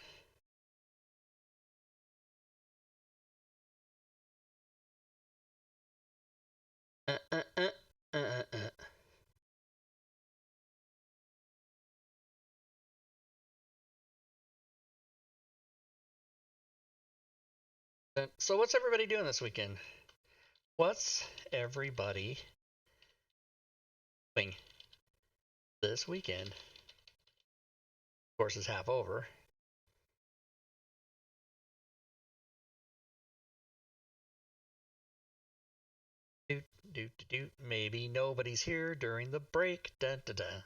Speaker 1: So what's everybody doing this weekend? What's everybody doing this weekend? Of course, it's half over. Maybe nobody's here during the break. Dun, dun, dun.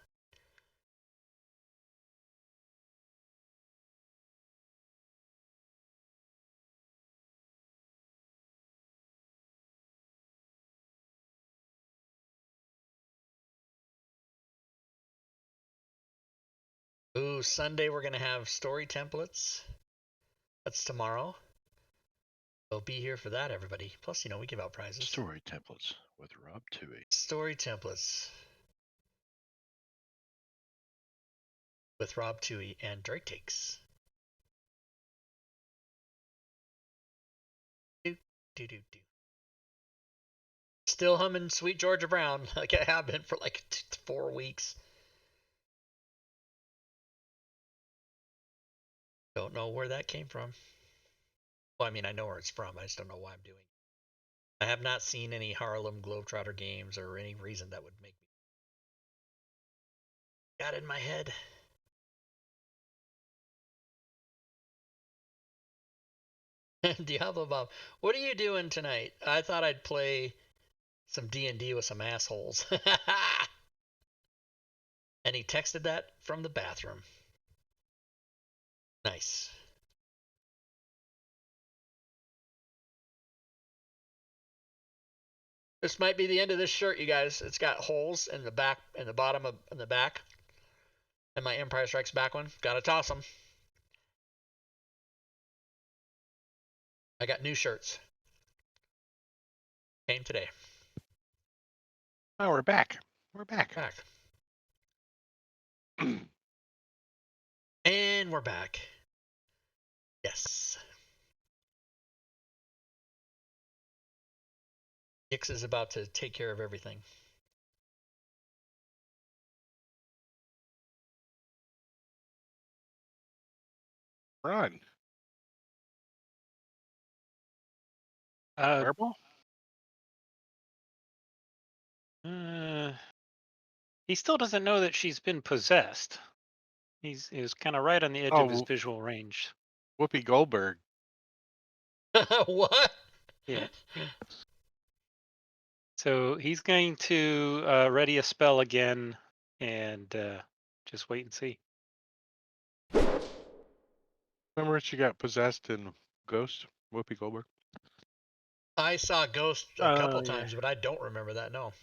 Speaker 1: Ooh, Sunday we're going to have story templates. That's tomorrow. So be here for that, everybody. Plus, we give out prizes.
Speaker 3: Story templates with Rob Tui.
Speaker 1: Story templates with Rob Tui and Drake Takes. Still humming Sweet Georgia Brown like I have been for like 4 weeks. Don't know where that came from. Well, I mean, I know where it's from. I just don't know why I'm doing it. I have not seen any Harlem Globetrotter games or any reason that would make me. Got it in my head. Diablo Bob, what are you doing tonight? I thought I'd play some D&D with some assholes. And he texted that from the bathroom. Nice. This might be the end of this shirt, you guys. It's got holes in the back, in the bottom of in the back. And my Empire Strikes Back one. Gotta toss them. I got new shirts. Came today.
Speaker 2: Oh, we're back. We're back.
Speaker 1: And we're back. Yes. Dix is about to take care of everything.
Speaker 2: Run.
Speaker 4: Uh,
Speaker 2: Fireball?
Speaker 4: he still doesn't know that she's been possessed. He was kind of right on the edge of his
Speaker 2: Oh.
Speaker 4: visual range.
Speaker 2: Whoopi Goldberg.
Speaker 1: What?
Speaker 4: Yeah. So he's going to ready a spell again and just wait and see.
Speaker 2: Remember when she got possessed in Ghost? Whoopi Goldberg?
Speaker 1: I saw Ghost a couple
Speaker 4: yeah.
Speaker 1: times, but I don't remember that, no.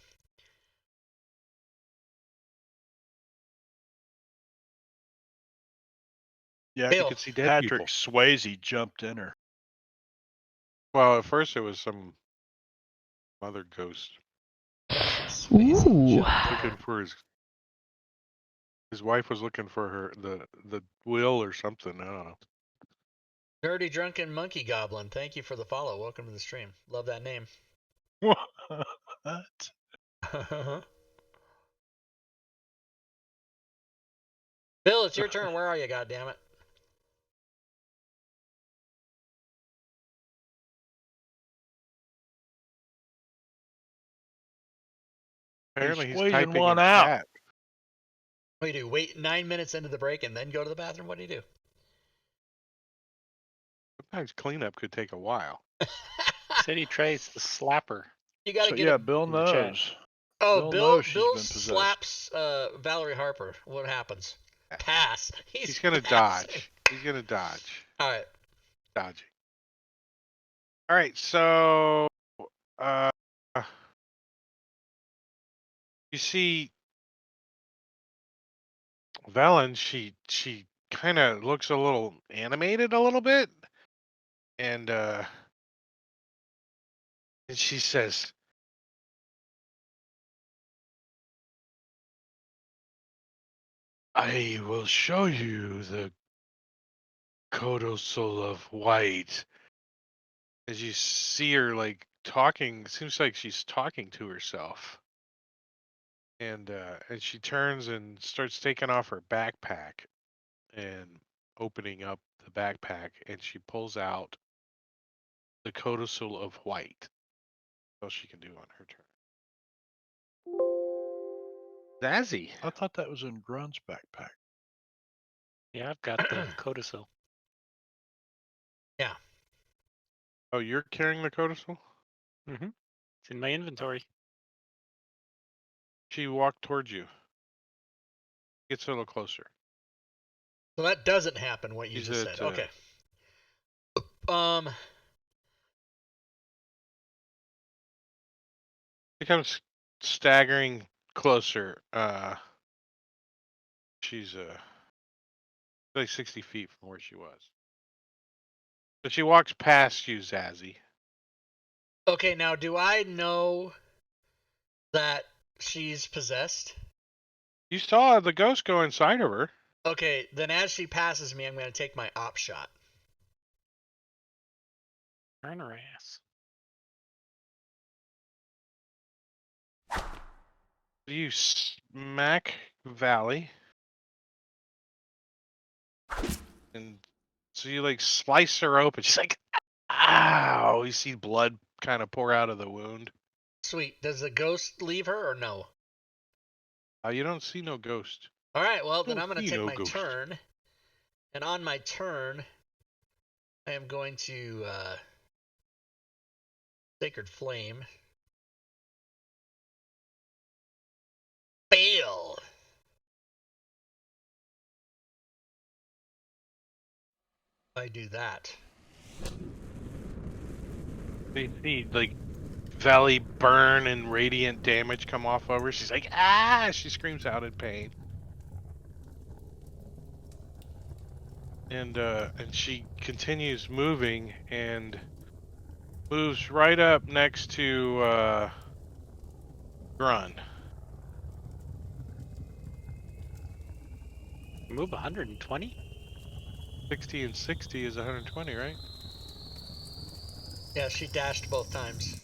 Speaker 3: Yeah,
Speaker 1: Bill.
Speaker 2: You could see dead
Speaker 3: Patrick
Speaker 2: people.
Speaker 3: Swayze jumped in her.
Speaker 2: Well, at first it was some other ghost
Speaker 6: Ooh.
Speaker 2: looking for his wife was looking for her the will or something. I don't know.
Speaker 1: Dirty Drunken Monkey Goblin, thank you for the follow. Welcome to the stream. Love that name.
Speaker 3: What?
Speaker 1: Bill, it's your turn. Where are you, goddammit?
Speaker 2: Apparently
Speaker 3: He's
Speaker 2: he's
Speaker 3: squeezing
Speaker 2: typing
Speaker 3: one
Speaker 2: in
Speaker 3: out.
Speaker 2: chat.
Speaker 1: What do you do? Wait 9 minutes into the break and then go to the bathroom? What do you do?
Speaker 2: Sometimes cleanup could take a while.
Speaker 4: Said he tries the slapper.
Speaker 1: You got to
Speaker 3: So
Speaker 1: get
Speaker 3: yeah,
Speaker 1: a.
Speaker 3: Bill
Speaker 4: in the chat.
Speaker 3: knows.
Speaker 1: Oh,
Speaker 3: Bill
Speaker 1: Bill.
Speaker 3: knows she's
Speaker 1: Bill
Speaker 3: been possessed.
Speaker 1: slaps Valerie Harper. What happens? Pass.
Speaker 2: He's gonna
Speaker 1: passing.
Speaker 2: dodge. He's gonna dodge.
Speaker 1: All right.
Speaker 2: Dodging. All right, so you see Velen, she kind of looks a little animated a little bit, and she says, "I will show you the codicil of white." As you see her like talking, seems like she's talking to herself. And she turns and starts taking off her backpack and opening up the backpack, and she pulls out the codicil of white. What she can do on her turn. Zazzy.
Speaker 3: I thought that was in Grun's backpack.
Speaker 4: Yeah, I've got the codicil.
Speaker 1: Yeah.
Speaker 2: Oh, you're carrying the codicil?
Speaker 4: Mm-hmm. It's in my inventory.
Speaker 2: She walked towards you. Gets a little closer.
Speaker 1: So that doesn't happen. What you
Speaker 2: She's
Speaker 1: just
Speaker 2: at,
Speaker 1: said. Okay.
Speaker 2: She comes staggering closer. She's like 60 feet from where she was. But she walks past you, Zazzy.
Speaker 1: Okay. Now, do I know that she's possessed?
Speaker 2: You saw the ghost go inside of her.
Speaker 1: Okay. Then, as she passes me, I'm going to take my op shot.
Speaker 4: Turn her ass.
Speaker 2: You smack Valley. And so you like slice her open. She's like, ow. You see blood kind of pour out of the wound.
Speaker 1: Sweet. Does the ghost leave her or no?
Speaker 2: You don't see no ghost.
Speaker 1: All right. Well, then
Speaker 2: Don't
Speaker 1: I'm going to
Speaker 2: see
Speaker 1: take
Speaker 2: no
Speaker 1: my
Speaker 2: ghost.
Speaker 1: turn. And on my turn, I am going to Sacred Flame. Fail. I do that.
Speaker 2: They see like Valley burn and radiant damage come off of her. She's like, ah! She screams out in pain. And she continues moving and moves right up next to Grun.
Speaker 4: Move 120?
Speaker 2: 60 and 60 is 120, right?
Speaker 1: Yeah, she dashed both times.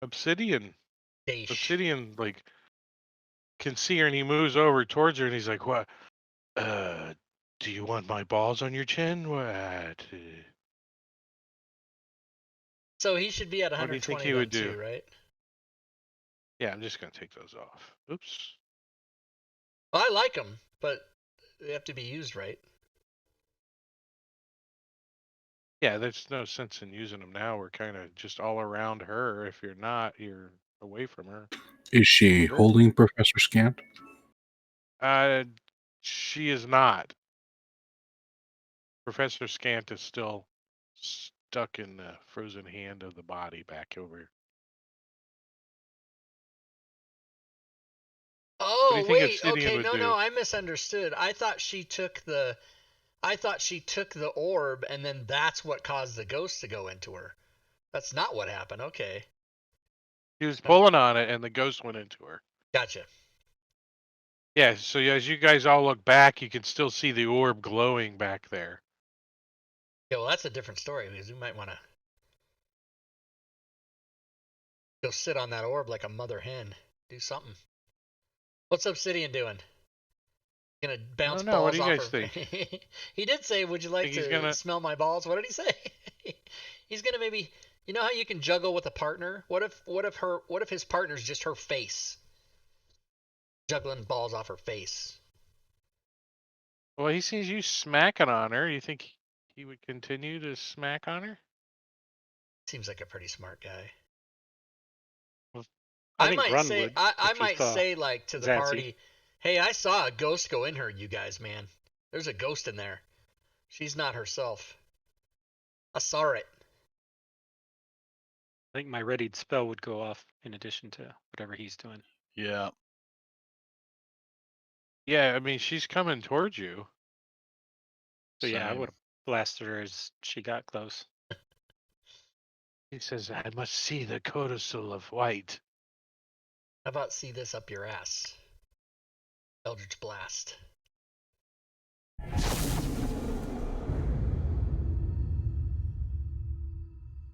Speaker 2: Obsidian,
Speaker 1: Dash.
Speaker 2: like can see her, and he moves over towards her, and he's like, "What? Do you want my balls on your chin? What?
Speaker 1: So he should be at
Speaker 2: What do you think
Speaker 1: 120
Speaker 2: he
Speaker 1: then
Speaker 2: would do?"
Speaker 1: too, right?
Speaker 2: Yeah, I'm just gonna take those off. Oops.
Speaker 1: Well, I like them, but they have to be used right.
Speaker 2: Yeah, there's no sense in using them now. We're kind of just all around her. If you're not, you're away from her.
Speaker 5: Is she
Speaker 2: Good.
Speaker 5: holding Professor Scant?
Speaker 2: She is not. Professor Scant is still stuck in the frozen hand of the body back over. What do
Speaker 1: Oh
Speaker 2: you think
Speaker 1: wait,
Speaker 2: Obsidian
Speaker 1: okay,
Speaker 2: would
Speaker 1: no,
Speaker 2: do?
Speaker 1: I misunderstood. I thought she took the orb, and then that's what caused the ghost to go into her. That's not what happened. Okay,
Speaker 2: He was pulling on it, and the ghost went into her.
Speaker 1: gotcha.
Speaker 2: Yeah, so as you guys all look back, you can still see the orb glowing back there.
Speaker 1: Yeah, well, that's a different story because you might want to go sit on that orb like a mother hen. Do something. What's Obsidian doing? Gonna
Speaker 2: I
Speaker 1: bounce
Speaker 2: don't know. What
Speaker 1: balls
Speaker 2: do you
Speaker 1: off
Speaker 2: guys
Speaker 1: her.
Speaker 2: think?
Speaker 1: He did say, "Would you like
Speaker 2: Think he's
Speaker 1: to
Speaker 2: gonna?
Speaker 1: smell my balls?" What did he say? He's gonna maybe. You know how you can juggle with a partner? What if his partner's just her face, juggling balls off her face?
Speaker 2: Well, he sees you smacking on her. You think he would continue to smack on her?
Speaker 1: Seems like a pretty smart guy.
Speaker 4: I
Speaker 1: I
Speaker 4: think
Speaker 1: might
Speaker 4: Grun
Speaker 1: say,
Speaker 4: would.
Speaker 1: I
Speaker 4: If he
Speaker 1: might
Speaker 4: saw
Speaker 1: say like to the
Speaker 4: Zazie.
Speaker 1: party, "Hey, I saw a ghost go in her. You guys, man, there's a ghost in there. She's not herself. I saw it."
Speaker 4: I think my readied spell would go off in addition to whatever he's doing.
Speaker 3: Yeah.
Speaker 2: Yeah, I mean, she's coming towards you.
Speaker 4: So yeah, I
Speaker 3: Same.
Speaker 4: would have blasted her as she got close.
Speaker 2: He says, "I must see the codicil of white."
Speaker 1: How about see this up your ass? Eldritch Blast.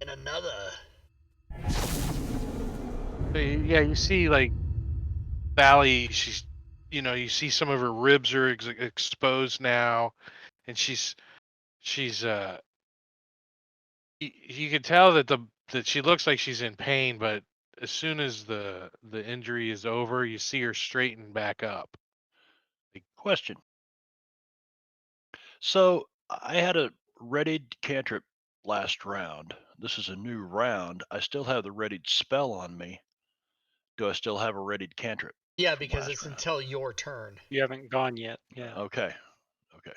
Speaker 1: And another.
Speaker 2: So, yeah, you see like Valley. She's, you see some of her ribs are exposed now, and she's you can tell that she looks like she's in pain, but as soon as the injury is over, you see her straighten back up.
Speaker 3: Question. So I had a readied cantrip last round. This is a new round. I still have the readied spell on me. Do I still have a readied cantrip?
Speaker 1: Yeah,
Speaker 3: from
Speaker 1: because
Speaker 3: last
Speaker 1: it's
Speaker 3: round?
Speaker 1: until your turn.
Speaker 4: You haven't gone yet. Yeah.
Speaker 3: Okay. Okay.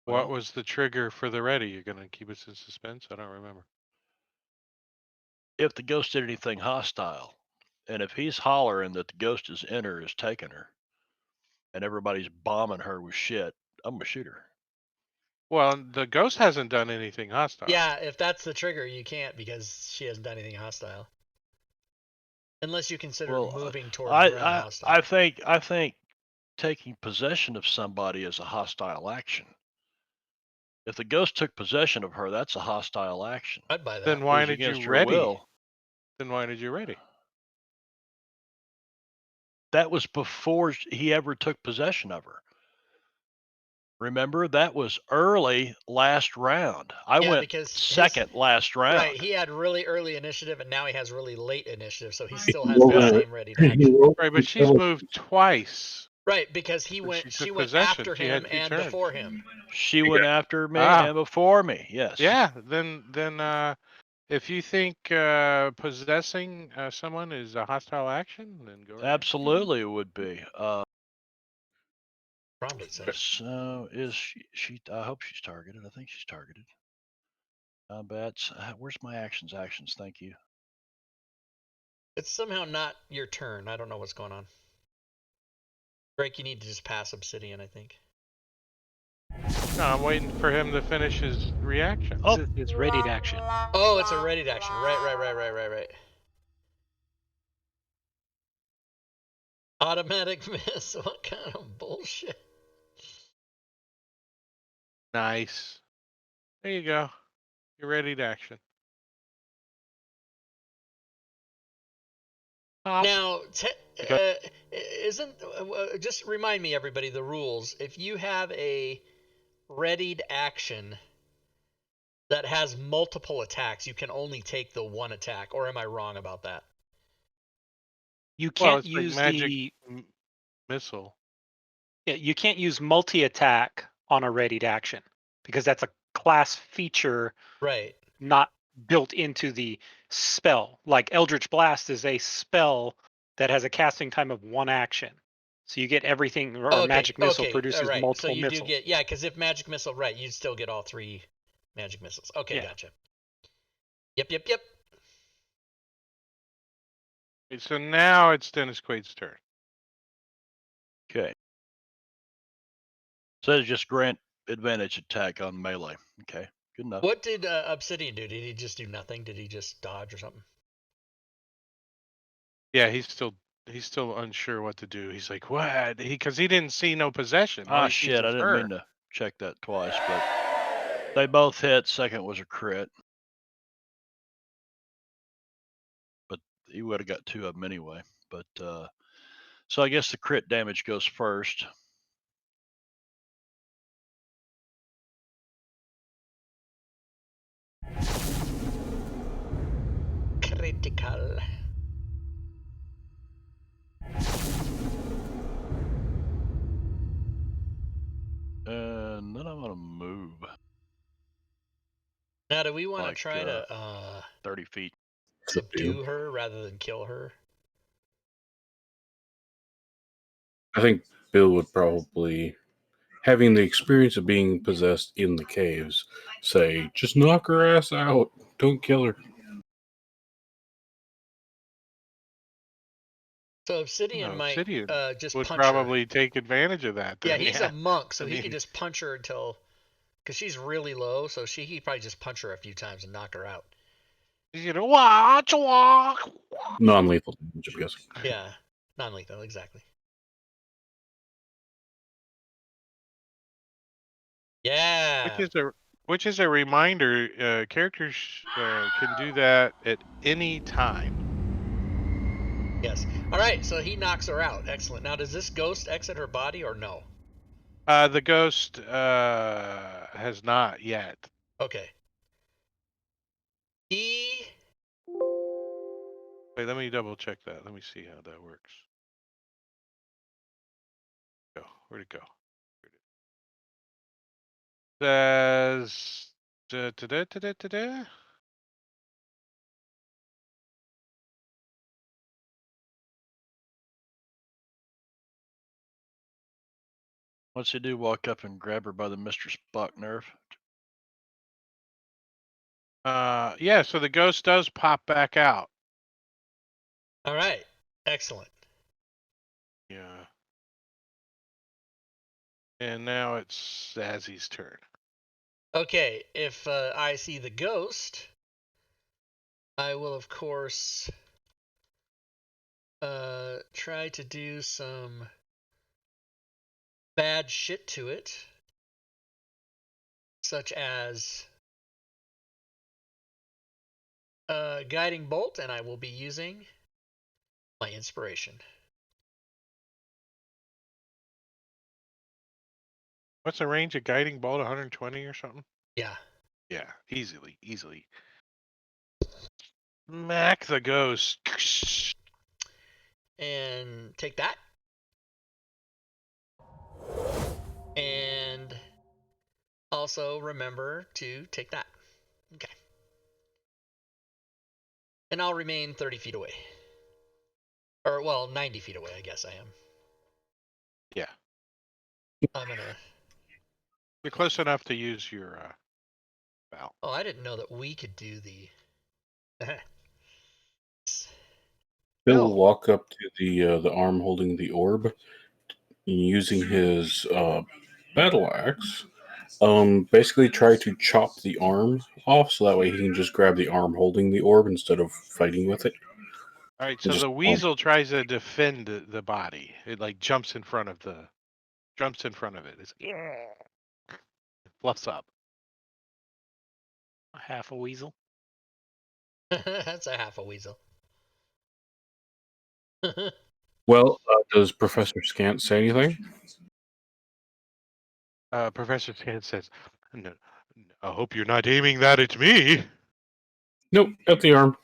Speaker 2: What
Speaker 3: Well,
Speaker 2: was the trigger for the ready? You're gonna keep us in suspense? I don't remember.
Speaker 3: if the ghost did anything hostile, and if he's hollering that the ghost is in her, is taking her, and everybody's bombing her with shit, I'm gonna shoot her.
Speaker 2: Well, the ghost hasn't done anything hostile.
Speaker 1: Yeah, if that's the trigger, you can't because she hasn't done anything hostile. Unless you consider
Speaker 3: Well,
Speaker 1: moving towards
Speaker 3: I
Speaker 1: Grun
Speaker 3: I
Speaker 1: hostile.
Speaker 3: I think taking possession of somebody is a hostile action. If the ghost took possession of her, that's a hostile action.
Speaker 1: I'd buy that.
Speaker 2: Then why
Speaker 3: It is
Speaker 2: did you
Speaker 3: against her
Speaker 2: ready?
Speaker 3: will.
Speaker 2: Then why did you ready?
Speaker 3: That was before he ever took possession of her. Remember, that was early last round. I
Speaker 1: Yeah,
Speaker 3: went
Speaker 1: because
Speaker 3: second last round.
Speaker 1: Right, he had really early initiative, and now he has really late initiative, so he still
Speaker 5: He
Speaker 1: has the
Speaker 5: rolled
Speaker 1: same ready to
Speaker 5: he
Speaker 1: action.
Speaker 5: rolled
Speaker 2: Right, but she's moved twice.
Speaker 1: Right, because
Speaker 2: She
Speaker 1: she
Speaker 2: took
Speaker 1: went
Speaker 2: possession.
Speaker 1: after
Speaker 2: She had
Speaker 1: him
Speaker 2: 2
Speaker 1: and
Speaker 2: turns.
Speaker 1: before him.
Speaker 3: She went after me
Speaker 2: Ah.
Speaker 3: and before me. Yes.
Speaker 2: Yeah, then if you think possessing someone is a hostile action, then go right ahead.
Speaker 3: Absolutely, it would be.
Speaker 1: Prompt it says.
Speaker 3: So is she? I hope she's targeted. I think she's targeted. Bats. Where's my actions? Actions. Thank you.
Speaker 1: It's somehow not your turn. I don't know what's going on. Drake, you need to just pass Obsidian, I think.
Speaker 2: No, I'm waiting for him to finish his reaction.
Speaker 3: Oh.
Speaker 4: This is his readied action.
Speaker 1: Oh, it's a ready to action. Right. Automatic miss. What kind of bullshit?
Speaker 2: Nice. There you go. You're ready to action. Pop.
Speaker 1: Now, isn't just remind me, everybody, the rules. If you have a readied action that has multiple attacks, you can only take the one attack. Or am I wrong about that?
Speaker 4: You
Speaker 2: Well,
Speaker 4: can't
Speaker 2: it's like
Speaker 4: use
Speaker 2: magic
Speaker 4: the
Speaker 2: missile.
Speaker 4: yeah, you can't use multi-attack on a readied action because that's a class feature
Speaker 1: Right.
Speaker 4: not built into the spell. Like Eldritch Blast is a spell that has a casting time of 1 action. So you get everything, or
Speaker 1: Okay.
Speaker 4: Magic Missile
Speaker 1: Okay.
Speaker 4: produces
Speaker 1: Right.
Speaker 4: multiple
Speaker 1: So you
Speaker 4: missiles.
Speaker 1: do get because if magic missile, right, you'd still get all 3 magic missiles. Okay,
Speaker 4: Yeah.
Speaker 1: gotcha. Yep.
Speaker 2: Okay, so now it's Dennis Quaid's turn.
Speaker 3: Okay. So just grant advantage attack on melee. Okay. Good enough.
Speaker 1: What did Obsidian do? Did he just do nothing? Did he just dodge or something?
Speaker 2: Yeah, he's still he's still unsure what to do. He's like, what? Because he didn't see no possession. All
Speaker 3: Ah,
Speaker 2: he sees
Speaker 3: shit! I
Speaker 2: is
Speaker 3: didn't
Speaker 2: her.
Speaker 3: mean to check that twice, but they both hit. Second was a crit, but he would have got 2 of them anyway. But so I guess the crit damage goes first.
Speaker 1: Critical.
Speaker 3: And then I'm gonna move
Speaker 1: Now, do we want to
Speaker 3: like
Speaker 1: try to
Speaker 3: 30 feet.
Speaker 1: subdue her rather than kill her?
Speaker 5: I think Bill would probably, having the experience of being possessed in the caves, say, just knock her ass out. Don't kill her.
Speaker 1: So Obsidian
Speaker 2: No,
Speaker 1: might
Speaker 2: Obsidian
Speaker 1: just
Speaker 2: would
Speaker 1: punch her.
Speaker 2: probably take advantage of that.
Speaker 1: Yeah,
Speaker 2: Then.
Speaker 1: he's a monk, so
Speaker 2: I
Speaker 1: he could
Speaker 2: mean-
Speaker 1: just punch her until, because she's really low, so he probably just punch her a few times and knock her out.
Speaker 2: You know, watch.
Speaker 5: Non-lethal damage, I'm guessing.
Speaker 1: Yeah, non-lethal, exactly. Yeah.
Speaker 2: Which is a reminder. Characters can do that at any time.
Speaker 1: Yes. All right, so he knocks her out. Excellent. Now, does this ghost exit her body or no?
Speaker 2: The ghost has not yet.
Speaker 1: Okay. He.
Speaker 2: Wait, let me double check that. Let me see how that works. Go. Where'd it go? Says. Da-da-da-da-da-da.
Speaker 3: What's he do? Walk up and grab her by the Mr. Spock nerve?
Speaker 2: Yeah. So the ghost does pop back out.
Speaker 1: All right. Excellent.
Speaker 2: Yeah. And now it's Zazzy's turn.
Speaker 1: Okay, if I see the ghost, I will, of course, try to do some bad shit to it, such as guiding bolt, and I will be using my inspiration.
Speaker 2: What's the range of guiding bolt? 120 or something?
Speaker 1: Yeah.
Speaker 2: Yeah, easily. Smack the ghost.
Speaker 1: And take that. And also remember to take that. Okay. And I'll remain 30 feet away. Or, well, 90 feet away, I guess I am.
Speaker 2: Yeah.
Speaker 1: I'm gonna.
Speaker 2: You're close enough to use your bow.
Speaker 1: Oh, I didn't know that we could do the.
Speaker 5: Bill
Speaker 2: Bill.
Speaker 5: will walk up to the arm holding the orb, and using his battle axe, basically try to chop the arm off, so that way he can just grab the arm holding the orb instead of fighting with it.
Speaker 2: All right, so
Speaker 5: Just-
Speaker 2: the weasel tries to defend the body. It like jumps in front of it. It's fluffs up.
Speaker 4: Half a weasel.
Speaker 1: That's a half a weasel.
Speaker 5: Well, does Professor Scant say anything?
Speaker 2: Professor Scan says, no, I hope you're not aiming that at me.
Speaker 5: Nope, at the arm.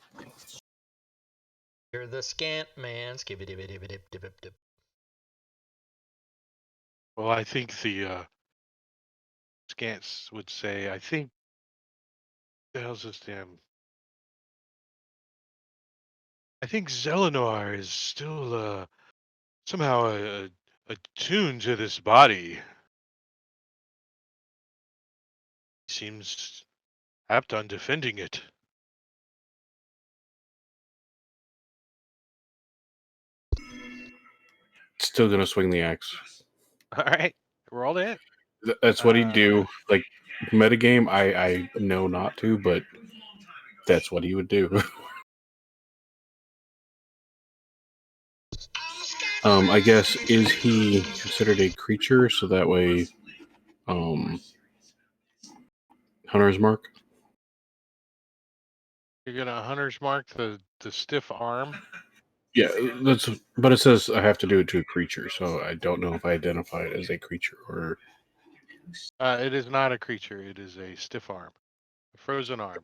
Speaker 1: You're the scant man. Skibidi-bidi-bidi-bidi-bidi.
Speaker 2: Well, I think the Scants would say, I think the hell's this damn. I think Zelenor is still somehow attuned to this body. He seems apt on defending it.
Speaker 5: Still gonna swing the axe.
Speaker 2: All right, roll it.
Speaker 5: That's what he'd do. Like, metagame, I know not to, but that's what he would do. I guess, is he considered a creature? So that way, hunter's mark.
Speaker 2: You're gonna hunter's mark the stiff arm.
Speaker 5: Yeah, that's. But it says I have to do it to a creature, so I don't know if I identify it as a creature or.
Speaker 2: It is not a creature. It is a stiff arm, a frozen arm.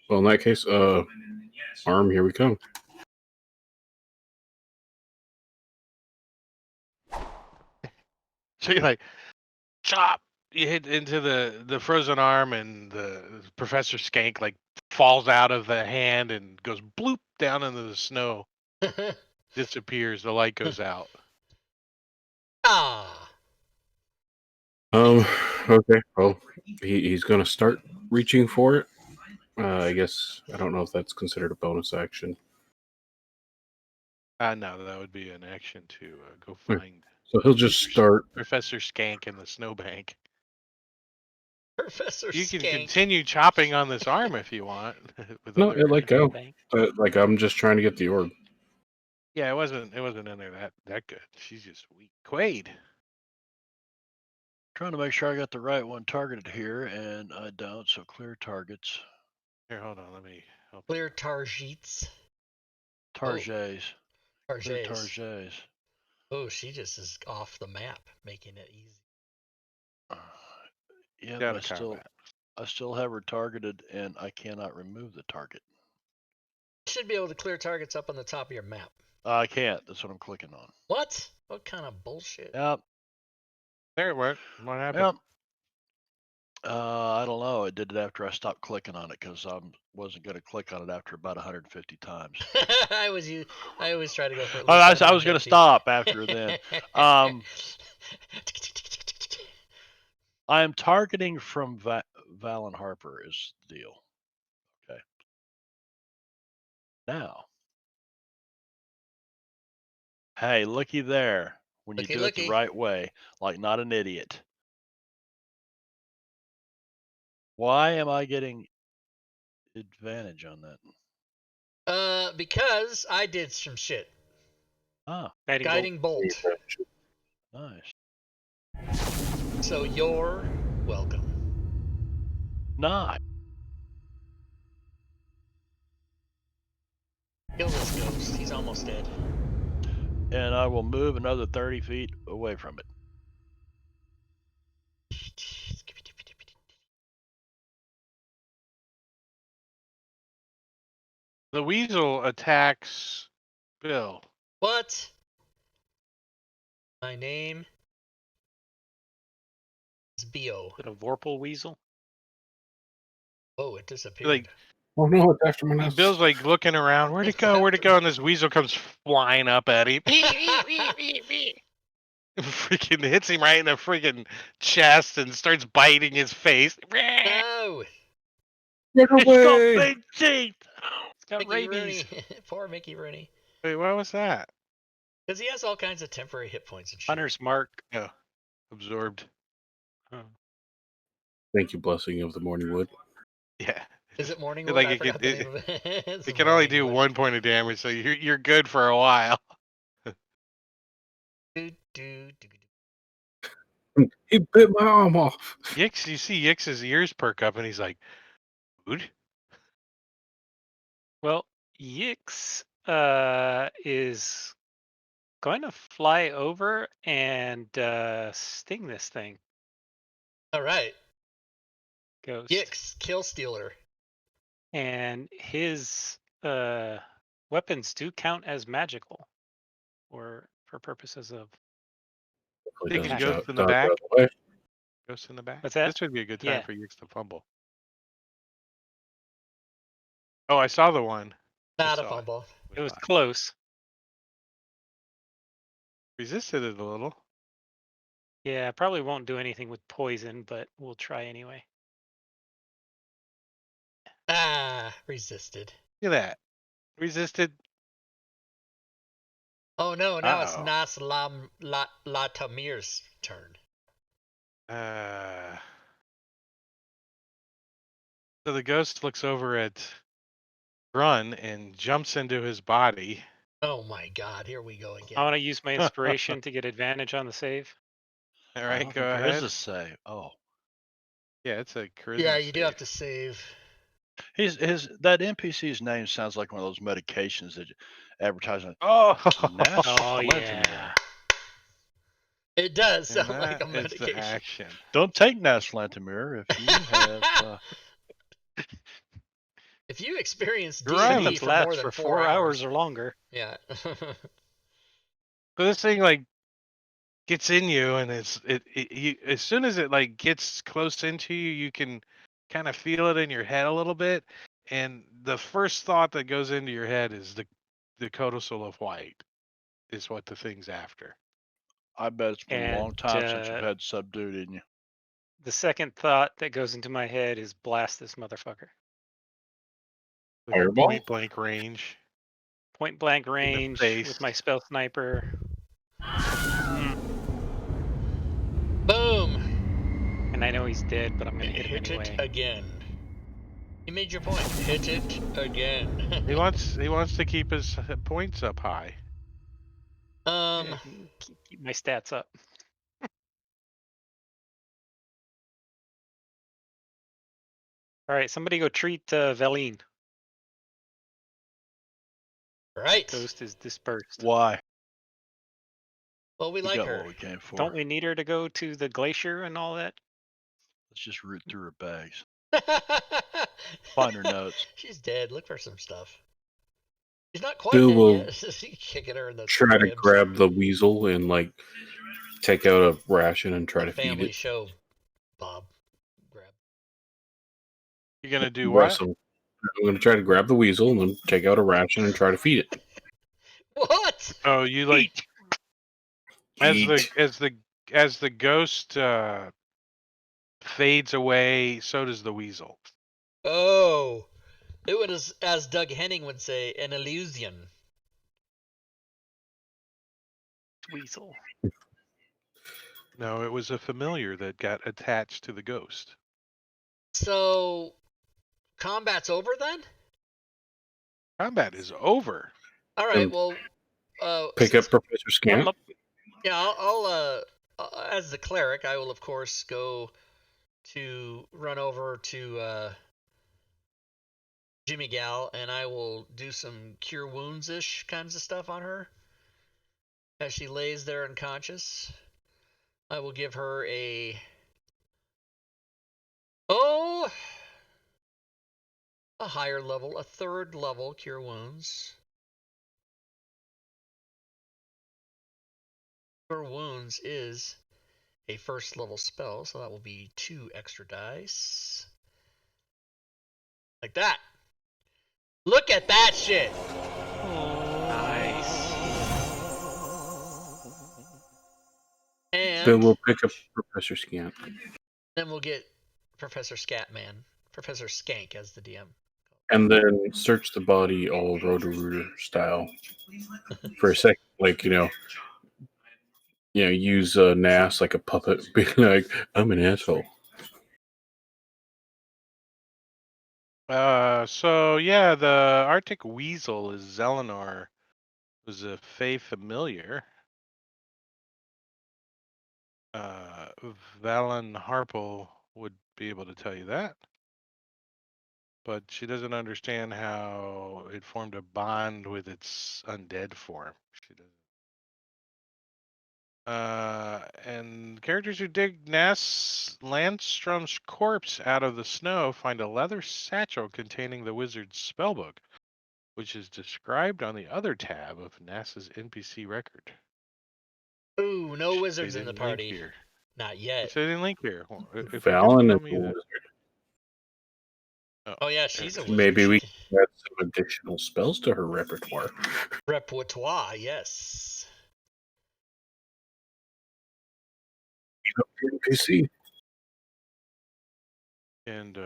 Speaker 5: Well, in that case, arm. Here we come.
Speaker 2: So you're like, chop! You hit into the frozen arm, and the Professor Skank like falls out of the hand and goes bloop down into the snow. Disappears. The light goes out.
Speaker 1: Ah.
Speaker 5: Okay. Well, he's gonna start reaching for it. I guess I don't know if that's considered a bonus action.
Speaker 2: No, that would be an action to go
Speaker 5: Hmm.
Speaker 2: find
Speaker 5: So he'll just start.
Speaker 2: Professor Skank in the snowbank.
Speaker 1: Professor
Speaker 2: You can
Speaker 1: Skank.
Speaker 2: continue chopping on this arm if you want. With
Speaker 5: No,
Speaker 2: other
Speaker 5: let go.
Speaker 4: Bank.
Speaker 5: Like I'm just trying to get the orb.
Speaker 2: Yeah, it wasn't in there that good. She's just weak. Quaid.
Speaker 3: Trying to make sure I got the right one targeted here, and I don't. So clear targets.
Speaker 2: Here, hold on. Let me help you.
Speaker 1: Clear Tarjeets.
Speaker 3: Tarjets. Clear
Speaker 1: Tarjets.
Speaker 3: targets.
Speaker 1: Oh, she just is off the map, making it easy.
Speaker 3: Yeah,
Speaker 2: Out
Speaker 3: but
Speaker 2: of combat.
Speaker 3: I still have her targeted, and I cannot remove the target.
Speaker 1: You should be able to clear targets up on the top of your map.
Speaker 3: I can't. That's what I'm clicking on.
Speaker 1: What? What kind of bullshit?
Speaker 3: Yep.
Speaker 2: There it went. What happened?
Speaker 3: Yep. I don't know. I did it after I stopped clicking on it because I wasn't going to click on it after about 150 times.
Speaker 1: I always try to go for at least
Speaker 3: I was going to
Speaker 1: 150.
Speaker 3: stop after then. I am targeting from Valen Harper is the deal. Okay. Now, hey, looky there. When you do it the right way, like not an idiot. Why am I getting advantage on that?
Speaker 1: Because I did some shit.
Speaker 3: Ah,
Speaker 1: Guiding bolt.
Speaker 3: nice.
Speaker 1: So you're welcome.
Speaker 3: Nice.
Speaker 1: Kill this ghost. He's almost dead.
Speaker 3: And I will move another 30 feet away from it.
Speaker 2: The weasel attacks Bill.
Speaker 1: What? My name is Bio.
Speaker 4: Is it a Vorpal weasel?
Speaker 1: Oh, it disappeared.
Speaker 2: Like,
Speaker 5: oh no, it's after my nest.
Speaker 2: Bill's like looking around. Where'd it go? Where'd it go? And this weasel comes flying up at him. Freaking hits him right in the freaking chest and starts biting his face.
Speaker 1: No!
Speaker 5: Get
Speaker 3: It's
Speaker 5: away!
Speaker 3: got big teeth.
Speaker 4: It's got
Speaker 1: Mickey
Speaker 4: rabies.
Speaker 1: Rooney. Poor Mickey Rooney.
Speaker 2: Wait, what was that?
Speaker 1: Because he has all kinds of temporary hit points and shit.
Speaker 4: Hunter's mark.
Speaker 2: Absorbed.
Speaker 4: Oh.
Speaker 5: Thank you, blessing of the morning wood.
Speaker 2: Yeah.
Speaker 1: Is it Morningwood?
Speaker 2: Like
Speaker 1: I
Speaker 2: it
Speaker 1: forgot
Speaker 2: could-
Speaker 1: the name of it. It's
Speaker 2: It can only do
Speaker 1: Morningwood.
Speaker 2: 1 point of damage, so you're good for a while.
Speaker 1: Do, do, do, do.
Speaker 5: He bit my arm off.
Speaker 2: Yix, you see Yix's ears perk up, and he's like, "Food."
Speaker 4: Well, Yix is going to fly over and sting this thing.
Speaker 1: All right.
Speaker 4: Ghost.
Speaker 1: Yix, Kill Stealer.
Speaker 4: And his weapons do count as magical, or for purposes of
Speaker 5: Hopefully
Speaker 2: Taking
Speaker 5: doesn't
Speaker 2: Ghost in the
Speaker 5: dodge
Speaker 2: back.
Speaker 5: out of the way.
Speaker 2: Ghost in the back.
Speaker 4: What's that?
Speaker 2: This would be a good time
Speaker 4: Yeah.
Speaker 2: for Yix to fumble. Oh, I saw the one.
Speaker 1: Not
Speaker 2: I
Speaker 1: a
Speaker 2: saw
Speaker 1: fumble.
Speaker 4: it was close.
Speaker 2: Resisted it a little.
Speaker 4: Yeah, probably won't do anything with poison, but we'll try anyway.
Speaker 1: Ah, resisted.
Speaker 2: Look at that. Resisted.
Speaker 1: Oh no, now it's
Speaker 2: Uh-oh.
Speaker 1: Nas Latamir's turn.
Speaker 2: So the ghost looks over at Grun and jumps into his body.
Speaker 1: Oh my God! Here we go
Speaker 4: I
Speaker 1: again.
Speaker 4: want to use my inspiration to get advantage on the save.
Speaker 2: All
Speaker 3: I
Speaker 2: right,
Speaker 3: don't
Speaker 2: go
Speaker 3: think there is
Speaker 2: ahead.
Speaker 3: a save. Oh,
Speaker 2: Yeah, it's a charisma
Speaker 1: Yeah, you do
Speaker 2: save.
Speaker 1: have to save.
Speaker 3: that NPC's name sounds like one of those medications that advertise on
Speaker 2: Oh,
Speaker 4: Oh
Speaker 3: Naslantamir.
Speaker 4: yeah.
Speaker 1: It does
Speaker 2: and
Speaker 1: sound like
Speaker 2: that
Speaker 1: a
Speaker 2: is the
Speaker 1: medication.
Speaker 2: action.
Speaker 3: Don't take Naslantamir if you have.
Speaker 1: If you experience
Speaker 2: You're right.
Speaker 1: D&D
Speaker 4: Symptoms
Speaker 1: for more
Speaker 4: last
Speaker 1: than
Speaker 4: for
Speaker 1: 4
Speaker 4: hours or longer.
Speaker 1: yeah.
Speaker 2: So this thing like gets in you, and you, as soon as it like gets close into you, you can kind of feel it in your head a little bit, and the first thought that goes into your head is the codicil of white is what the thing's after.
Speaker 3: I bet it's been a long
Speaker 4: And
Speaker 3: time since you've had subdued in you.
Speaker 4: the second thought that goes into my head is blast this motherfucker.
Speaker 2: With
Speaker 5: Fireball?
Speaker 2: point blank range.
Speaker 4: Point blank
Speaker 2: the
Speaker 4: range
Speaker 2: face.
Speaker 4: with my spell sniper.
Speaker 1: Boom.
Speaker 4: And I know he's dead, but I'm gonna
Speaker 1: And
Speaker 4: hit him
Speaker 1: hit
Speaker 4: anyway.
Speaker 1: it again. You made your point. Hit it again.
Speaker 2: He wants to keep his points up high.
Speaker 4: Yeah, keep my stats up. All right, somebody go treat Veline.
Speaker 1: Right.
Speaker 4: Ghost is dispersed.
Speaker 3: Why?
Speaker 1: Well, we
Speaker 3: We
Speaker 1: like
Speaker 3: got
Speaker 1: her.
Speaker 3: what we came for.
Speaker 4: Don't we need her to go to the glacier and all that?
Speaker 3: Let's just root through her bags. Find her notes.
Speaker 1: She's dead. Look for some stuff. She's not quite
Speaker 5: Bill
Speaker 1: dead
Speaker 5: will
Speaker 1: yet. She's kicking her in the
Speaker 5: try to
Speaker 1: ribs.
Speaker 5: grab the weasel and like take out a ration and try to feed
Speaker 1: Family
Speaker 5: it.
Speaker 1: show, Bob. Grab.
Speaker 2: You're gonna do
Speaker 5: Russ,
Speaker 2: what?
Speaker 5: I'm going to try to grab the weasel and then take out a ration and try to feed it.
Speaker 1: What?
Speaker 2: Oh, you like
Speaker 5: Eat.
Speaker 2: as the ghost fades away, so does the weasel.
Speaker 1: Oh, it was, as Doug Henning would say, an illusion.
Speaker 4: Weasel.
Speaker 2: No, it was a familiar that got attached to the ghost.
Speaker 1: So, combat's over then?
Speaker 2: Combat is over.
Speaker 1: All right.
Speaker 5: And
Speaker 1: Well,
Speaker 5: pick
Speaker 1: since,
Speaker 5: up Professor Scamp.
Speaker 1: yeah, I'll as the cleric, I will of course go to run over to Jimmy Gal, and I will do some cure wounds ish kinds of stuff on her as she lays there unconscious. I will give her a higher level, a 3rd level cure wounds. Cure wounds is a 1st level spell, so that will be 2 extra dice. Like that. Look at that shit.
Speaker 4: Nice.
Speaker 1: And
Speaker 5: Bill will pick up Professor Scamp.
Speaker 1: then we'll get Professor Scatman, Professor Skank as the DM.
Speaker 5: And then search the body all Roto-Rooter style for a second. Like, use Nas like a puppet. Be like, I'm an asshole.
Speaker 2: So yeah, the Arctic Weasel is Zelenar, who's a Fey familiar. Valen Harple would be able to tell you that, but she doesn't understand how it formed a bond with its undead form. She doesn't. And characters who dig Nass Landstrom's corpse out of the snow find a leather satchel containing the wizard's spellbook, which is described on the other tab of Nass's NPC record.
Speaker 1: Ooh, no
Speaker 2: They
Speaker 1: wizards in the
Speaker 2: didn't link
Speaker 1: party.
Speaker 2: here.
Speaker 1: Not
Speaker 2: Which
Speaker 1: yet.
Speaker 2: they didn't link here. If it didn't
Speaker 5: Valen
Speaker 2: tell
Speaker 5: is
Speaker 2: me
Speaker 5: a
Speaker 2: that.
Speaker 5: wizard.
Speaker 1: Oh yeah, she's a wizard.
Speaker 5: Maybe we can add some additional spells to her repertoire.
Speaker 1: Repertoire, yes.
Speaker 5: NPC.
Speaker 2: And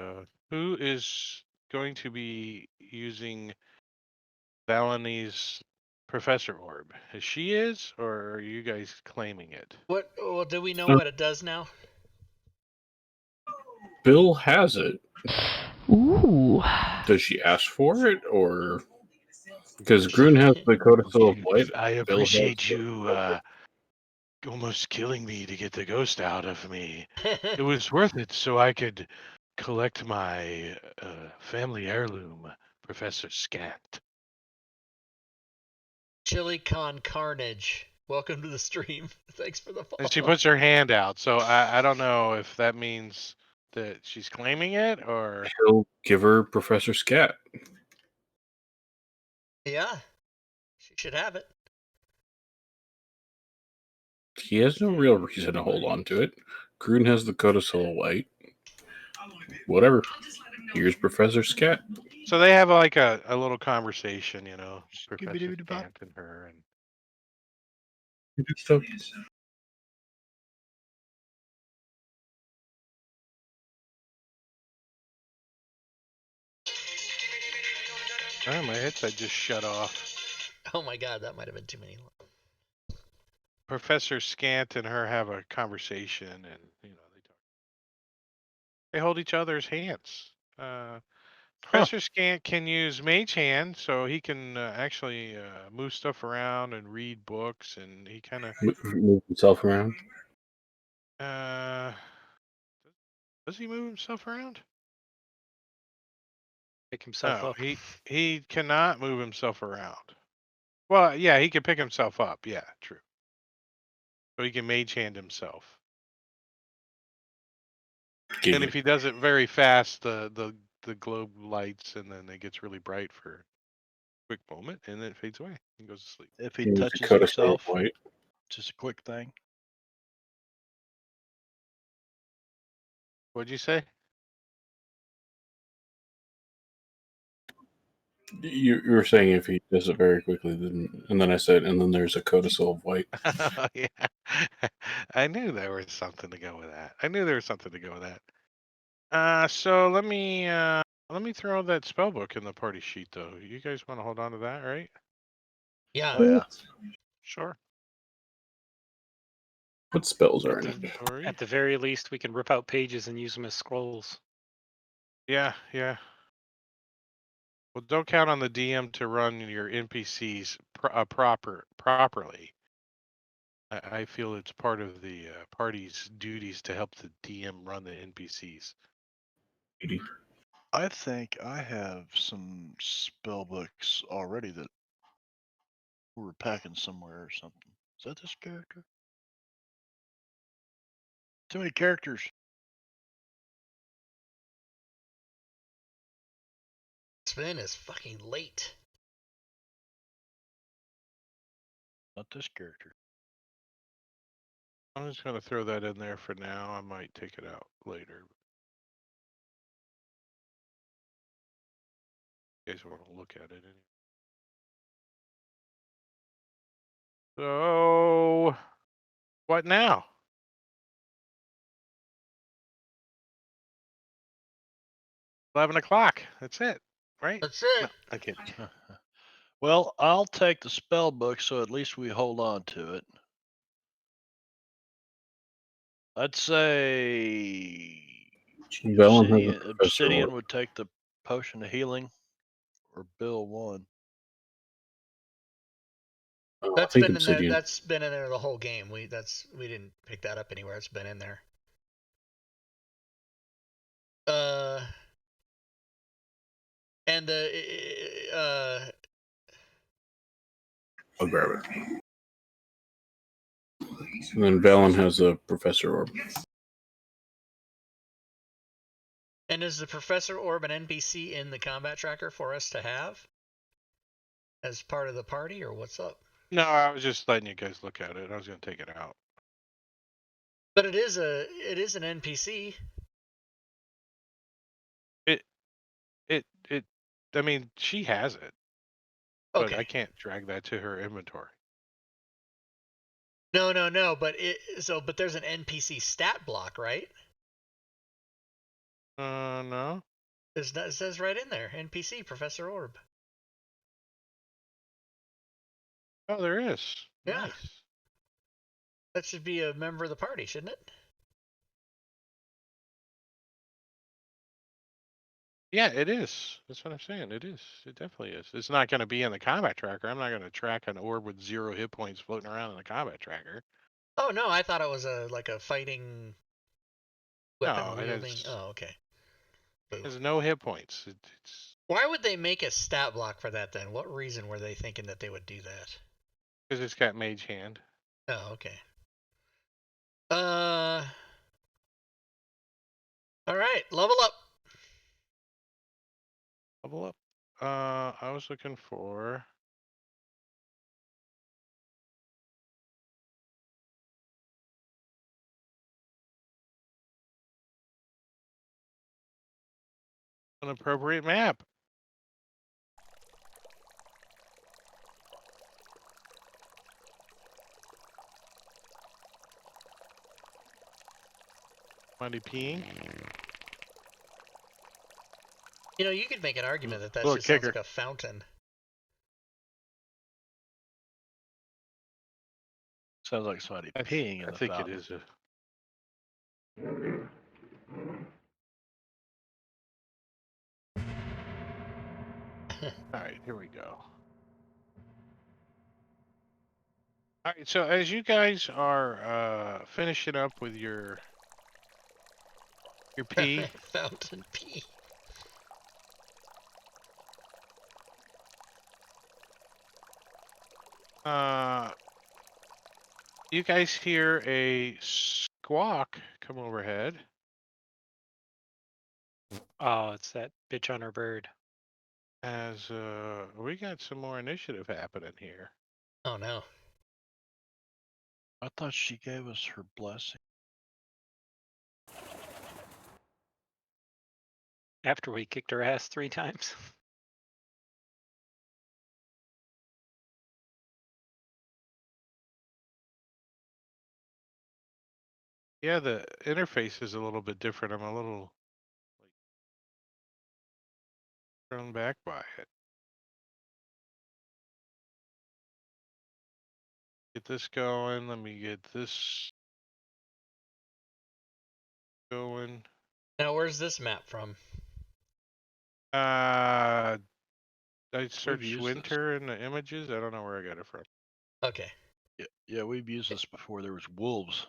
Speaker 2: who is going to be using Valeni's Professor Orb? She is, or are you guys claiming it?
Speaker 1: What? Well, do we know what it does now?
Speaker 5: Bill has it.
Speaker 7: Ooh.
Speaker 5: Does she ask for it, or Because Grun has the codicil of white.
Speaker 2: I
Speaker 5: Bill has
Speaker 2: appreciate
Speaker 5: the-
Speaker 2: you almost killing me to get the ghost out of me. It was worth it so I could collect my family heirloom, Professor Scat.
Speaker 1: Chili Con Carnage. Welcome to the stream. Thanks for the follow.
Speaker 2: And she puts her hand out, so I don't know if that means that she's claiming it or.
Speaker 5: He'll give her Professor Scat.
Speaker 1: Yeah, she should have it.
Speaker 5: He has no real reason to hold on to it. Grun has the codicil of white. Whatever. Here's Professor Scat.
Speaker 2: So they have like a little conversation, you know, Professor
Speaker 3: Scooby-Doo-Dah.
Speaker 2: Scat and her, and
Speaker 5: Stuff.
Speaker 2: oh, my headset just shut off.
Speaker 1: Oh my god, that might have been too many.
Speaker 2: Professor Scant and her have a conversation, and you know they hold each other's hands. Professor Scant can use Mage Hand, so he can actually move stuff around and read books, and he kind of
Speaker 5: Move himself around.
Speaker 2: does he move himself around?
Speaker 4: Pick himself
Speaker 2: No,
Speaker 4: up.
Speaker 2: he cannot move himself around. Well, yeah, he can pick himself up. Yeah, true. So he can Mage Hand himself.
Speaker 5: Give
Speaker 2: And
Speaker 5: it.
Speaker 2: if he does it very fast, the globe lights, and then it gets really bright for a quick moment, and then it fades away and goes to sleep.
Speaker 3: If he
Speaker 5: Here's the
Speaker 3: touches
Speaker 5: codicil of
Speaker 3: himself,
Speaker 5: white.
Speaker 3: just a quick thing.
Speaker 2: What'd you say?
Speaker 5: You were saying if he does it very quickly, and then I said, and then there's a codicil of white.
Speaker 2: Yeah, I knew there was something to go with that. I knew there was something to go with that. So let me throw that spell book in the party sheet, though. You guys want to hold on to that, right?
Speaker 1: Yeah.
Speaker 3: Oh yeah.
Speaker 2: Sure.
Speaker 5: What spells are in it?
Speaker 2: Inventory.
Speaker 4: At the very least, we can rip out pages and use them as scrolls.
Speaker 2: Yeah, yeah. Well, don't count on the DM to run your NPCs properly. I feel it's part of the party's duties to help the DM run the NPCs.
Speaker 3: I think I have some spell books already that we were packing somewhere or something. Is that this character? Too many characters.
Speaker 1: Sven is fucking late.
Speaker 3: Not this character.
Speaker 2: I'm just gonna throw that in there for now. I might take it out later. You guys want to look at it anyway. So, what now? $11. That's it, right?
Speaker 1: That's
Speaker 2: No,
Speaker 1: it.
Speaker 2: I can't.
Speaker 3: Well, I'll take the spell book so at least we hold on to it. I'd say
Speaker 5: Velen has a professor.
Speaker 3: Obsidian would take the potion of healing, or Bill one.
Speaker 5: I
Speaker 1: That's
Speaker 5: think
Speaker 1: been in there.
Speaker 5: Obsidian.
Speaker 1: That's been in there the whole game. We didn't pick that up anywhere. It's been in there. And the
Speaker 5: I'll grab it. And then Velen has a professor orb.
Speaker 1: and is the Professor Orb an NPC in the combat tracker for us to have as part of the party, or what's up?
Speaker 2: No, I was just letting you guys look at it. I was gonna take it out.
Speaker 1: But it is an NPC.
Speaker 2: It. I mean, she has it, but
Speaker 1: Okay.
Speaker 2: I can't drag that to her inventory.
Speaker 1: No. But there's an NPC stat block, right?
Speaker 2: No.
Speaker 1: It says right in there, NPC Professor Orb.
Speaker 2: Oh, there is.
Speaker 1: Yeah.
Speaker 2: Nice.
Speaker 1: That should be a member of the party, shouldn't it?
Speaker 2: Yeah, it is. That's what I'm saying. It is. It definitely is. It's not going to be in the combat tracker. I'm not going to track an orb with 0 hit points floating around in the combat tracker.
Speaker 1: Oh no, I thought it was like a fighting weapon
Speaker 2: No, it
Speaker 1: wielding.
Speaker 2: has,
Speaker 1: Oh, okay. Boo.
Speaker 2: has no hit points. It's
Speaker 1: Why would they make a stat block for that then? What reason were they thinking that they would do that?
Speaker 2: because it's got mage hand.
Speaker 1: Oh, okay. All right, level up.
Speaker 2: Level up. I was looking for. An appropriate map. Money peeing.
Speaker 1: You know, you could make an argument that that
Speaker 2: Look,
Speaker 1: just sounds
Speaker 2: kicker.
Speaker 1: like a fountain.
Speaker 3: Sounds like somebody
Speaker 2: I
Speaker 3: peeing in the
Speaker 2: think
Speaker 3: fountain.
Speaker 2: it is a. All right, here we go. All right, so as you guys are finishing up with your pee,
Speaker 1: Fountain pee.
Speaker 2: you guys hear a squawk come overhead.
Speaker 4: Oh, it's that bitch on her bird.
Speaker 2: As we got some more initiative happening here.
Speaker 1: Oh no.
Speaker 3: I thought she gave us her blessing.
Speaker 4: After we kicked her ass 3 times.
Speaker 2: Yeah, the interface is a little bit different. I'm a little like thrown back by it. Get this going. Let me get this going.
Speaker 1: Now, where's this map from?
Speaker 2: I searched
Speaker 3: used
Speaker 2: winter in the images. I don't know where I got it from.
Speaker 1: Okay.
Speaker 3: Yeah, we've used this before. There was wolves.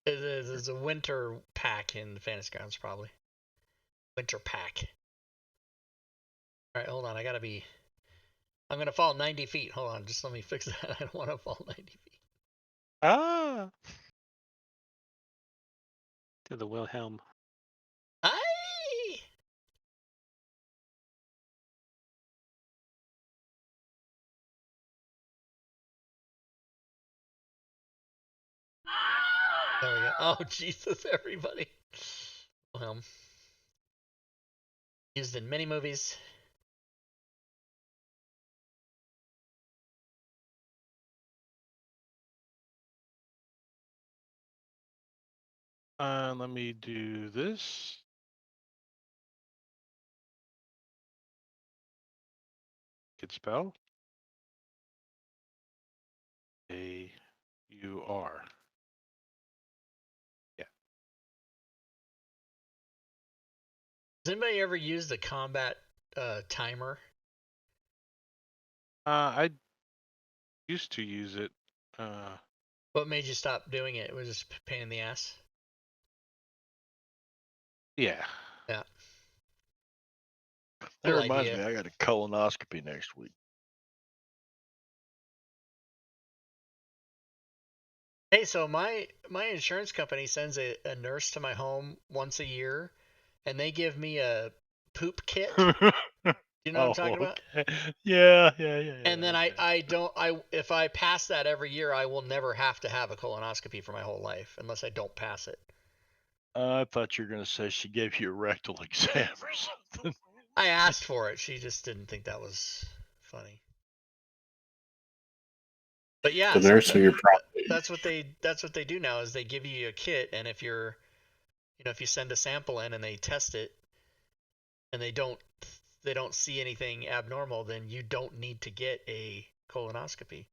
Speaker 1: There's a winter pack in the Fantasy Grounds, probably. Winter pack. All right, hold on. I'm gonna fall 90 feet. Hold on, just let me fix that. I don't want to fall 90 feet.
Speaker 2: Ah,
Speaker 4: To the Wilhelm.
Speaker 1: Aye! There we go. Oh, Jesus, everybody. Used in many movies.
Speaker 2: let me do this. Could spell A-U-R. Yeah.
Speaker 1: Has anybody ever used the combat timer?
Speaker 2: I used to use it.
Speaker 1: What made you stop doing it? It was just a pain in the ass.
Speaker 2: Yeah.
Speaker 1: Yeah.
Speaker 3: That
Speaker 1: Cool
Speaker 3: reminds
Speaker 1: idea.
Speaker 3: me, I got a colonoscopy next week.
Speaker 1: Hey, so my insurance company sends a nurse to my home once a year, and they give me a poop kit. You know what I'm talking about?
Speaker 3: Okay. Yeah.
Speaker 1: And then
Speaker 3: Okay.
Speaker 1: if I pass that every year, I will never have to have a colonoscopy for my whole life unless I don't pass it.
Speaker 3: I thought you were going to say she gave you a rectal exam or something.
Speaker 1: I asked for it. She just didn't think that was funny. But yeah,
Speaker 5: The nurse of your prostate.
Speaker 1: that's what they do now is they give you a kit, and if you send a sample in and they test it and they don't see anything abnormal, then you don't need to get a colonoscopy.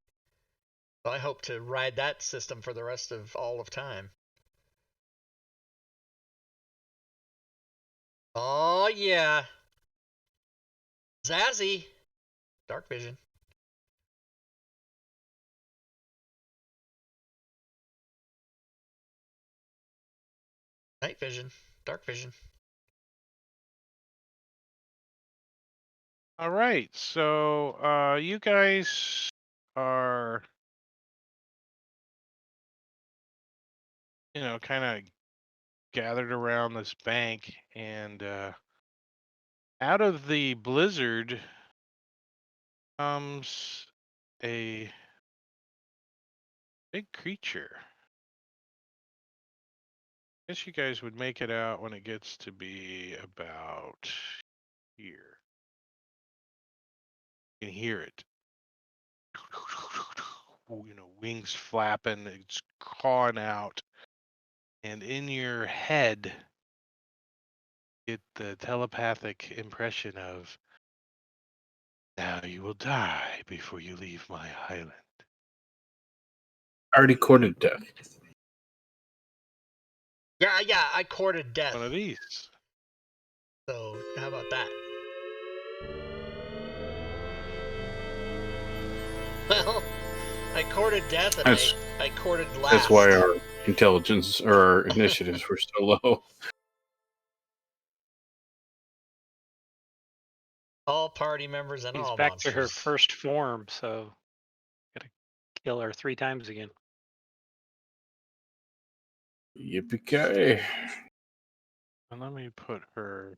Speaker 1: So I hope to ride that system for the rest of all of time. Oh yeah. Zazzy. Dark vision. Night vision. Dark vision.
Speaker 2: All right, so you guys are, kind of gathered around this bank, and out of the blizzard comes a big creature. I guess you guys would make it out when it gets to be about here. You can hear it. Wings flapping, it's cawing out. And in your head, get the telepathic impression of, now you will die before you leave my island.
Speaker 5: I already courted death.
Speaker 1: Yeah, I courted death.
Speaker 2: One of these.
Speaker 1: So how about that? Well, I courted death and
Speaker 5: That's-
Speaker 1: I courted last.
Speaker 5: That's why our intelligence or our initiatives were so low.
Speaker 1: all party members and
Speaker 4: He's
Speaker 1: all
Speaker 4: back
Speaker 1: monsters.
Speaker 4: to her first form, so gotta kill her 3 times again.
Speaker 5: Yippee-ki-yay.
Speaker 2: And let me put her.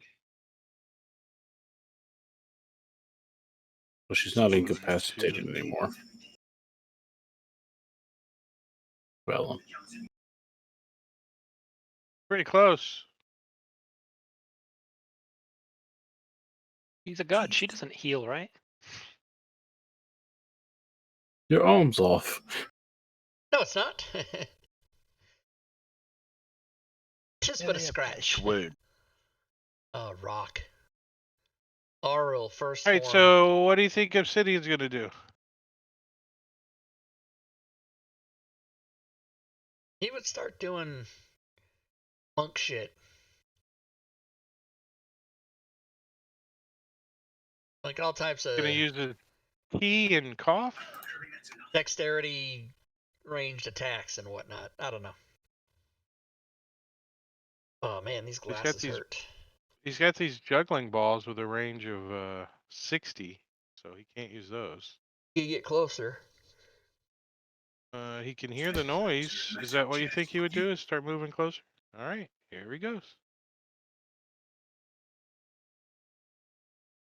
Speaker 5: Well, she's not incapacitated anymore. Well,
Speaker 2: Pretty close.
Speaker 4: He's a god. She doesn't heal, right?
Speaker 5: your arm's off.
Speaker 1: No, it's not. Just but a
Speaker 3: Yeah,
Speaker 1: scratch.
Speaker 3: wound.
Speaker 1: Oh, rock. Auril, first
Speaker 2: All right,
Speaker 1: form.
Speaker 2: so what do you think Obsidian's going to do?
Speaker 1: He would start doing monk shit. Like all types of
Speaker 2: Going to use the key and cough?
Speaker 1: dexterity ranged attacks and whatnot. I don't know. Oh man, these
Speaker 2: He's got
Speaker 1: glasses
Speaker 2: these-
Speaker 1: hurt.
Speaker 2: He's got these juggling balls with a range of 60, so he can't use those.
Speaker 1: You get closer.
Speaker 2: He can hear the noise. Is that what you think he would do? Is start moving closer? All right, here he goes.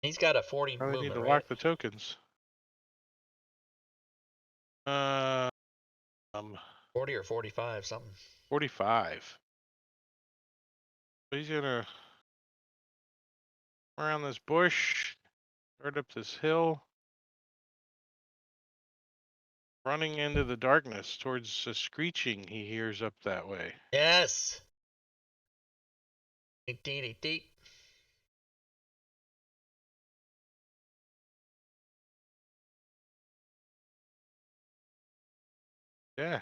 Speaker 1: He's got a 40
Speaker 2: Probably need
Speaker 1: movement,
Speaker 2: to
Speaker 1: right?
Speaker 2: lock the tokens.
Speaker 1: 40 or 45, something.
Speaker 2: 45. So he's gonna come around this bush, start up this hill, running into the darkness towards the screeching he hears up that way.
Speaker 1: Yes. Deep, deep, deep, deep.
Speaker 2: Yeah,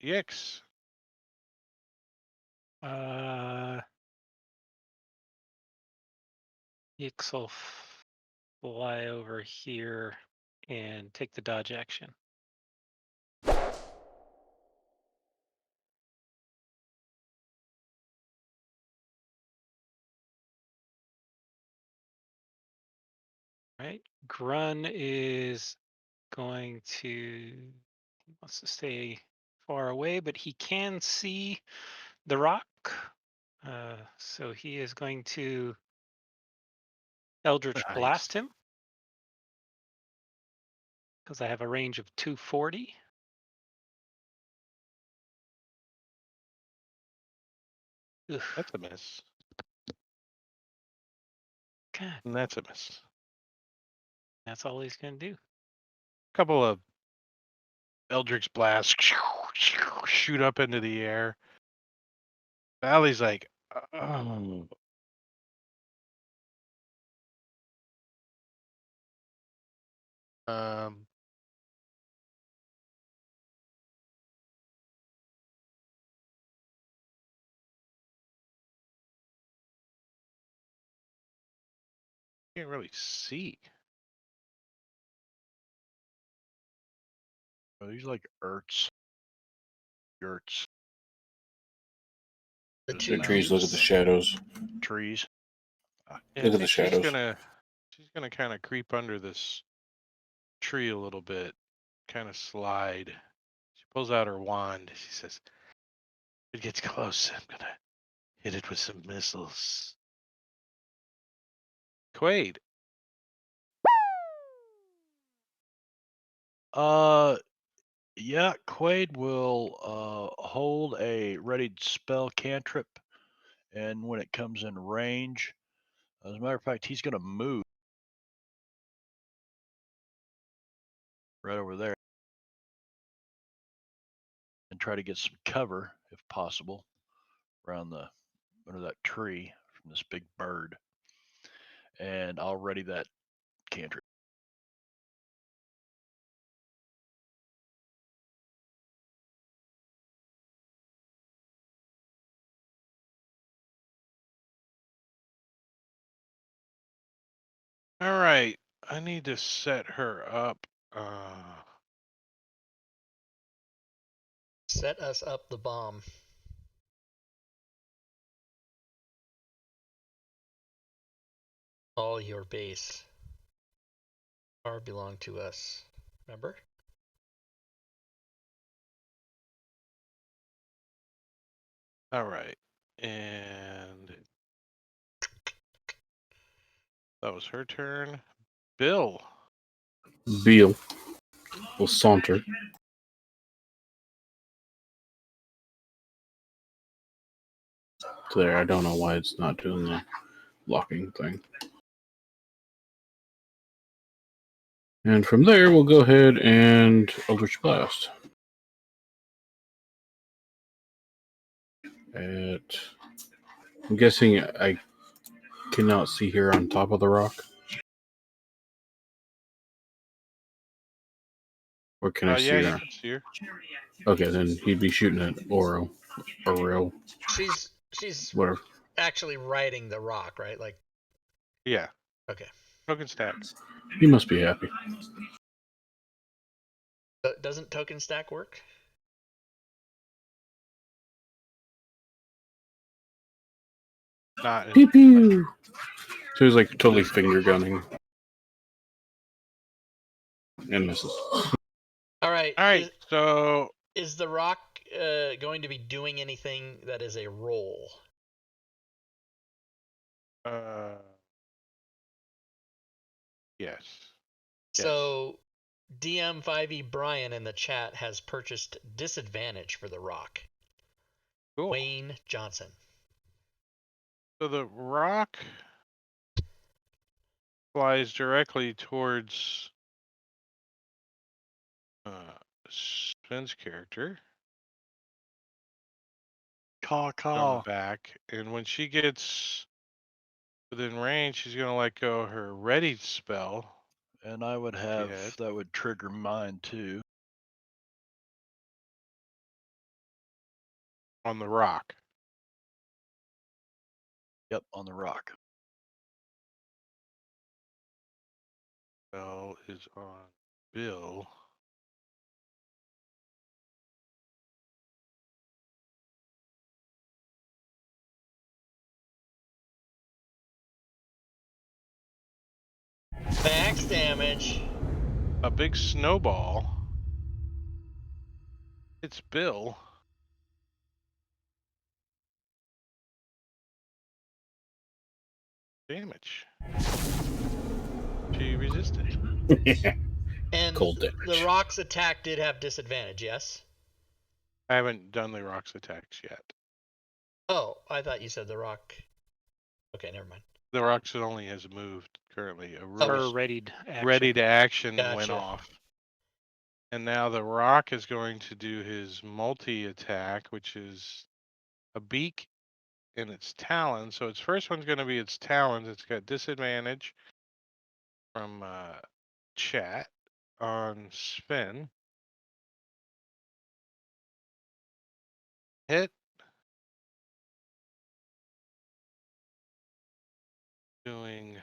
Speaker 2: Yix.
Speaker 4: Yix will fly over here and take the dodge action. Right. Grun is going to, he wants to stay far away, but he can see the rock. So he is going to Eldritch
Speaker 2: Nice.
Speaker 4: Blast him. Because I have a range of 240. Ugh,
Speaker 2: That's a miss.
Speaker 4: God,
Speaker 2: And that's a miss.
Speaker 4: that's all he's going to do.
Speaker 2: Couple of Eldritch blasts shoot up into the air. Valley's like, oh. Um, Can't really see.
Speaker 3: Are these like Erts? Yurts.
Speaker 1: The
Speaker 3: Just
Speaker 1: two
Speaker 5: The trees look at the
Speaker 1: Utes.
Speaker 5: shadows.
Speaker 3: Trees.
Speaker 2: Yeah,
Speaker 5: Look
Speaker 2: I
Speaker 5: at the
Speaker 2: think she's
Speaker 5: shadows.
Speaker 2: gonna kind of creep under this tree a little bit, kind of slide. She pulls out her wand. She says, "If it gets close, I'm gonna hit it with some missiles." Quaid.
Speaker 3: Yeah, Quaid will hold a readied spell cantrip, and when it comes in range, as a matter of fact, he's going to move right over there and try to get some cover, if possible, around the under that tree from this big bird. And I'll ready that cantrip.
Speaker 2: All right, I need to set her up.
Speaker 1: Set us up the bomb. All your base are belong to us. Remember?
Speaker 2: All right, and that was her turn. Bill.
Speaker 5: Beal will saunter. There, I don't know why it's not doing the locking thing. And from there, we'll go ahead and Eldritch Blast. I'm guessing I cannot see here on top of the rock. Or can I see
Speaker 2: Yeah, you
Speaker 5: her?
Speaker 2: can see her.
Speaker 5: Okay, then he'd be shooting at Oro. Or
Speaker 1: She's
Speaker 5: whatever.
Speaker 1: actually riding the rock, right? Like,
Speaker 2: Yeah.
Speaker 1: okay.
Speaker 2: Token stack.
Speaker 5: He must be happy.
Speaker 1: Doesn't token stack work?
Speaker 2: Not in,
Speaker 5: Pew pew! So he's like totally finger gunning. And misses.
Speaker 1: All right.
Speaker 2: All right, so
Speaker 1: Is the rock going to be doing anything that is a roll?
Speaker 2: yes.
Speaker 1: So DM5E Brian in the chat has purchased disadvantage for the rock.
Speaker 2: Cool.
Speaker 1: Wayne Johnson.
Speaker 2: So the rock flies directly towards Sven's character
Speaker 3: Caw,
Speaker 2: on
Speaker 3: caw.
Speaker 2: the back, and when she gets within range, she's gonna let go of her ready spell.
Speaker 3: And I would have that would trigger mine too.
Speaker 2: On the rock.
Speaker 3: Yep, on the rock.
Speaker 2: Spell is on Bill.
Speaker 1: Max damage.
Speaker 2: A big snowball. It's Bill. Damage. She resisted.
Speaker 1: And
Speaker 5: Cold
Speaker 1: the
Speaker 5: damage.
Speaker 1: rock's attack did have disadvantage, yes?
Speaker 2: I haven't done the rock's attacks yet.
Speaker 1: Oh, I thought you said the rock. Okay, never mind.
Speaker 2: The rock's only has moved currently. A
Speaker 4: Her readied action.
Speaker 2: ready to action went
Speaker 1: Gotcha.
Speaker 2: off. And now the rock is going to do his multi attack, which is a beak in its talons. So its first one's going to be its talons. It's got disadvantage from chat on Sven. Hit. Doing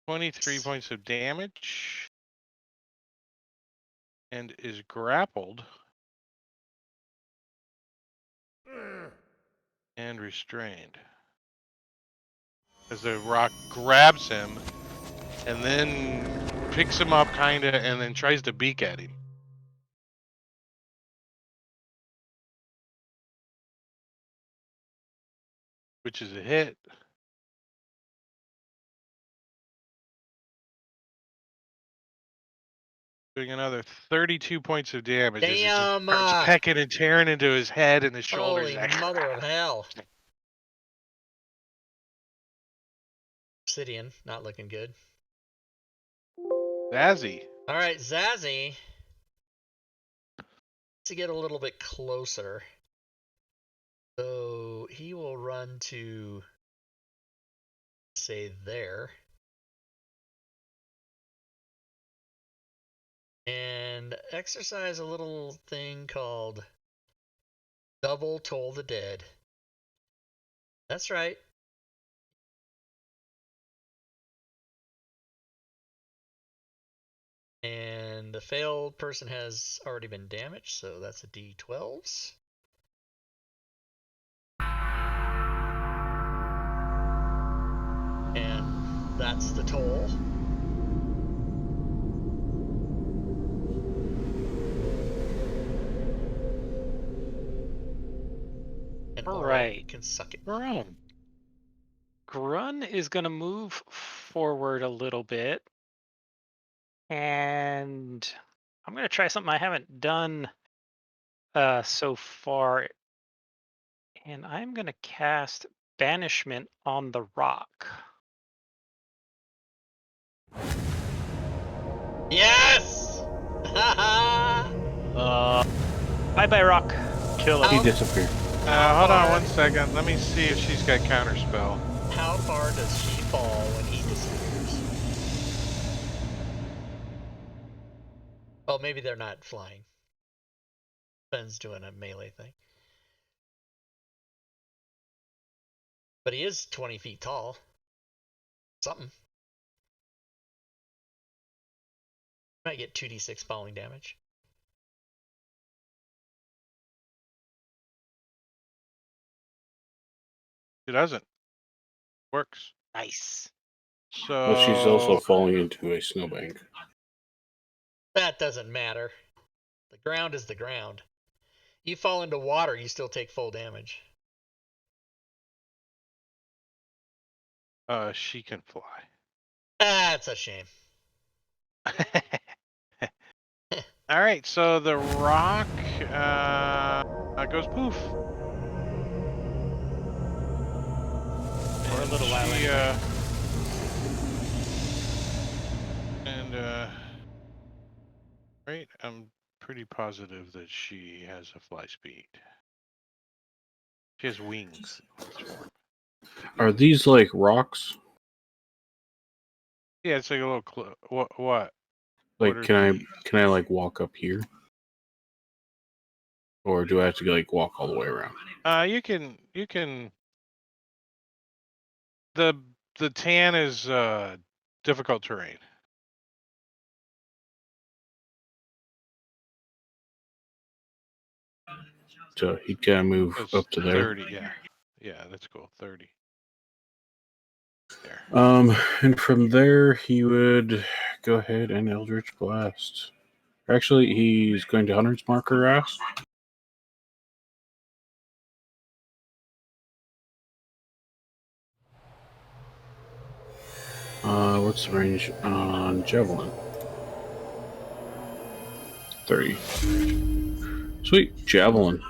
Speaker 2: 23 points of damage. And is grappled. And restrained. As the rock grabs him and then picks him up kinda and then tries to beak at him. Which is a hit. Doing another 32 points of damage as it just
Speaker 1: Damn!
Speaker 2: starts pecking and tearing into his head and his shoulders.
Speaker 1: Holy mother of hell. Obsidian, not looking good.
Speaker 2: Zazzy.
Speaker 1: Alright, Zazzy. To get a little bit closer. So he will run to, say, there. And exercise a little thing called Double Toll the Dead. That's right. And the failed person has already been damaged, so that's a D12s. And that's the toll. And
Speaker 4: All
Speaker 1: Oral
Speaker 4: right.
Speaker 1: can suck it.
Speaker 2: Run.
Speaker 4: Grun is going to move forward a little bit. And I'm going to try something I haven't done so far. And I'm going to cast Banishment on the rock.
Speaker 1: Yes!
Speaker 4: Bye-bye, rock.
Speaker 3: Kill
Speaker 5: He
Speaker 3: him.
Speaker 5: disappeared.
Speaker 2: Hold on 1 second. Let me see if she's got counterspell.
Speaker 1: How far does she fall when he disappears? Oh, maybe they're not flying. Ben's doing a melee thing. But he is 20 feet tall. Something. Might get 2d6 falling damage.
Speaker 2: She doesn't. Works.
Speaker 4: Nice.
Speaker 2: So
Speaker 5: Well, she's also falling into a snowbank.
Speaker 1: That doesn't matter. The ground is the ground. You fall into water, you still take full damage.
Speaker 2: she can fly.
Speaker 1: That's a shame.
Speaker 2: All right, so the rock goes poof.
Speaker 4: For a little while
Speaker 2: She,
Speaker 4: anyway.
Speaker 2: right, I'm pretty positive that she has a fly speed. She has wings in its form.
Speaker 5: Are these like rocks?
Speaker 2: Yeah, it's like a little what?
Speaker 5: Like,
Speaker 2: What are
Speaker 5: can I like walk up here, or do I have to like walk all the way around?
Speaker 2: you can. The tan is difficult terrain.
Speaker 5: So he can move
Speaker 2: It's
Speaker 5: up to there.
Speaker 2: 30. Yeah, that's cool. 30. There.
Speaker 5: And from there he would go ahead and Eldritch Blast. Actually, he's going to Hunter's Marker ass. What's the range on Javelin? 30. Sweet, Javelin.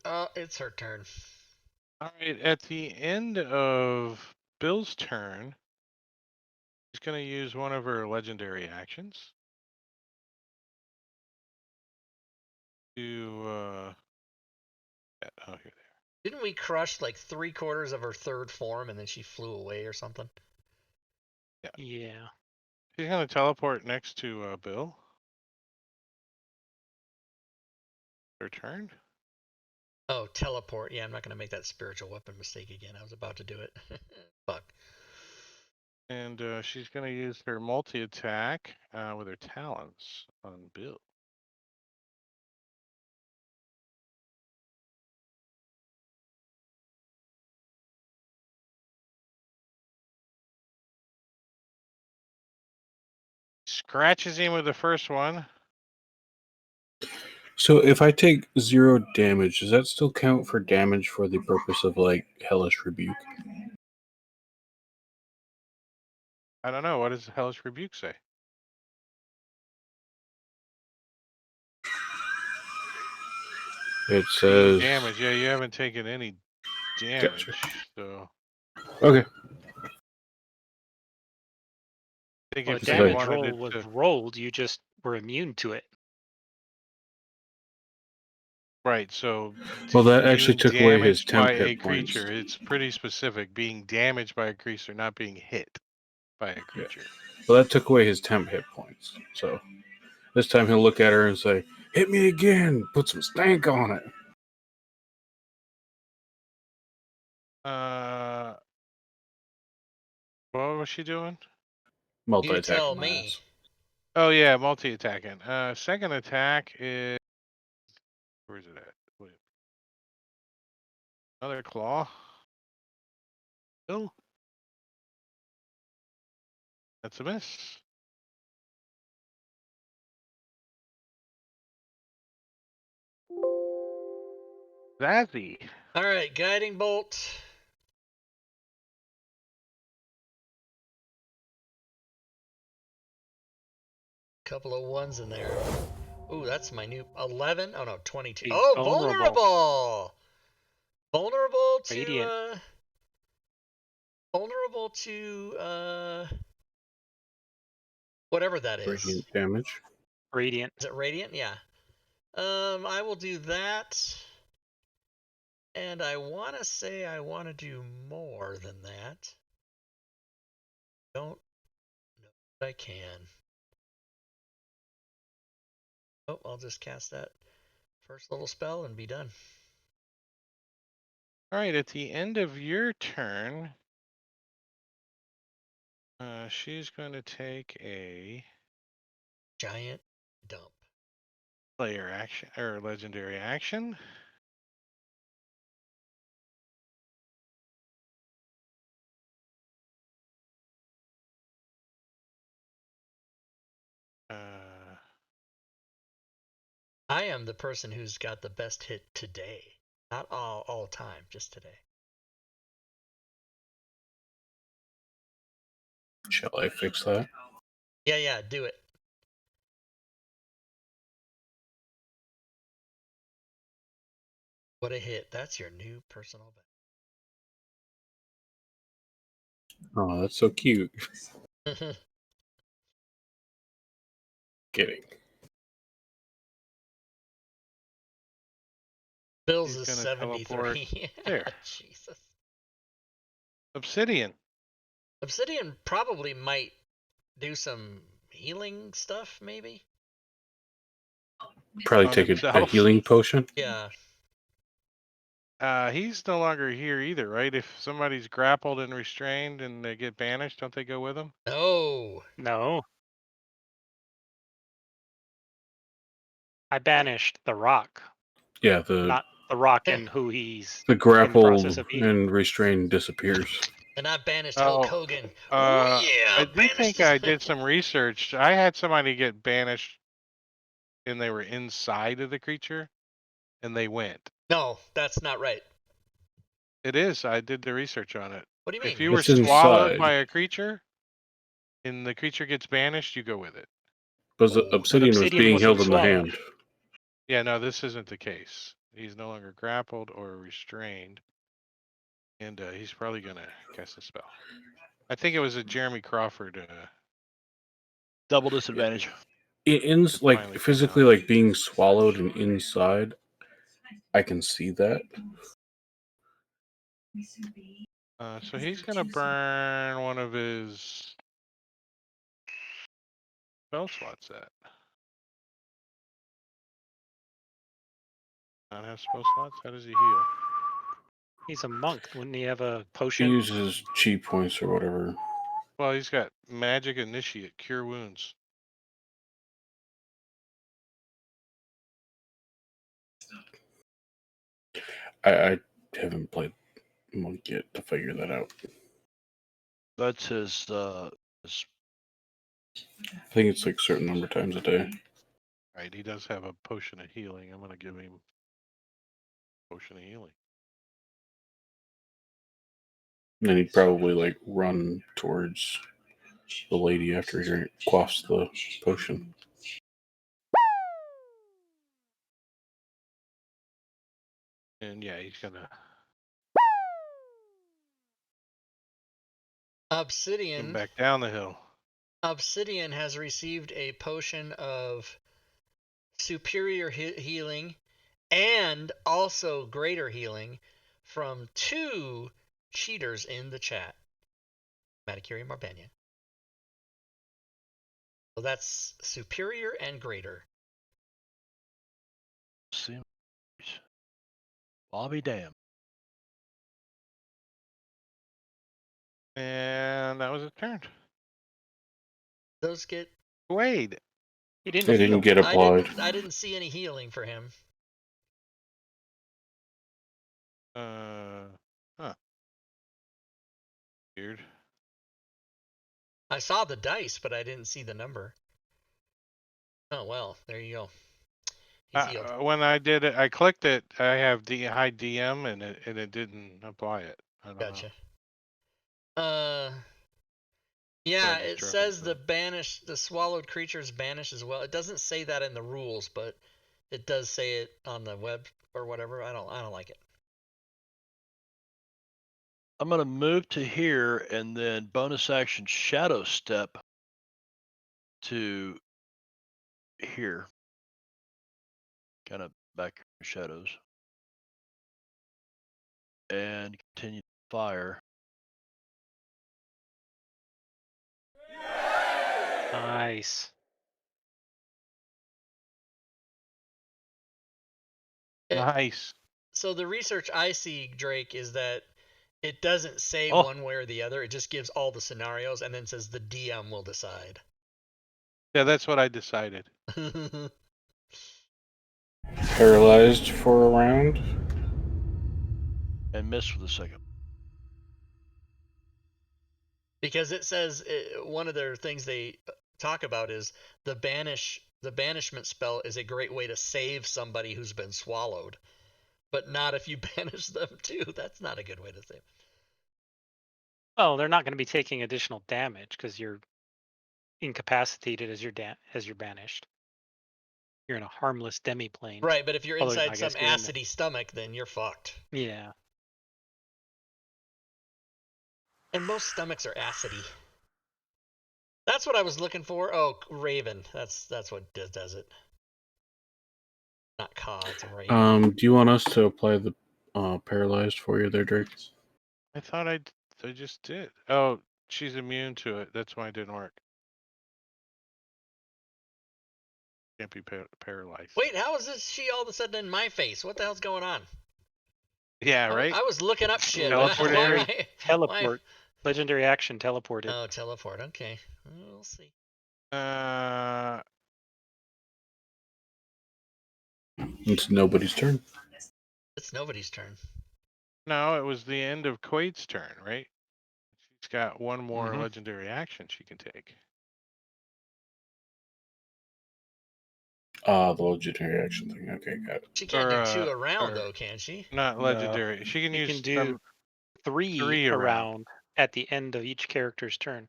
Speaker 1: Oh, it's her turn.
Speaker 2: All right, at the end of Bill's turn, she's going to use one of her legendary actions to oh, here they are.
Speaker 1: Didn't we crush like 3/4 of her third form and then she flew away or something?
Speaker 4: Yeah.
Speaker 2: She's gonna teleport next to Bill. Her turn.
Speaker 1: Oh, teleport. Yeah, I'm not gonna make that spiritual weapon mistake again. I was about to do it. Fuck.
Speaker 2: And she's gonna use her multi-attack with her talons on Bill. Scratches him with the first one.
Speaker 5: So if I take 0 damage, does that still count for damage for the purpose of like Hellish Rebuke?
Speaker 2: I don't know. What does the Hellish Rebuke say?
Speaker 5: It
Speaker 2: Being
Speaker 5: says
Speaker 2: damage. Yeah, you haven't taken any damage,
Speaker 5: Gotcha.
Speaker 2: so
Speaker 5: Okay.
Speaker 2: I think
Speaker 4: Well, the
Speaker 2: if
Speaker 5: Just
Speaker 2: they
Speaker 5: like-
Speaker 4: damage
Speaker 2: wanted
Speaker 4: roll
Speaker 2: it
Speaker 4: was
Speaker 2: to,
Speaker 4: rolled. You just were immune to it.
Speaker 2: right? So
Speaker 5: Well, that actually
Speaker 2: being
Speaker 5: took away his
Speaker 2: damaged
Speaker 5: temp
Speaker 2: by
Speaker 5: hit
Speaker 2: a
Speaker 5: points.
Speaker 2: creature, it's pretty specific. Being damaged by a creature, not being hit by a creature.
Speaker 5: Well, that took away his temp hit points. So this time he'll look at her and say, "Hit me again. Put some stank on it."
Speaker 2: What was she doing?
Speaker 5: Multi
Speaker 1: You tell
Speaker 5: attacking.
Speaker 1: me.
Speaker 2: Oh yeah, multi-attacking. Second attack is, where is it at? Wait. Another claw. Bill. That's a miss. Zazzy.
Speaker 1: All right, guiding bolt. Couple of ones in there. Ooh, that's my new 11. Oh no, 22.
Speaker 4: He's
Speaker 1: Oh,
Speaker 4: vulnerable.
Speaker 1: Vulnerable to
Speaker 4: Radiant.
Speaker 1: vulnerable to whatever that is.
Speaker 5: Radiant damage.
Speaker 4: Radiant.
Speaker 1: Is it radiant? Yeah. I will do that. And I want to say I want to do more than that. Don't know if I can. Oh, I'll just cast that first little spell and be done.
Speaker 2: All right, at the end of your turn, she's going to take a
Speaker 1: Giant dump.
Speaker 2: player action or legendary action.
Speaker 1: I am the person who's got the best hit today. Not all time, just today.
Speaker 5: Shall I fix that?
Speaker 1: Yeah, do it. What a hit. That's your new personal
Speaker 5: Oh, that's so cute.
Speaker 1: best.
Speaker 5: Kidding.
Speaker 1: Bill's
Speaker 2: He's
Speaker 1: is
Speaker 2: gonna teleport
Speaker 1: 73.
Speaker 2: there.
Speaker 1: Jesus.
Speaker 2: Obsidian.
Speaker 1: Obsidian probably might do some healing stuff, maybe?
Speaker 5: Probably
Speaker 2: On
Speaker 5: take a
Speaker 2: himself.
Speaker 5: healing potion.
Speaker 1: Yeah.
Speaker 2: He's no longer here either, right? If somebody's grappled and restrained and they get banished, don't they go with him?
Speaker 1: No.
Speaker 4: No. I banished the rock,
Speaker 5: Yeah, the
Speaker 4: not the rock and who he's
Speaker 5: the
Speaker 4: in the
Speaker 5: grapple
Speaker 4: process of eating.
Speaker 5: and restrain disappears.
Speaker 1: And I banished Hulk
Speaker 2: Oh,
Speaker 1: Hogan.
Speaker 2: I do
Speaker 1: banished
Speaker 2: think I did some research. I had somebody get banished and they were inside of the creature and they went.
Speaker 1: No, that's not right.
Speaker 2: It is. I did the research on it.
Speaker 1: What do you mean?
Speaker 2: If you were
Speaker 5: It's
Speaker 2: swallowed
Speaker 5: inside.
Speaker 2: by a creature and the creature gets banished, you go with it.
Speaker 5: Because
Speaker 1: Oh.
Speaker 5: obsidian was
Speaker 4: Obsidian
Speaker 5: being
Speaker 4: wasn't
Speaker 5: held in the
Speaker 4: swallowed.
Speaker 5: hand.
Speaker 2: Yeah, no, this isn't the case. He's no longer grappled or restrained. And he's probably going to cast a spell. I think it was a Jeremy Crawford.
Speaker 3: Double disadvantage.
Speaker 5: In
Speaker 2: It's
Speaker 5: like
Speaker 2: finally come
Speaker 5: physically,
Speaker 2: out.
Speaker 5: like being swallowed and inside, I can see that.
Speaker 2: So he's gonna burn one of his spell slots. That not have spell slots. How does he heal?
Speaker 4: He's a monk. Wouldn't he have a
Speaker 5: He
Speaker 4: potion?
Speaker 5: uses chi points or whatever.
Speaker 2: Well, he's got magic initiate, cure wounds.
Speaker 5: I haven't played Monk yet to figure that out.
Speaker 3: That's his
Speaker 5: I think it's like a certain number of times a day.
Speaker 2: Right, he does have a potion of healing. I'm gonna give him potion of healing.
Speaker 5: And then he'd probably like run towards the lady after he quaffs the potion.
Speaker 2: And yeah, he's gonna come
Speaker 1: Obsidian.
Speaker 2: back down the hill.
Speaker 1: Obsidian has received a potion of superior healing and also greater healing from 2 cheaters in the chat. Matakiri and Marbanya. So that's superior and greater.
Speaker 3: Bobby damn.
Speaker 2: And that was his turn.
Speaker 1: Those get.
Speaker 2: Wade.
Speaker 4: He didn't
Speaker 5: They
Speaker 4: heal.
Speaker 5: didn't get applied.
Speaker 1: I didn't see any healing for him.
Speaker 2: Huh. Weird.
Speaker 1: I saw the dice, but I didn't see the number. Oh well, there you go. He's healed.
Speaker 2: When I did it, I clicked it. I have high DM, and it didn't apply it. I don't
Speaker 1: Gotcha.
Speaker 2: know.
Speaker 1: Yeah,
Speaker 2: just
Speaker 1: it
Speaker 2: drove
Speaker 1: says
Speaker 2: it
Speaker 1: the swallowed creatures banish as well. It doesn't say that in the rules, but it does say it on the web or whatever. I don't like it.
Speaker 3: I'm gonna move to here and then bonus action shadow step to here. Kind of back shadows. And continue to fire.
Speaker 4: Nice.
Speaker 2: Nice.
Speaker 1: So the research I see, Drake, is that it doesn't say
Speaker 3: Oh.
Speaker 1: one way or the other. It just gives all the scenarios and then says the DM will decide.
Speaker 2: Yeah, that's what I decided.
Speaker 5: Paralyzed for a round.
Speaker 3: And miss for the second.
Speaker 1: Because it says one of their things they talk about is the banishment spell is a great way to save somebody who's been swallowed, but not if you banish them too. That's not a good way to save.
Speaker 4: Well, they're not going to be taking additional damage because you're incapacitated as you're banished. You're in a harmless demi-plane.
Speaker 1: Right, but if you're
Speaker 4: Although,
Speaker 1: inside
Speaker 4: I
Speaker 1: some
Speaker 4: guess you're in
Speaker 1: acidy stomach, then you're fucked.
Speaker 4: Yeah.
Speaker 1: And most stomachs are acidy. That's what I was looking for. Oh, Raven. That's what does it. Not Ka, it's a Raven.
Speaker 5: Do you want us to apply the paralyzed for you there, Drake?
Speaker 2: I thought I just did. Oh, she's immune to it. That's why it didn't work. Can't be paralyzed.
Speaker 1: Wait, how is this she all of a sudden in my face? What the hell's going on?
Speaker 2: Yeah, right.
Speaker 1: I was looking up shit.
Speaker 2: Teleported.
Speaker 4: Teleport. Legendary action teleported.
Speaker 1: Oh, teleport. Okay, we'll see.
Speaker 5: It's nobody's turn.
Speaker 1: It's nobody's turn.
Speaker 2: No, it was the end of Quaid's turn, right? She's got one more
Speaker 3: Mhm.
Speaker 2: legendary action she can take.
Speaker 5: The legendary action thing. Okay, got it.
Speaker 1: She can't do 2
Speaker 2: Or,
Speaker 1: around though, can she?
Speaker 2: Not
Speaker 3: No.
Speaker 2: legendary. She can
Speaker 4: You
Speaker 2: use
Speaker 4: can do
Speaker 2: some,
Speaker 4: 3
Speaker 2: 3 around.
Speaker 4: around at the end of each character's turn.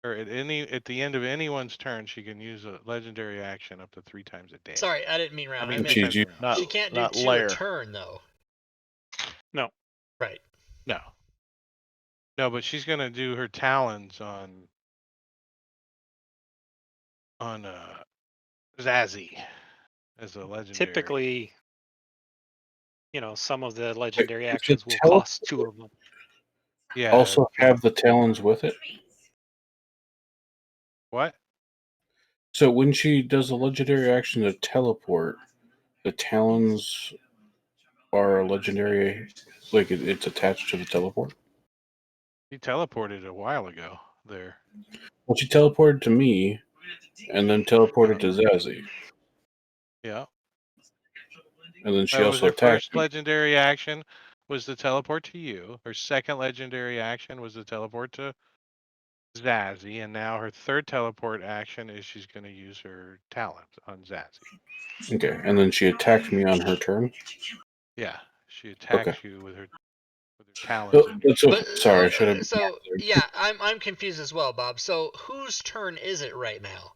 Speaker 2: or at the end of anyone's turn, she can use a legendary action up to 3 times a day.
Speaker 1: Sorry, I didn't mean round. I meant
Speaker 5: Cheese,
Speaker 2: depends
Speaker 5: you-
Speaker 2: round.
Speaker 1: she can't do
Speaker 3: not
Speaker 1: 2
Speaker 3: layer.
Speaker 1: a turn though.
Speaker 4: No.
Speaker 1: Right.
Speaker 2: No. No, but she's gonna do her talons on Zazzy as a legendary.
Speaker 4: Typically, some of the legendary
Speaker 5: Does it
Speaker 4: actions will
Speaker 5: tele-
Speaker 4: cost 2 of them.
Speaker 2: Yeah.
Speaker 5: Also
Speaker 2: yeah.
Speaker 5: have the talons with it?
Speaker 2: What?
Speaker 5: So when she does a legendary action to teleport, the talons are a legendary, like it's attached to the teleport?
Speaker 2: He teleported a while ago there.
Speaker 5: Well, she teleported to me, and then teleported to Zazie,
Speaker 2: Yeah.
Speaker 5: and then she
Speaker 2: That was
Speaker 5: also
Speaker 2: her
Speaker 5: attacked
Speaker 2: first
Speaker 5: me.
Speaker 2: legendary action was the teleport to you. Her second legendary action was the teleport to Zazie, and now her third teleport action is she's going to use her talent on Zazie.
Speaker 5: Okay, and then she attacked me on her turn.
Speaker 2: Yeah, she
Speaker 5: Okay.
Speaker 2: attacks you with her talons. And
Speaker 5: That's okay.
Speaker 1: But
Speaker 5: Sorry, I should have.
Speaker 1: so yeah, I'm confused as well, Bob. So whose turn is it right now?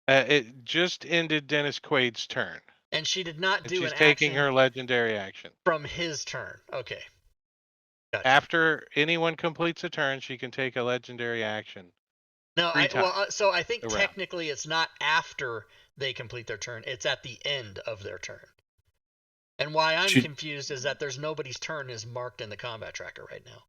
Speaker 2: it just ended Dennis Quaid's turn,
Speaker 1: And she did not
Speaker 2: and
Speaker 1: do
Speaker 2: she's
Speaker 1: an
Speaker 2: taking
Speaker 1: action
Speaker 2: her legendary action.
Speaker 1: from his turn. Okay. Gotcha.
Speaker 2: After anyone completes a turn, she can take a legendary action.
Speaker 1: No,
Speaker 2: 3 times.
Speaker 1: so I think
Speaker 2: around.
Speaker 1: technically it's not after they complete their turn; it's at the end of their turn. And why I'm confused is that there's nobody's turn is marked in the combat tracker right now.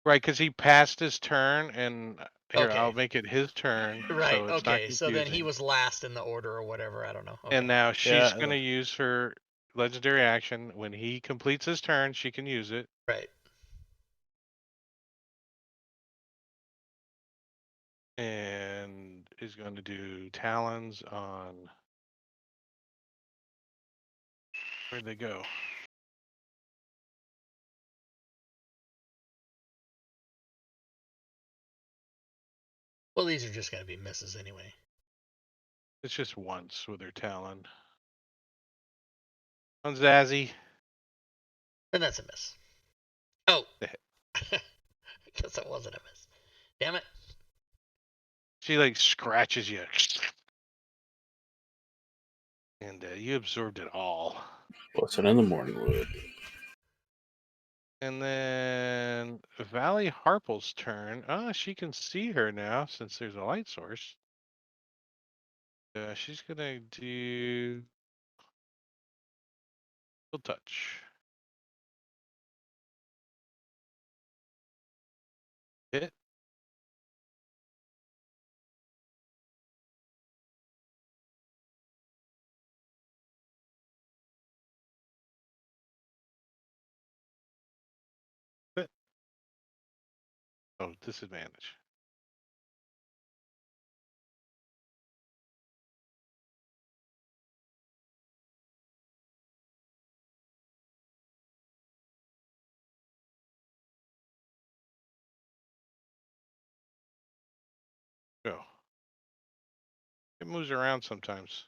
Speaker 2: Right, because he passed his turn, and here
Speaker 1: Okay.
Speaker 2: I'll make it his turn,
Speaker 1: Right.
Speaker 2: so it's not
Speaker 1: Okay. So then he
Speaker 2: confusing.
Speaker 1: was last in the order or whatever. I don't know. Okay.
Speaker 2: And now she's
Speaker 3: Yeah,
Speaker 2: going to use her legendary action. When he completes his turn, she can use it.
Speaker 1: Right.
Speaker 2: And is going to do talons on. Where'd they go?
Speaker 1: Well, these are just going to be misses anyway.
Speaker 2: It's just once with her talon. On Zazie.
Speaker 1: And that's a miss. Oh. I guess it wasn't a miss. Damn it.
Speaker 2: She like scratches you. And you absorbed it all.
Speaker 5: Blessed in the morning wood.
Speaker 2: And then Valley Harple's turn. She can see her now since there's a light source. She's gonna do Chill Touch. Hit. Hit. Oh, disadvantage. Go. It moves around sometimes.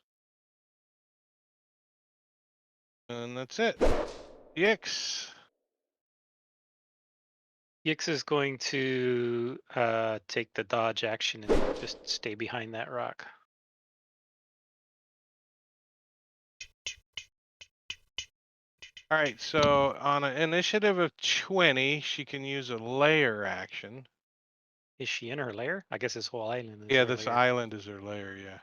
Speaker 2: And that's it. Yix.
Speaker 4: Yix is going to take the dodge action and just stay behind that rock.
Speaker 2: All right, so on an initiative of 20, she can use a layer action.
Speaker 4: Is she in her lair? I guess this whole island is
Speaker 2: Yeah,
Speaker 4: her
Speaker 2: this
Speaker 4: lair.
Speaker 2: island is her layer, yeah.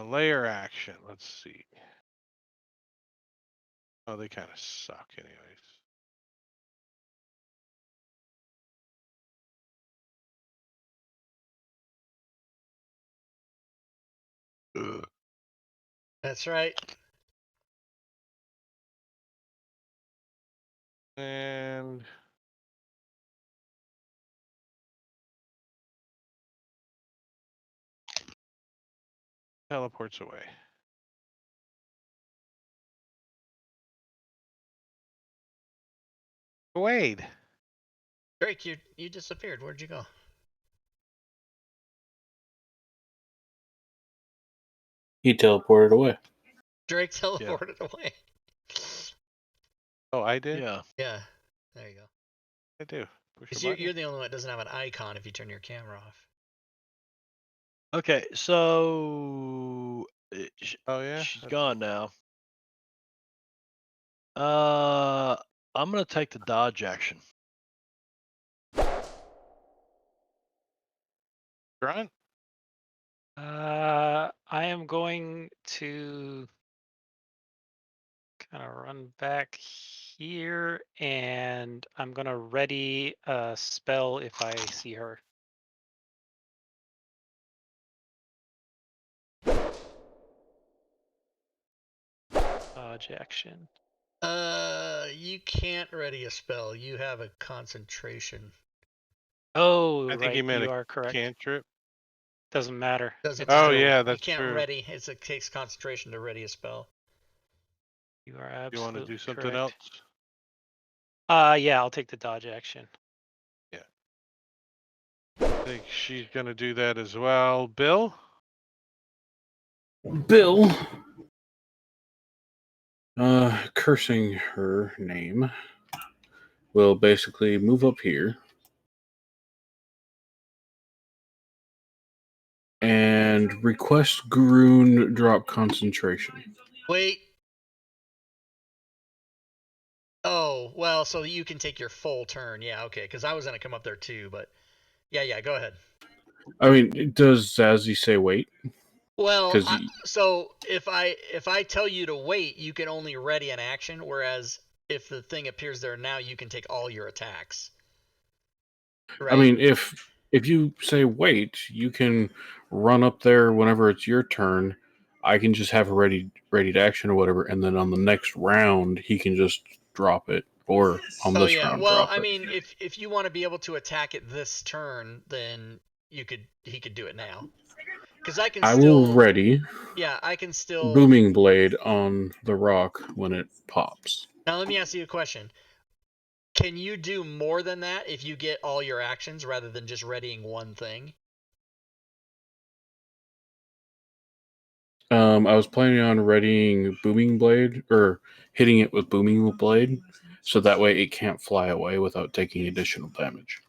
Speaker 2: Layer action, let's see. Oh, they kind of suck anyways. Ugh.
Speaker 1: That's right.
Speaker 2: And teleports away. Wade.
Speaker 1: Drake, you disappeared. Where'd you go?
Speaker 5: He teleported away.
Speaker 1: Drake teleported away.
Speaker 2: Oh, I did?
Speaker 3: yeah.
Speaker 1: Yeah. There you go.
Speaker 2: I do. Push a
Speaker 1: Because
Speaker 2: button.
Speaker 1: you're the only one that doesn't have an icon if you turn your camera off.
Speaker 3: Okay, so
Speaker 2: Oh, yeah?
Speaker 3: she's
Speaker 2: That's
Speaker 3: gone now. I'm gonna take the dodge action.
Speaker 2: Grunt?
Speaker 4: I am going to gonna run back here, and I'm gonna ready a spell if I see her. Dodge action.
Speaker 1: You can't ready a spell. You have a concentration.
Speaker 4: Oh,
Speaker 2: I think
Speaker 4: right.
Speaker 2: he meant
Speaker 4: You
Speaker 2: a
Speaker 4: are correct.
Speaker 2: cantrip.
Speaker 4: Doesn't matter.
Speaker 1: Doesn't
Speaker 4: It's
Speaker 2: Oh
Speaker 1: matter.
Speaker 4: still-
Speaker 2: yeah,
Speaker 1: You
Speaker 2: that's
Speaker 1: can't
Speaker 2: true.
Speaker 1: ready. It takes concentration to ready a spell.
Speaker 4: You are
Speaker 2: You want
Speaker 4: absolutely
Speaker 2: to do something
Speaker 4: correct.
Speaker 2: else?
Speaker 4: Yeah, I'll take the dodge action.
Speaker 2: I think she's gonna do that as well. Bill.
Speaker 5: Bill, cursing her name, will basically move up here and request Garoon drop concentration.
Speaker 1: Wait. Oh, well, so you can take your full turn. Yeah, okay, because I was going to come up there too, but yeah, go ahead.
Speaker 5: I mean, does Zazzy say wait?
Speaker 1: Well,
Speaker 5: 'Cause
Speaker 1: so if I tell you to wait, you can only ready an action, whereas if the thing appears there now, you can take all your attacks. Right?
Speaker 5: I mean, if you say wait, you can run up there whenever it's your turn. I can just have a ready to action or whatever, and then on the next round he can just drop it, or on
Speaker 1: oh
Speaker 5: this
Speaker 1: yeah.
Speaker 5: round
Speaker 1: Well,
Speaker 5: drop
Speaker 1: I
Speaker 5: it.
Speaker 1: mean, if you want to be able to attack it this turn, then he could do it now. Because I can
Speaker 5: I
Speaker 1: still.
Speaker 5: will ready
Speaker 1: Yeah, I can still.
Speaker 5: booming blade on the rock when it pops.
Speaker 1: Now let me ask you a question. Can you do more than that if you get all your actions rather than just readying one thing?
Speaker 5: I was planning on readying booming blade or hitting it with booming blade, so that way it can't fly away without taking additional damage.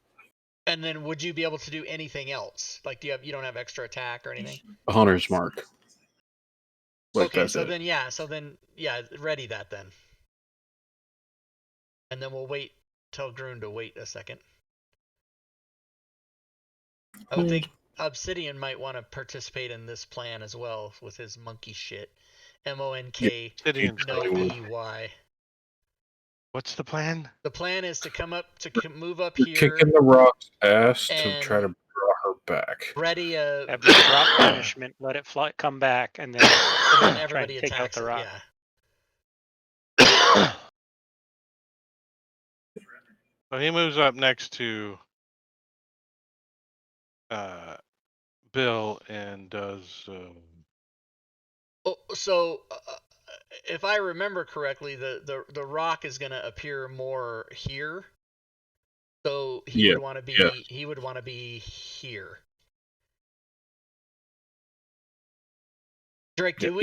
Speaker 1: And then would you be able to do anything else? Like you don't have extra attack or anything?
Speaker 5: A hunter's mark. Like
Speaker 1: Okay,
Speaker 5: that's
Speaker 1: so
Speaker 5: it.
Speaker 1: then ready that then. And then we'll wait, tell Groon to wait a second. I would think Obsidian might want to participate in this plan as well with his monkey shit. MONK
Speaker 2: Obsidian's
Speaker 1: no
Speaker 2: like,
Speaker 1: EY.
Speaker 2: what's the plan?
Speaker 1: The plan is to move up
Speaker 5: You're
Speaker 1: here
Speaker 5: kicking the rock's ass to
Speaker 1: and
Speaker 5: try to draw her back.
Speaker 1: ready a
Speaker 4: Have them drop punishment, let it fly, come back, and then
Speaker 1: and then
Speaker 4: try
Speaker 1: everybody
Speaker 4: and take out
Speaker 1: attacks
Speaker 4: the
Speaker 1: it.
Speaker 4: rock.
Speaker 1: Yeah.
Speaker 2: So he moves up next to Bill and does.
Speaker 1: So if I remember correctly, the rock is going to appear more here. So he would want to be here. Drake, do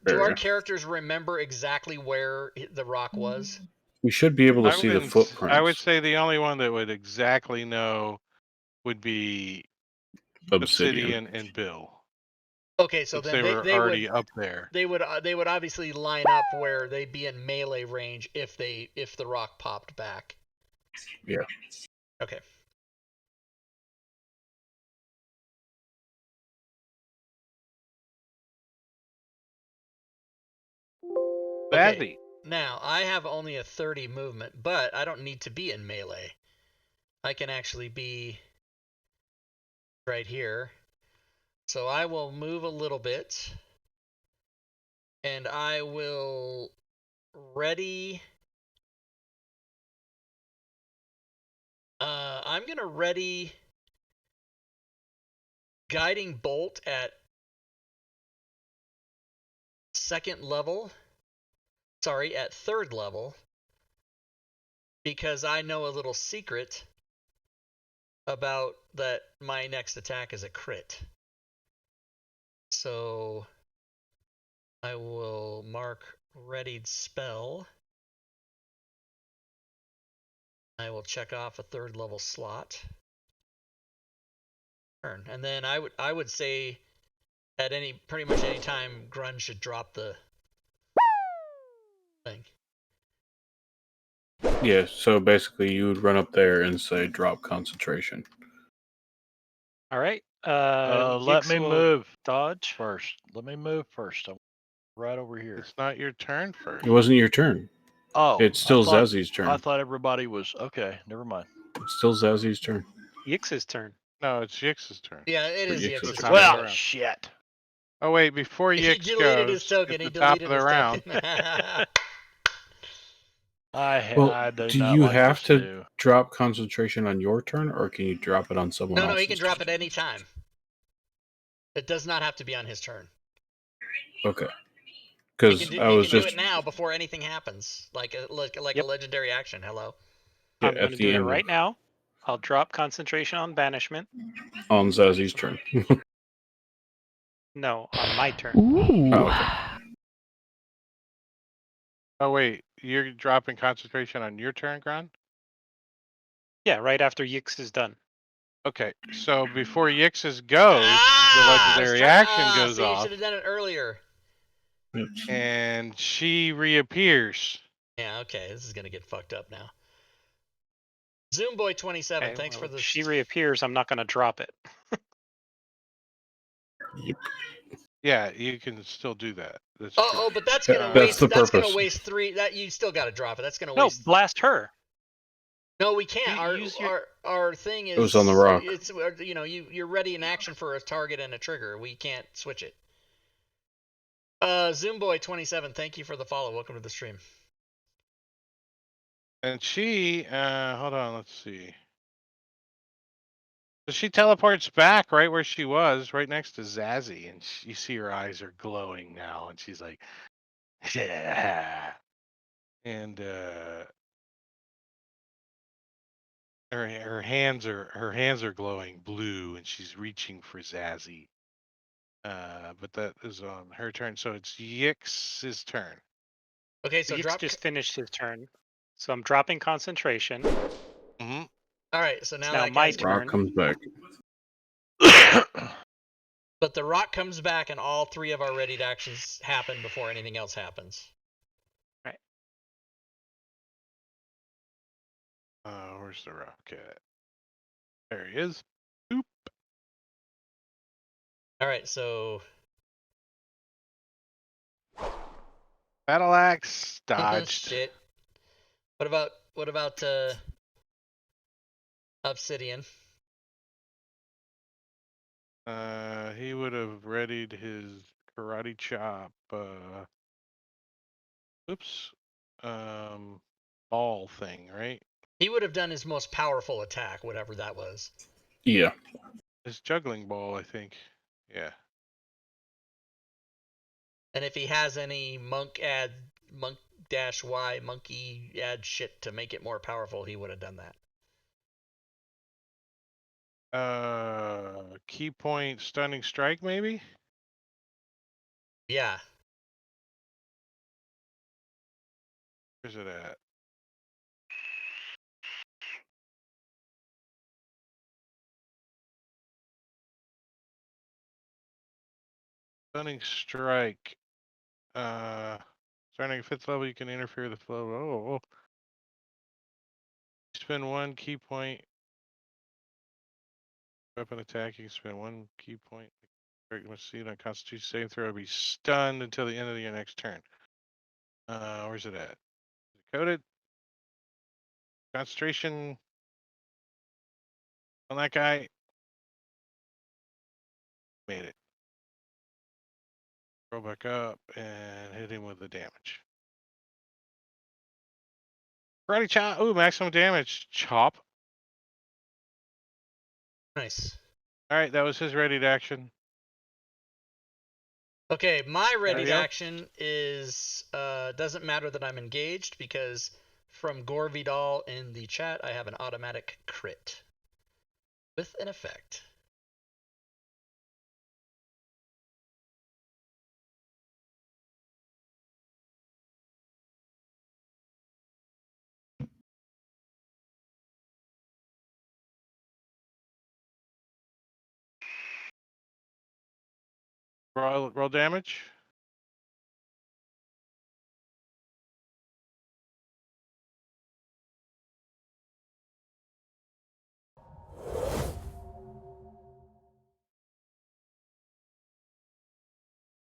Speaker 1: our characters remember exactly where the rock was?
Speaker 5: We should be able to see the footprints.
Speaker 2: I would say the only one that would exactly know would be Obsidian and Bill.
Speaker 1: Okay, so then
Speaker 2: they were already up there.
Speaker 1: They would obviously line up where they'd be in melee range if the rock popped back.
Speaker 5: Yeah.
Speaker 1: Okay. Okay. Now, I have only a 30 movement, but I don't need to be in melee. I can actually be right here. So I will move a little bit. And I will ready. I'm going to ready Guiding Bolt at at third level, because I know a little secret about that my next attack is a crit. So I will mark readied spell. I will check off a third level slot. And then I would say at pretty much any time Grunge should drop the thing.
Speaker 5: Yeah, so basically you would run up there and say drop concentration.
Speaker 4: All right.
Speaker 3: let me move
Speaker 4: dodge
Speaker 3: first. Let me move first. Right over here.
Speaker 2: It's not your turn first.
Speaker 5: It wasn't your turn.
Speaker 3: Oh,
Speaker 5: It's still
Speaker 3: I thought,
Speaker 5: Zazzy's turn.
Speaker 3: I thought everybody was okay. Never mind.
Speaker 5: It's still Zazzy's turn.
Speaker 4: Yix's turn.
Speaker 2: No, it's Yix's turn.
Speaker 1: Yeah, it
Speaker 5: For
Speaker 1: is
Speaker 5: Yix's
Speaker 1: Yix's
Speaker 5: turn.
Speaker 1: turn.
Speaker 3: Well,
Speaker 2: around.
Speaker 3: shit.
Speaker 2: Oh wait, before
Speaker 1: He
Speaker 2: Yix
Speaker 1: deleted his
Speaker 2: goes,
Speaker 1: token.
Speaker 2: at
Speaker 1: He
Speaker 2: the top
Speaker 1: deleted
Speaker 2: of the
Speaker 1: his
Speaker 2: round,
Speaker 1: token.
Speaker 5: Well,
Speaker 3: I do
Speaker 5: do
Speaker 3: not
Speaker 5: you
Speaker 3: like
Speaker 5: have
Speaker 3: this
Speaker 5: to
Speaker 3: new.
Speaker 5: drop concentration on your turn, or can you drop it on someone
Speaker 1: No,
Speaker 5: else's?
Speaker 1: he can drop
Speaker 5: turn?
Speaker 1: it any time. It does not have to be on his turn.
Speaker 5: Okay.
Speaker 1: He
Speaker 5: Because
Speaker 1: can do,
Speaker 5: I
Speaker 1: he
Speaker 5: was
Speaker 1: can do
Speaker 5: just
Speaker 1: it now before anything happens, like a
Speaker 4: Yep.
Speaker 1: legendary action. Hello.
Speaker 5: yeah,
Speaker 4: I'm
Speaker 5: at
Speaker 4: going to
Speaker 5: the
Speaker 4: do it
Speaker 5: end
Speaker 4: right now. I'll drop concentration on banishment.
Speaker 5: on Zazzy's turn.
Speaker 4: No, on my turn.
Speaker 5: Oh, okay.
Speaker 2: oh wait, you're dropping concentration on your turn, Gron?
Speaker 4: Yeah, right after Yix is done.
Speaker 2: Okay, so before Yix's goes, the legendary action goes
Speaker 1: see, you
Speaker 2: off,
Speaker 1: should have done it earlier.
Speaker 2: and she reappears.
Speaker 1: Yeah, okay, this is gonna get fucked up now. Zoomboy27,
Speaker 4: Okay,
Speaker 1: thanks
Speaker 4: well,
Speaker 1: for
Speaker 4: if
Speaker 1: the.
Speaker 4: she reappears, I'm not going to drop it.
Speaker 2: Yeah, you can still do that. That's
Speaker 1: Oh,
Speaker 2: true.
Speaker 1: oh, but that's
Speaker 5: Yeah,
Speaker 1: gonna
Speaker 5: that's
Speaker 1: waste.
Speaker 5: the
Speaker 1: That's gonna
Speaker 5: purpose.
Speaker 1: waste 3. That you still got to drop it. That's gonna
Speaker 4: No,
Speaker 1: waste.
Speaker 4: blast her.
Speaker 1: No, we can't.
Speaker 4: Use your-
Speaker 1: Our thing is.
Speaker 5: It was on the rock.
Speaker 1: It's you're ready in action for a target and a trigger. We can't switch it. Zoomboy27, thank you for the follow. Welcome to the stream.
Speaker 2: And she, hold on, let's see. So she teleports back right where she was, right next to Zazzy, and you see her eyes are glowing now, and she's like, yeah. And her hands are glowing blue, and she's reaching for Zazzy. But that is on her turn, so it's Yix's turn.
Speaker 1: Okay, so
Speaker 4: Yix
Speaker 1: drop.
Speaker 4: just finished his turn. So I'm dropping concentration.
Speaker 2: Mm-hmm.
Speaker 1: All right, so
Speaker 4: It's
Speaker 1: now
Speaker 4: now
Speaker 1: that
Speaker 4: my
Speaker 1: guy's.
Speaker 4: turn.
Speaker 5: Rock comes back.
Speaker 1: But the rock comes back, and all 3 of our readied actions happen before anything else happens.
Speaker 4: Right.
Speaker 2: Where's the rock at? There he is. Boop.
Speaker 1: All right, so.
Speaker 2: Battle axe dodged.
Speaker 1: Shit. What about Obsidian?
Speaker 2: He would have readied his karate chop. Oops. Ball thing, right?
Speaker 1: He would have done his most powerful attack, whatever that was.
Speaker 5: Yeah.
Speaker 2: His juggling ball, I think. Yeah.
Speaker 1: And if he has any monk dash Y monkey add shit to make it more powerful, he would have done that.
Speaker 2: Key point stunning strike, maybe?
Speaker 1: Yeah.
Speaker 2: Where's it at? Stunning strike. Starting at 5th level, you can interfere with the flow. Oh. Spend 1 key point. Weapon attack, you can spend 1 key point. You must see it on Constitution saving throw. Be stunned until the end of your next turn. Where's it at? Is it coded? Concentration on that guy. Made it. Roll back up and hit him with the damage. Karate chop. Ooh, maximum damage. Chop.
Speaker 1: Nice.
Speaker 2: All right, that was his ready to action.
Speaker 1: Okay, my readied
Speaker 2: Adios.
Speaker 1: action is doesn't matter that I'm engaged because from Gore Vidal in the chat I have an automatic crit with an effect.
Speaker 2: Roll damage.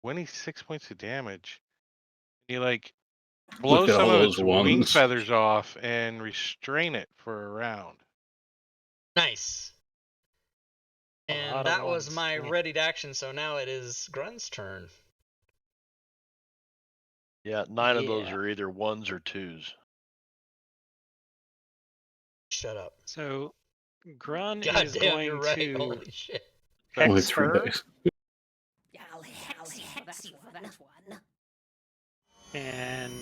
Speaker 2: 26 points of damage. You like blow
Speaker 5: Look at
Speaker 2: some
Speaker 5: all
Speaker 2: of
Speaker 5: those
Speaker 2: its wing
Speaker 5: ones.
Speaker 2: feathers off and restrain it for a round.
Speaker 1: Nice.
Speaker 4: A lot
Speaker 1: And
Speaker 4: of
Speaker 1: that was
Speaker 4: ones,
Speaker 1: my
Speaker 4: dang.
Speaker 1: readied action, so now it is Grun's turn.
Speaker 3: Yeah, 9 of those
Speaker 1: Yeah.
Speaker 3: are either 1s or 2s.
Speaker 1: Shut up.
Speaker 4: So Grun
Speaker 1: God
Speaker 4: is
Speaker 1: damn,
Speaker 4: going
Speaker 1: you're right.
Speaker 4: to
Speaker 1: Holy shit.
Speaker 5: Only
Speaker 2: Hex
Speaker 5: 3
Speaker 2: her?
Speaker 5: days.
Speaker 7: I'll hex you for that one.
Speaker 4: and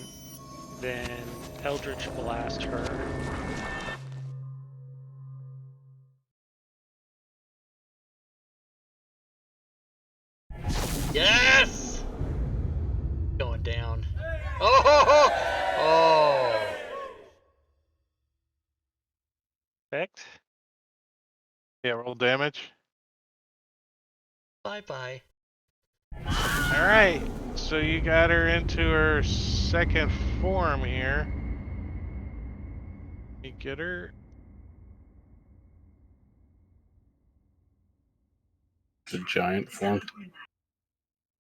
Speaker 4: then Eldritch Blast her.
Speaker 1: Yes! Going down. Oh! Oh!
Speaker 4: Effect.
Speaker 2: Yeah, roll damage.
Speaker 1: Bye-bye.
Speaker 2: All right, so you got her into her second form here. You get her.
Speaker 5: The giant form.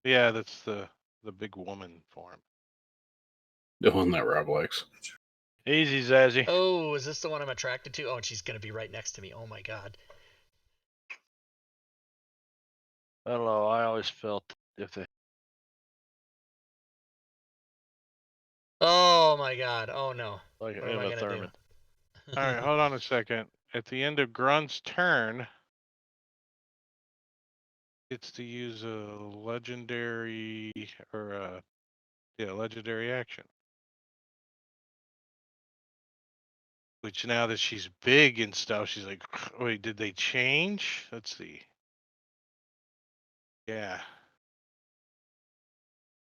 Speaker 2: Yeah, that's the big woman form.
Speaker 5: The one that Rob likes.
Speaker 3: Easy, Zazzy.
Speaker 1: Oh, is this the one I'm attracted to? Oh, and she's gonna be right next to me. Oh my god.
Speaker 3: I don't know. I always felt if they
Speaker 1: Oh my god. Oh no.
Speaker 3: like
Speaker 1: What am I
Speaker 3: Uma
Speaker 1: gonna
Speaker 3: Thurman.
Speaker 1: do?
Speaker 2: All right, hold on a second. At the end of Grunt's turn, it's to use a legendary or legendary action. Which now that she's big and stuff, she's like, wait, did they change? Let's see. Yeah.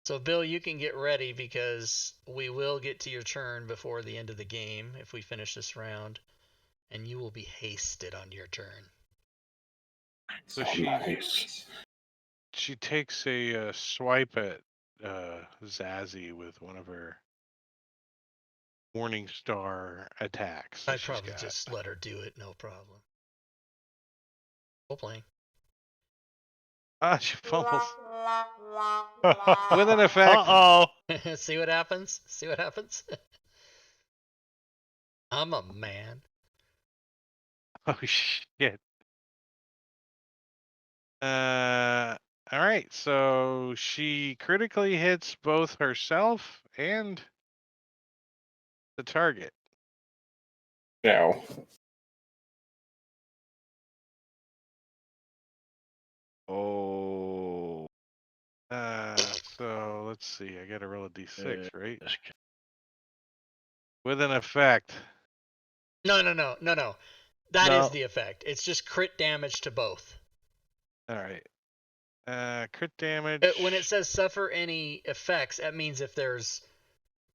Speaker 1: So, Bill, you can get ready because we will get to your turn before the end of the game if we finish this round, and you will be hasted on your turn.
Speaker 2: So
Speaker 5: Oh, nice.
Speaker 2: she takes a swipe at Zazzy with one of her Morning Star attacks. that
Speaker 1: I'd
Speaker 2: she's
Speaker 1: probably
Speaker 2: got.
Speaker 1: just let her do it, no problem. Role playing.
Speaker 2: Ah, she fumbles. With an effect.
Speaker 3: Uh-oh.
Speaker 1: See what happens? See what happens? I'm a man.
Speaker 2: Oh shit. All right. So she critically hits both herself and the target.
Speaker 5: Ow.
Speaker 3: Oh.
Speaker 2: So let's see. I got to roll a d6, right?
Speaker 3: This
Speaker 2: With an effect.
Speaker 1: No. That is
Speaker 3: No.
Speaker 1: the effect. It's just crit damage to both.
Speaker 2: All right. Crit damage.
Speaker 1: When it says suffer any effects, that means if there's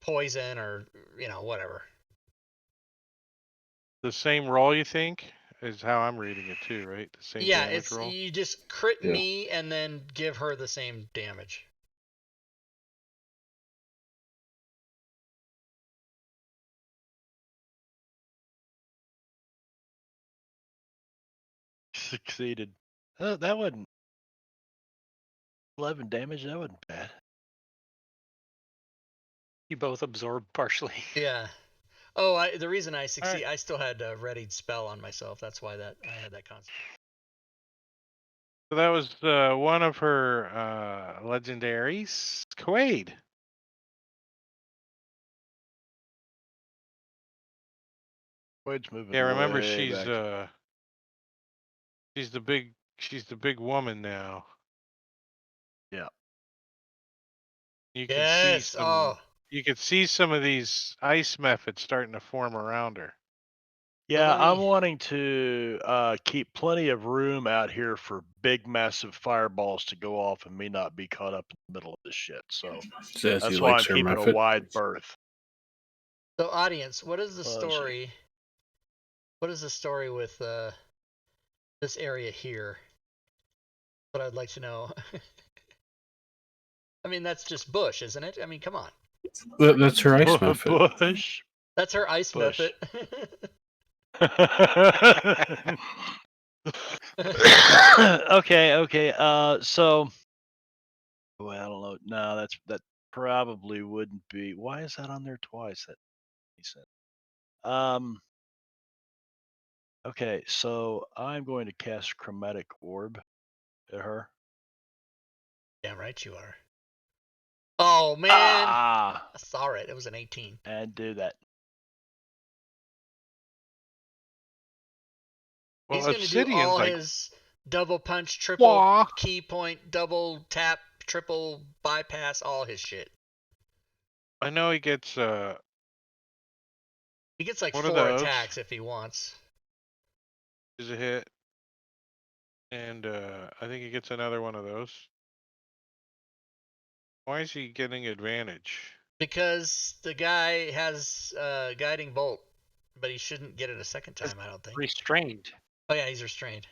Speaker 1: poison or, whatever.
Speaker 2: The same roll, you think, is how I'm reading it too, right? The same
Speaker 1: Yeah,
Speaker 2: damage roll.
Speaker 1: you just crit
Speaker 5: Yeah.
Speaker 1: me and then give her the same damage.
Speaker 3: succeeded. That wasn't 11 damage. That wasn't bad.
Speaker 4: You both absorb partially.
Speaker 1: Yeah. Oh, the reason I succeed,
Speaker 2: right.
Speaker 1: I still had a readied spell on myself. That's why I had that concept.
Speaker 2: So that was one of her legendaries, Quaid.
Speaker 3: Wade's moving.
Speaker 2: Yeah, remember
Speaker 3: way
Speaker 2: she's
Speaker 3: back.
Speaker 2: she's the big woman now.
Speaker 3: Yeah.
Speaker 2: You can
Speaker 1: Yes.
Speaker 2: see some.
Speaker 1: Oh.
Speaker 2: You can see some of these ice methods starting to form around her.
Speaker 3: Yeah,
Speaker 1: let me-
Speaker 3: I'm wanting to keep plenty of room out here for big, massive fireballs to go off and me not be caught up in the middle of this shit. So
Speaker 5: Says
Speaker 3: that's
Speaker 5: he
Speaker 3: why I'm
Speaker 5: likes her
Speaker 3: keeping a
Speaker 5: method.
Speaker 3: wide berth.
Speaker 1: So, audience, what is the
Speaker 3: Well,
Speaker 1: story? What is the story with this area here? What I'd like to know. I mean, that's just bush, isn't it? I mean, come on.
Speaker 5: That's her ice method.
Speaker 3: Bush.
Speaker 1: That's her ice
Speaker 3: Bush.
Speaker 1: method.
Speaker 3: Okay. So Well, I don't know. No, that probably wouldn't be. Why is that on there twice? That he said. Okay, so I'm going to cast Chromatic Orb at her.
Speaker 1: Damn right you are. Oh man,
Speaker 3: Ah,
Speaker 1: I saw it. It was an 18.
Speaker 3: and do that.
Speaker 1: He's
Speaker 2: Well,
Speaker 1: gonna do
Speaker 2: Obsidian's
Speaker 1: all
Speaker 2: like,
Speaker 1: his double punch, triple
Speaker 2: wah.
Speaker 1: key point, double tap, triple bypass, all his shit.
Speaker 2: I know he gets
Speaker 1: He gets like
Speaker 2: one of
Speaker 1: 4
Speaker 2: those
Speaker 1: attacks if he wants.
Speaker 2: is a hit, and I think he gets another one of those. Why is he getting advantage?
Speaker 1: Because the guy has guiding bolt, but he shouldn't get it a second time, I don't think.
Speaker 4: Restrained
Speaker 1: Oh yeah, he's restrained.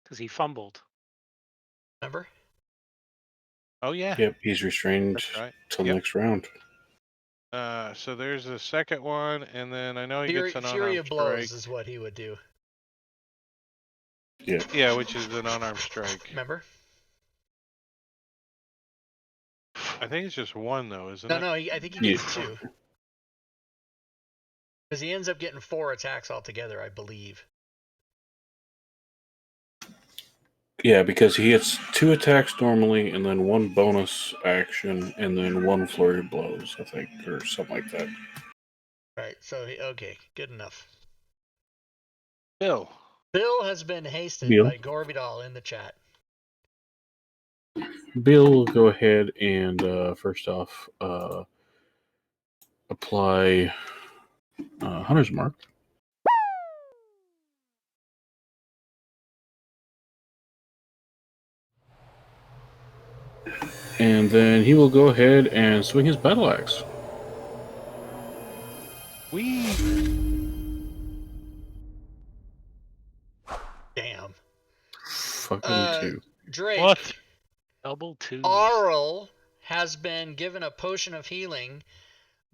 Speaker 4: because he fumbled.
Speaker 1: Remember?
Speaker 2: Oh yeah,
Speaker 5: Yep, he's restrained
Speaker 2: that's right.
Speaker 5: till
Speaker 2: Yep.
Speaker 5: next round.
Speaker 2: So there's the second one, and then I know he
Speaker 1: Fury,
Speaker 2: gets an
Speaker 1: Fury
Speaker 2: unarmed
Speaker 1: of blows
Speaker 2: strike.
Speaker 1: is what he would do.
Speaker 5: Yeah.
Speaker 2: Yeah, which is an unarmed strike.
Speaker 1: Remember?
Speaker 2: I think it's just one though, isn't
Speaker 1: No,
Speaker 2: it?
Speaker 1: no, I think he
Speaker 5: Yeah.
Speaker 1: gets 2. Because he ends up getting 4 attacks altogether, I believe.
Speaker 5: Yeah, because he hits 2 attacks normally, and then 1 bonus action, and then 1 flurry of blows, I think, or something like that.
Speaker 1: Right, so, okay, good enough.
Speaker 2: Bill.
Speaker 1: Bill has been hasted
Speaker 5: Bill?
Speaker 1: by Gorbidal in the chat.
Speaker 5: Bill will go ahead and first off apply Hunter's Mark. And then he will go ahead and swing his battle axe.
Speaker 1: Damn.
Speaker 5: Fucking 2.
Speaker 1: Drake.
Speaker 3: What?
Speaker 4: Double twos.
Speaker 1: Arl has been given a potion of healing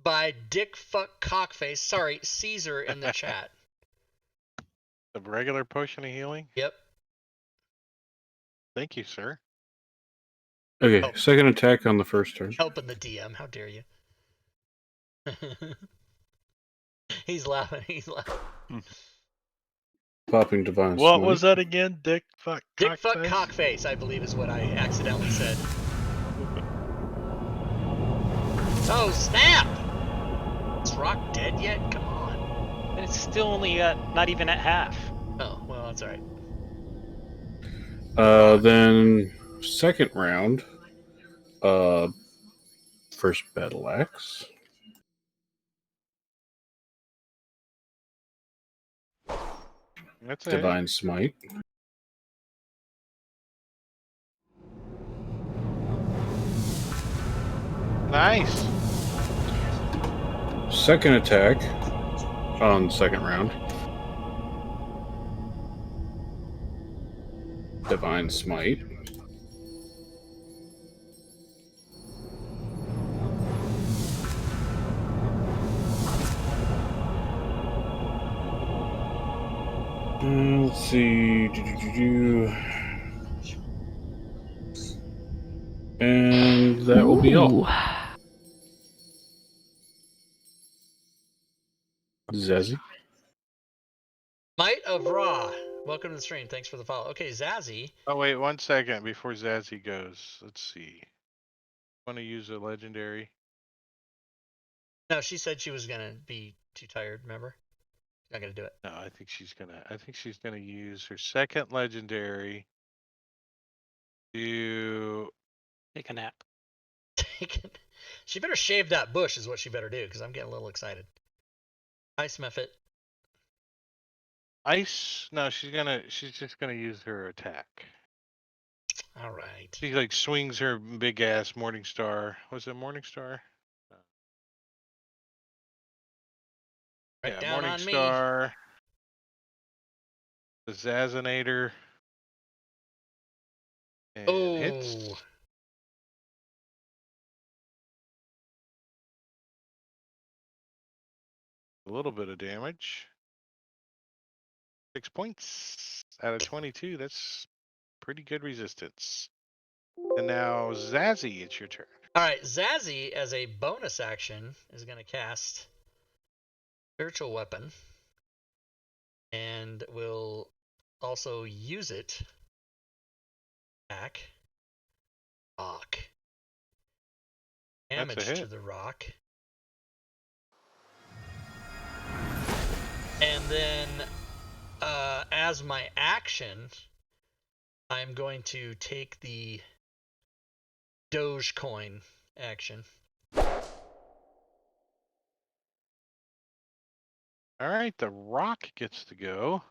Speaker 1: by Dick Fuck Cockface. Sorry, Caesar in the chat.
Speaker 2: The regular potion of healing?
Speaker 1: Yep.
Speaker 2: Thank you, sir.
Speaker 5: Okay,
Speaker 1: Oh.
Speaker 5: second attack on the first turn.
Speaker 1: Helping the DM. How dare you? He's laughing. He's laughing.
Speaker 5: Popping Divine
Speaker 3: What
Speaker 5: Smite.
Speaker 3: was that again? Dick fuck
Speaker 1: Dick Fuck
Speaker 3: cockface?
Speaker 1: Cockface, I believe is what I accidentally said. Oh, snap! Is Rock dead yet? Come on.
Speaker 4: And it's still only not even at half.
Speaker 1: Oh, well, that's alright.
Speaker 5: Then second round, first battle axe.
Speaker 2: That's it.
Speaker 5: Divine Smite.
Speaker 2: Nice.
Speaker 5: Second attack on second round. Divine Smite. Let's see. And that will be all. Zazzy.
Speaker 1: Might of Ra. Welcome to the stream. Thanks for the follow. Okay, Zazzy.
Speaker 2: Oh wait, 1 second before Zazzy goes. Let's see. Want to use a legendary?
Speaker 1: No, she said she was gonna be too tired. Remember? She's not gonna do it.
Speaker 2: No, I think she's gonna use her second legendary to.
Speaker 4: Take a nap.
Speaker 1: She better shave that bush, is what she better do, because I'm getting a little excited. Ice Method.
Speaker 2: Ice? No, she's just gonna use her attack.
Speaker 1: All right.
Speaker 2: She like swings her big ass Morningstar. Was it Morningstar?
Speaker 1: Right
Speaker 2: Yeah,
Speaker 1: down on me.
Speaker 2: Morningstar. The Zazinator. And hits.
Speaker 1: Oh.
Speaker 2: A little bit of damage. 6 points out of 22. That's pretty good resistance. And now, Zazzy, it's your turn.
Speaker 1: All right, Zazzy, as a bonus action, is going to cast Spiritual Weapon, and will also use it. Back. Rock.
Speaker 2: That's a
Speaker 1: Damage to
Speaker 2: hit.
Speaker 1: the rock. And then, as my action, I'm going to take the Dogecoin action.
Speaker 2: All right, the rock gets to go.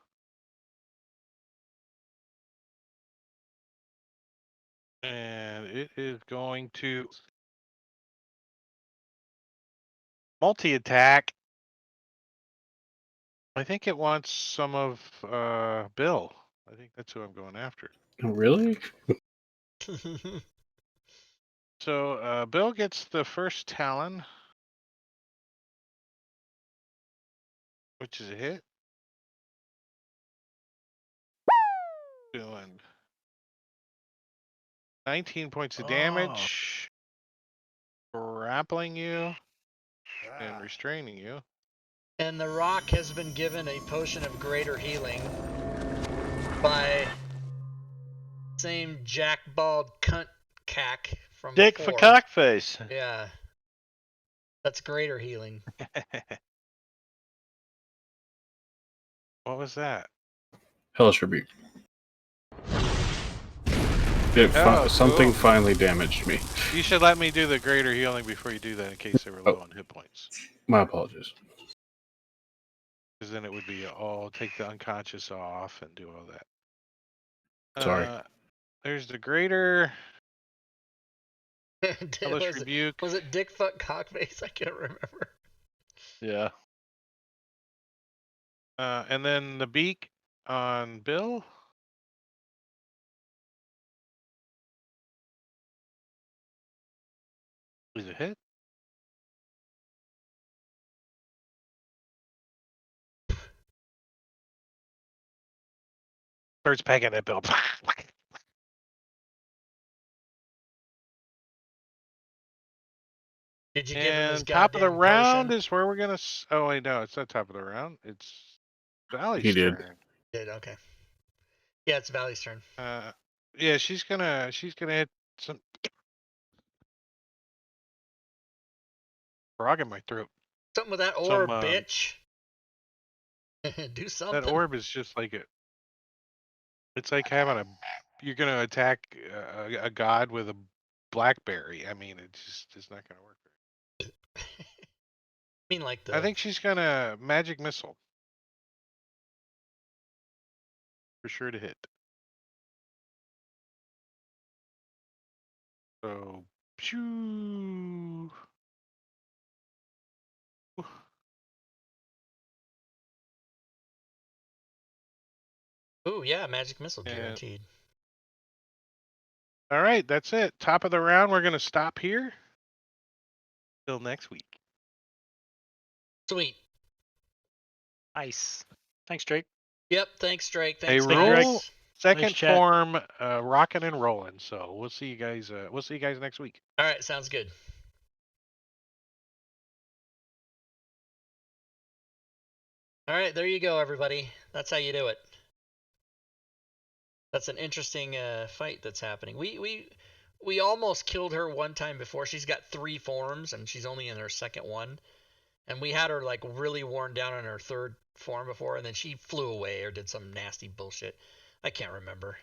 Speaker 2: And it is going to multi-attack. I think it wants some of Bill. I think that's who I'm going after.
Speaker 5: Really?
Speaker 2: So Bill gets the first Talon, which is a hit. Doing 19 points of damage, grappling you, and restraining you.
Speaker 1: And the rock has been given a potion of greater healing by same jackbald cunt cack from
Speaker 3: Dick
Speaker 1: before.
Speaker 3: for cockface.
Speaker 1: Yeah. That's greater healing.
Speaker 2: What was that?
Speaker 5: Hellish Rebuke. Something
Speaker 2: Cool.
Speaker 5: finally damaged me.
Speaker 2: You should let me do the greater healing before you do that in case they were low on hit points.
Speaker 5: My apologies.
Speaker 2: Because then it would be, take the unconscious off and do all that.
Speaker 5: Sorry.
Speaker 2: There's the greater Hellish
Speaker 1: was
Speaker 2: Rebuke.
Speaker 1: Was it Dick Fuck Cockface? I can't remember.
Speaker 3: Yeah.
Speaker 2: And then the beak on Bill. Is a hit. Starts pegging at Bill.
Speaker 1: Did you give him his
Speaker 2: And top of the
Speaker 1: goddamn
Speaker 2: round
Speaker 1: potion?
Speaker 2: is where we're gonna. Oh wait, no, it's not top of the round. It's Valley's
Speaker 5: He did.
Speaker 2: turn.
Speaker 1: Did, okay. Yeah, it's Valley's turn.
Speaker 2: Yeah, she's gonna hit some frog in my throat.
Speaker 1: Something with that orb, bitch. Do something.
Speaker 2: That orb is just like it. It's like having a. You're gonna attack a god with a blackberry. I mean, it's not gonna work.
Speaker 1: I mean, like the.
Speaker 2: I think she's gonna magic missile. For sure to hit. So, pew.
Speaker 1: Ooh, yeah, magic missile
Speaker 2: And-
Speaker 1: guaranteed.
Speaker 2: All right, that's it. Top of the round. We're gonna stop here. Till next week.
Speaker 1: Sweet.
Speaker 4: Nice. Thanks, Drake.
Speaker 1: Yep, thanks, Drake.
Speaker 2: Hey,
Speaker 1: Thanks,
Speaker 3: Drake.
Speaker 1: guys.
Speaker 2: Second
Speaker 3: Nice chat.
Speaker 2: form, rocking and rolling. So we'll see you guys. We'll see you guys next week.
Speaker 1: All right, sounds good. All right, there you go, everybody. That's how you do it. That's an interesting fight that's happening. We almost killed her one time before. She's got 3 forms, and she's only in her second one. And we had her like really worn down in her 3rd form before, and then she flew away or did some nasty bullshit. I can't remember.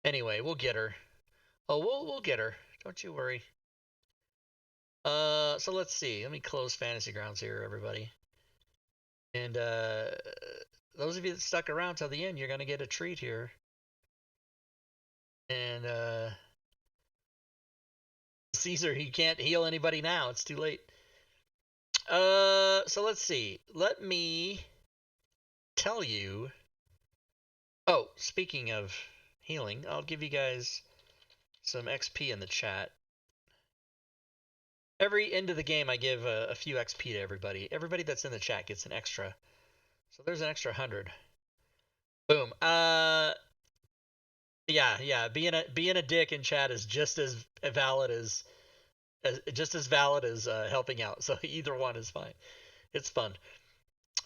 Speaker 1: Anyway, we'll get her. Oh, we'll get her. Don't you worry. So let's see. Let me close Fantasy Grounds here, everybody. And those of you that stuck around till the end, you're gonna get a treat here. And Caesar, you can't heal anybody now. It's too late. So let's see. Let me tell you. Oh, speaking of healing, I'll give you guys some XP in the chat. Every end of the game, I give a few XP to everybody. Everybody that's in the chat gets an extra. So there's an extra 100. Boom. Yeah. Being a dick in chat is just as valid as helping out. So either one is fine. It's fun.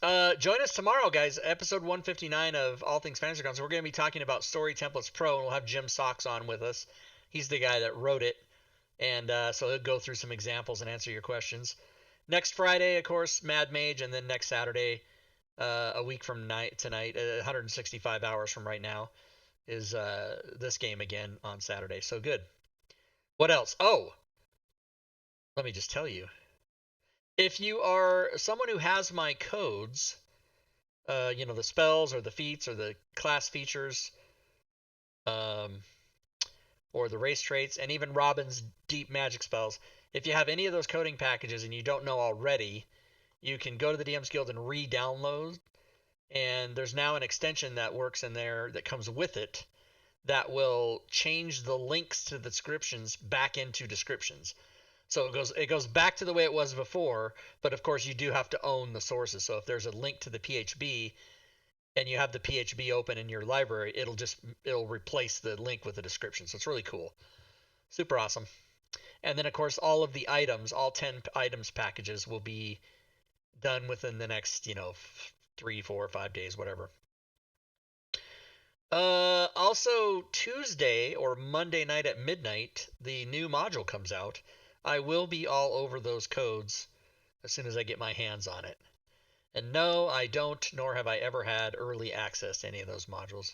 Speaker 1: Join us tomorrow, guys. Episode 159 of All Things Fantasy Grounds. We're going to be talking about Story Templates Pro, and we'll have Jim Socks on with us. He's the guy that wrote it, and so he'll go through some examples and answer your questions. Next Friday, of course, Mad Mage, and then next Saturday, a week from tonight, 165 hours from right now, is this game again on Saturday. So good. What else? Oh, let me just tell you. If you are someone who has my codes, the spells or the feats or the class features, or the race traits, and even Robin's deep magic spells, if you have any of those coding packages and you don't know already, you can go to the DM's Guild and re-download. And there's now an extension that works in there that comes with it that will change the links to the descriptions back into descriptions. So it goes back to the way it was before, but of course you do have to own the sources. So if there's a link to the PHB and you have the PHB open in your library, it'll replace the link with the description. So it's really cool. Super awesome. And then of course all of the items, all 10 items packages will be done within the next, 3, 4, 5 days, whatever. Also Tuesday or Monday night at midnight, the new module comes out. I will be all over those codes as soon as I get my hands on it. And no, I don't, nor have I ever had early access to any of those modules.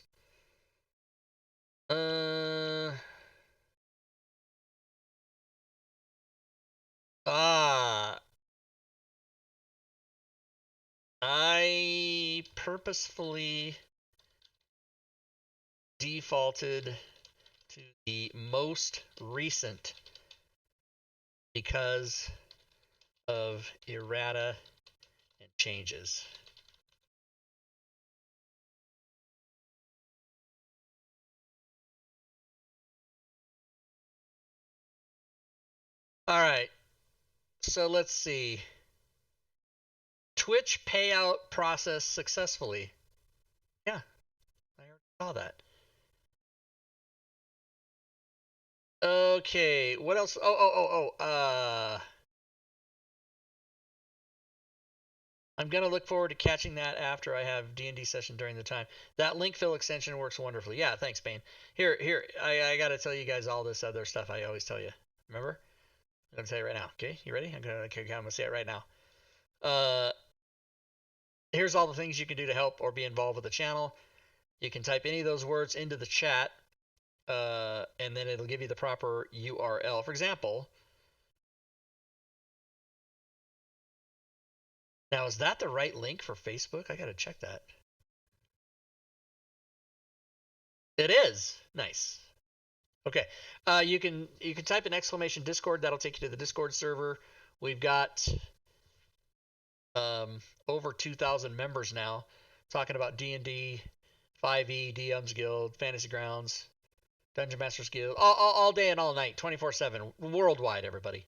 Speaker 1: I purposefully defaulted to the most recent because of errata and changes. All right, so let's see. Twitch payout process successfully. Yeah, I already saw that. Okay, what else? I'm gonna look forward to catching that after I have D&D session during the time. That link fill extension works wonderfully. Yeah, thanks, Bane. Here, I gotta tell you guys all this other stuff I always tell you. Remember? I'm gonna tell you right now. Okay, you ready? I'm gonna say it right now. Here's all the things you can do to help or be involved with the channel. You can type any of those words into the chat, and then it'll give you the proper URL. For example, now is that the right link for Facebook? I gotta check that. It is. Nice. Okay. You can type an exclamation Discord. That'll take you to the Discord server. We've got over 2,000 members now, talking about D&D, 5e, DM's Guild, Fantasy Grounds, Dungeon Masters Guild, all day and all night, 24/7, worldwide, everybody.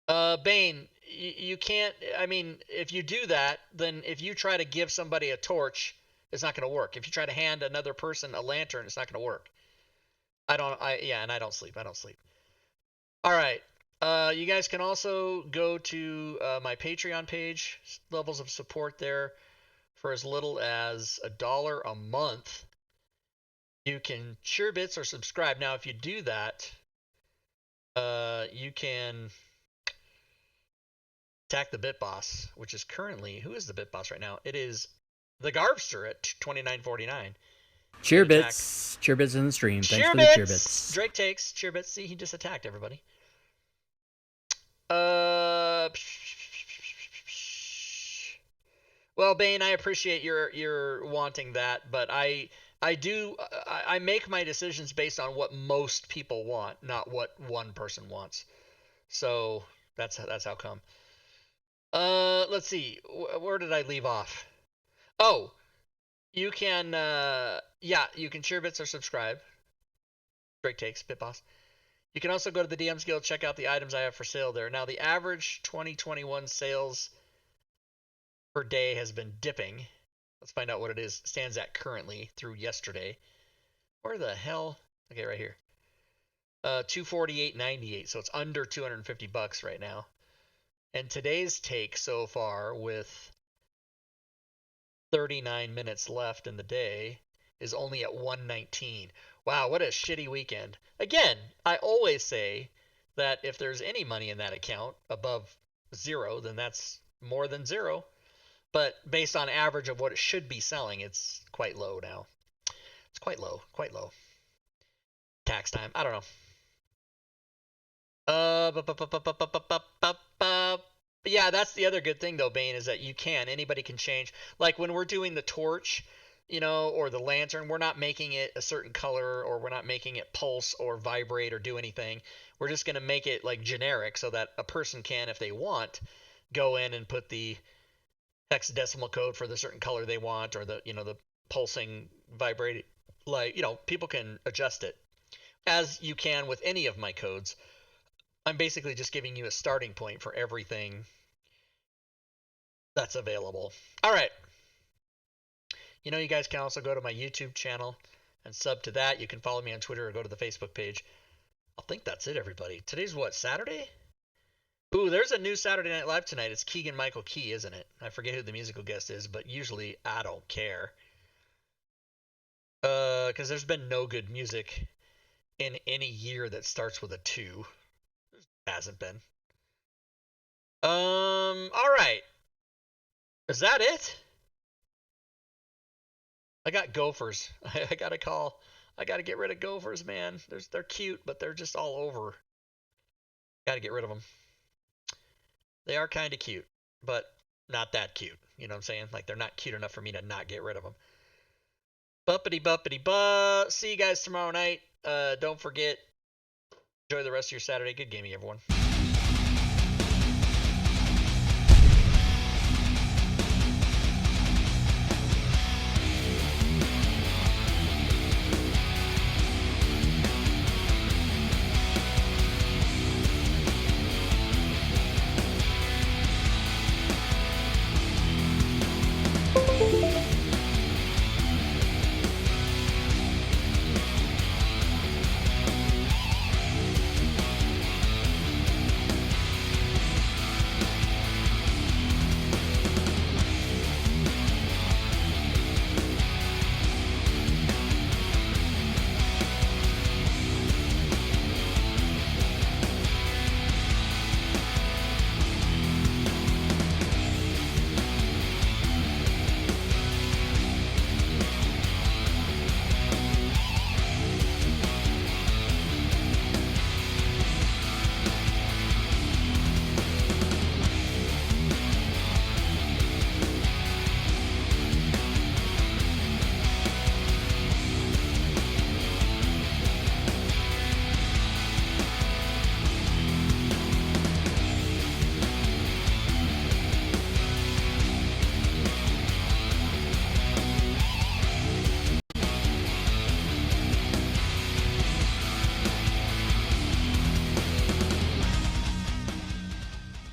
Speaker 1: Bane, you can't. I mean, if you do that, then if you try to give somebody a torch, it's not going to work. If you try to hand another person a lantern, it's not going to work. And I don't sleep. All right. You guys can also go to my Patreon page. Levels of support there for as little as $1 a month. You can share bits or subscribe. Now, if you do that, you can attack the Bit Boss, which is currently, who is the Bit Boss right now? It is the Garbster at $29.49.
Speaker 8: Cheer bits in the stream. Thanks for the cheer bits.
Speaker 1: Drake takes cheer bits. See, he just attacked everybody. Well, Bane, I appreciate your wanting that, but I make my decisions based on what most people want, not what one person wants. So that's how come. Let's see. Where did I leave off? Oh, you can you can share bits or subscribe. Drake takes Bit Boss. You can also go to the DM's Guild, check out the items I have for sale there. Now, the average 2021 sales per day has been dipping. Let's find out what it is stands at currently through yesterday. Where the hell? Okay, right here. 248.98, so it's under $250 right now. And today's take so far, with 39 minutes left in the day, is only at 119. Wow, what a shitty weekend. Again, I always say that if there's any money in that account above zero, then that's more than zero. But based on average of what it should be selling, it's quite low now. It's quite low, quite low. Tax time, I don't know. Yeah, that's the other good thing though, Bane, is that anybody can change. Like when we're doing the torch, or the lantern, we're not making it a certain color, or we're not making it pulse or vibrate or do anything. We're just going to make it like generic so that a person can, if they want, go in and put the hexadecimal code for the certain color they want, or the pulsing vibrate, like, people can adjust it as you can with any of my codes. I'm basically just giving you a starting point for everything that's available. All right. You guys can also go to my YouTube channel and sub to that. You can follow me on Twitter or go to the Facebook page. I think that's it, everybody. Today's what, Saturday? Ooh, there's a new Saturday Night Live tonight. It's Keegan-Michael Key, isn't it? I forget who the musical guest is, but usually I don't care. Because there's been no good music in any year that starts with a 2. There hasn't been. All right. Is that it? I got gophers. I gotta call. I gotta get rid of gophers, man. They're cute, but they're just all over. Gotta get rid of them. They are kind of cute, but not that cute. You know what I'm saying? Like, they're not cute enough for me to not get rid of them. Buppity-buppity-buh. See you guys tomorrow night. Don't forget, enjoy the rest of your Saturday. Good gaming, everyone.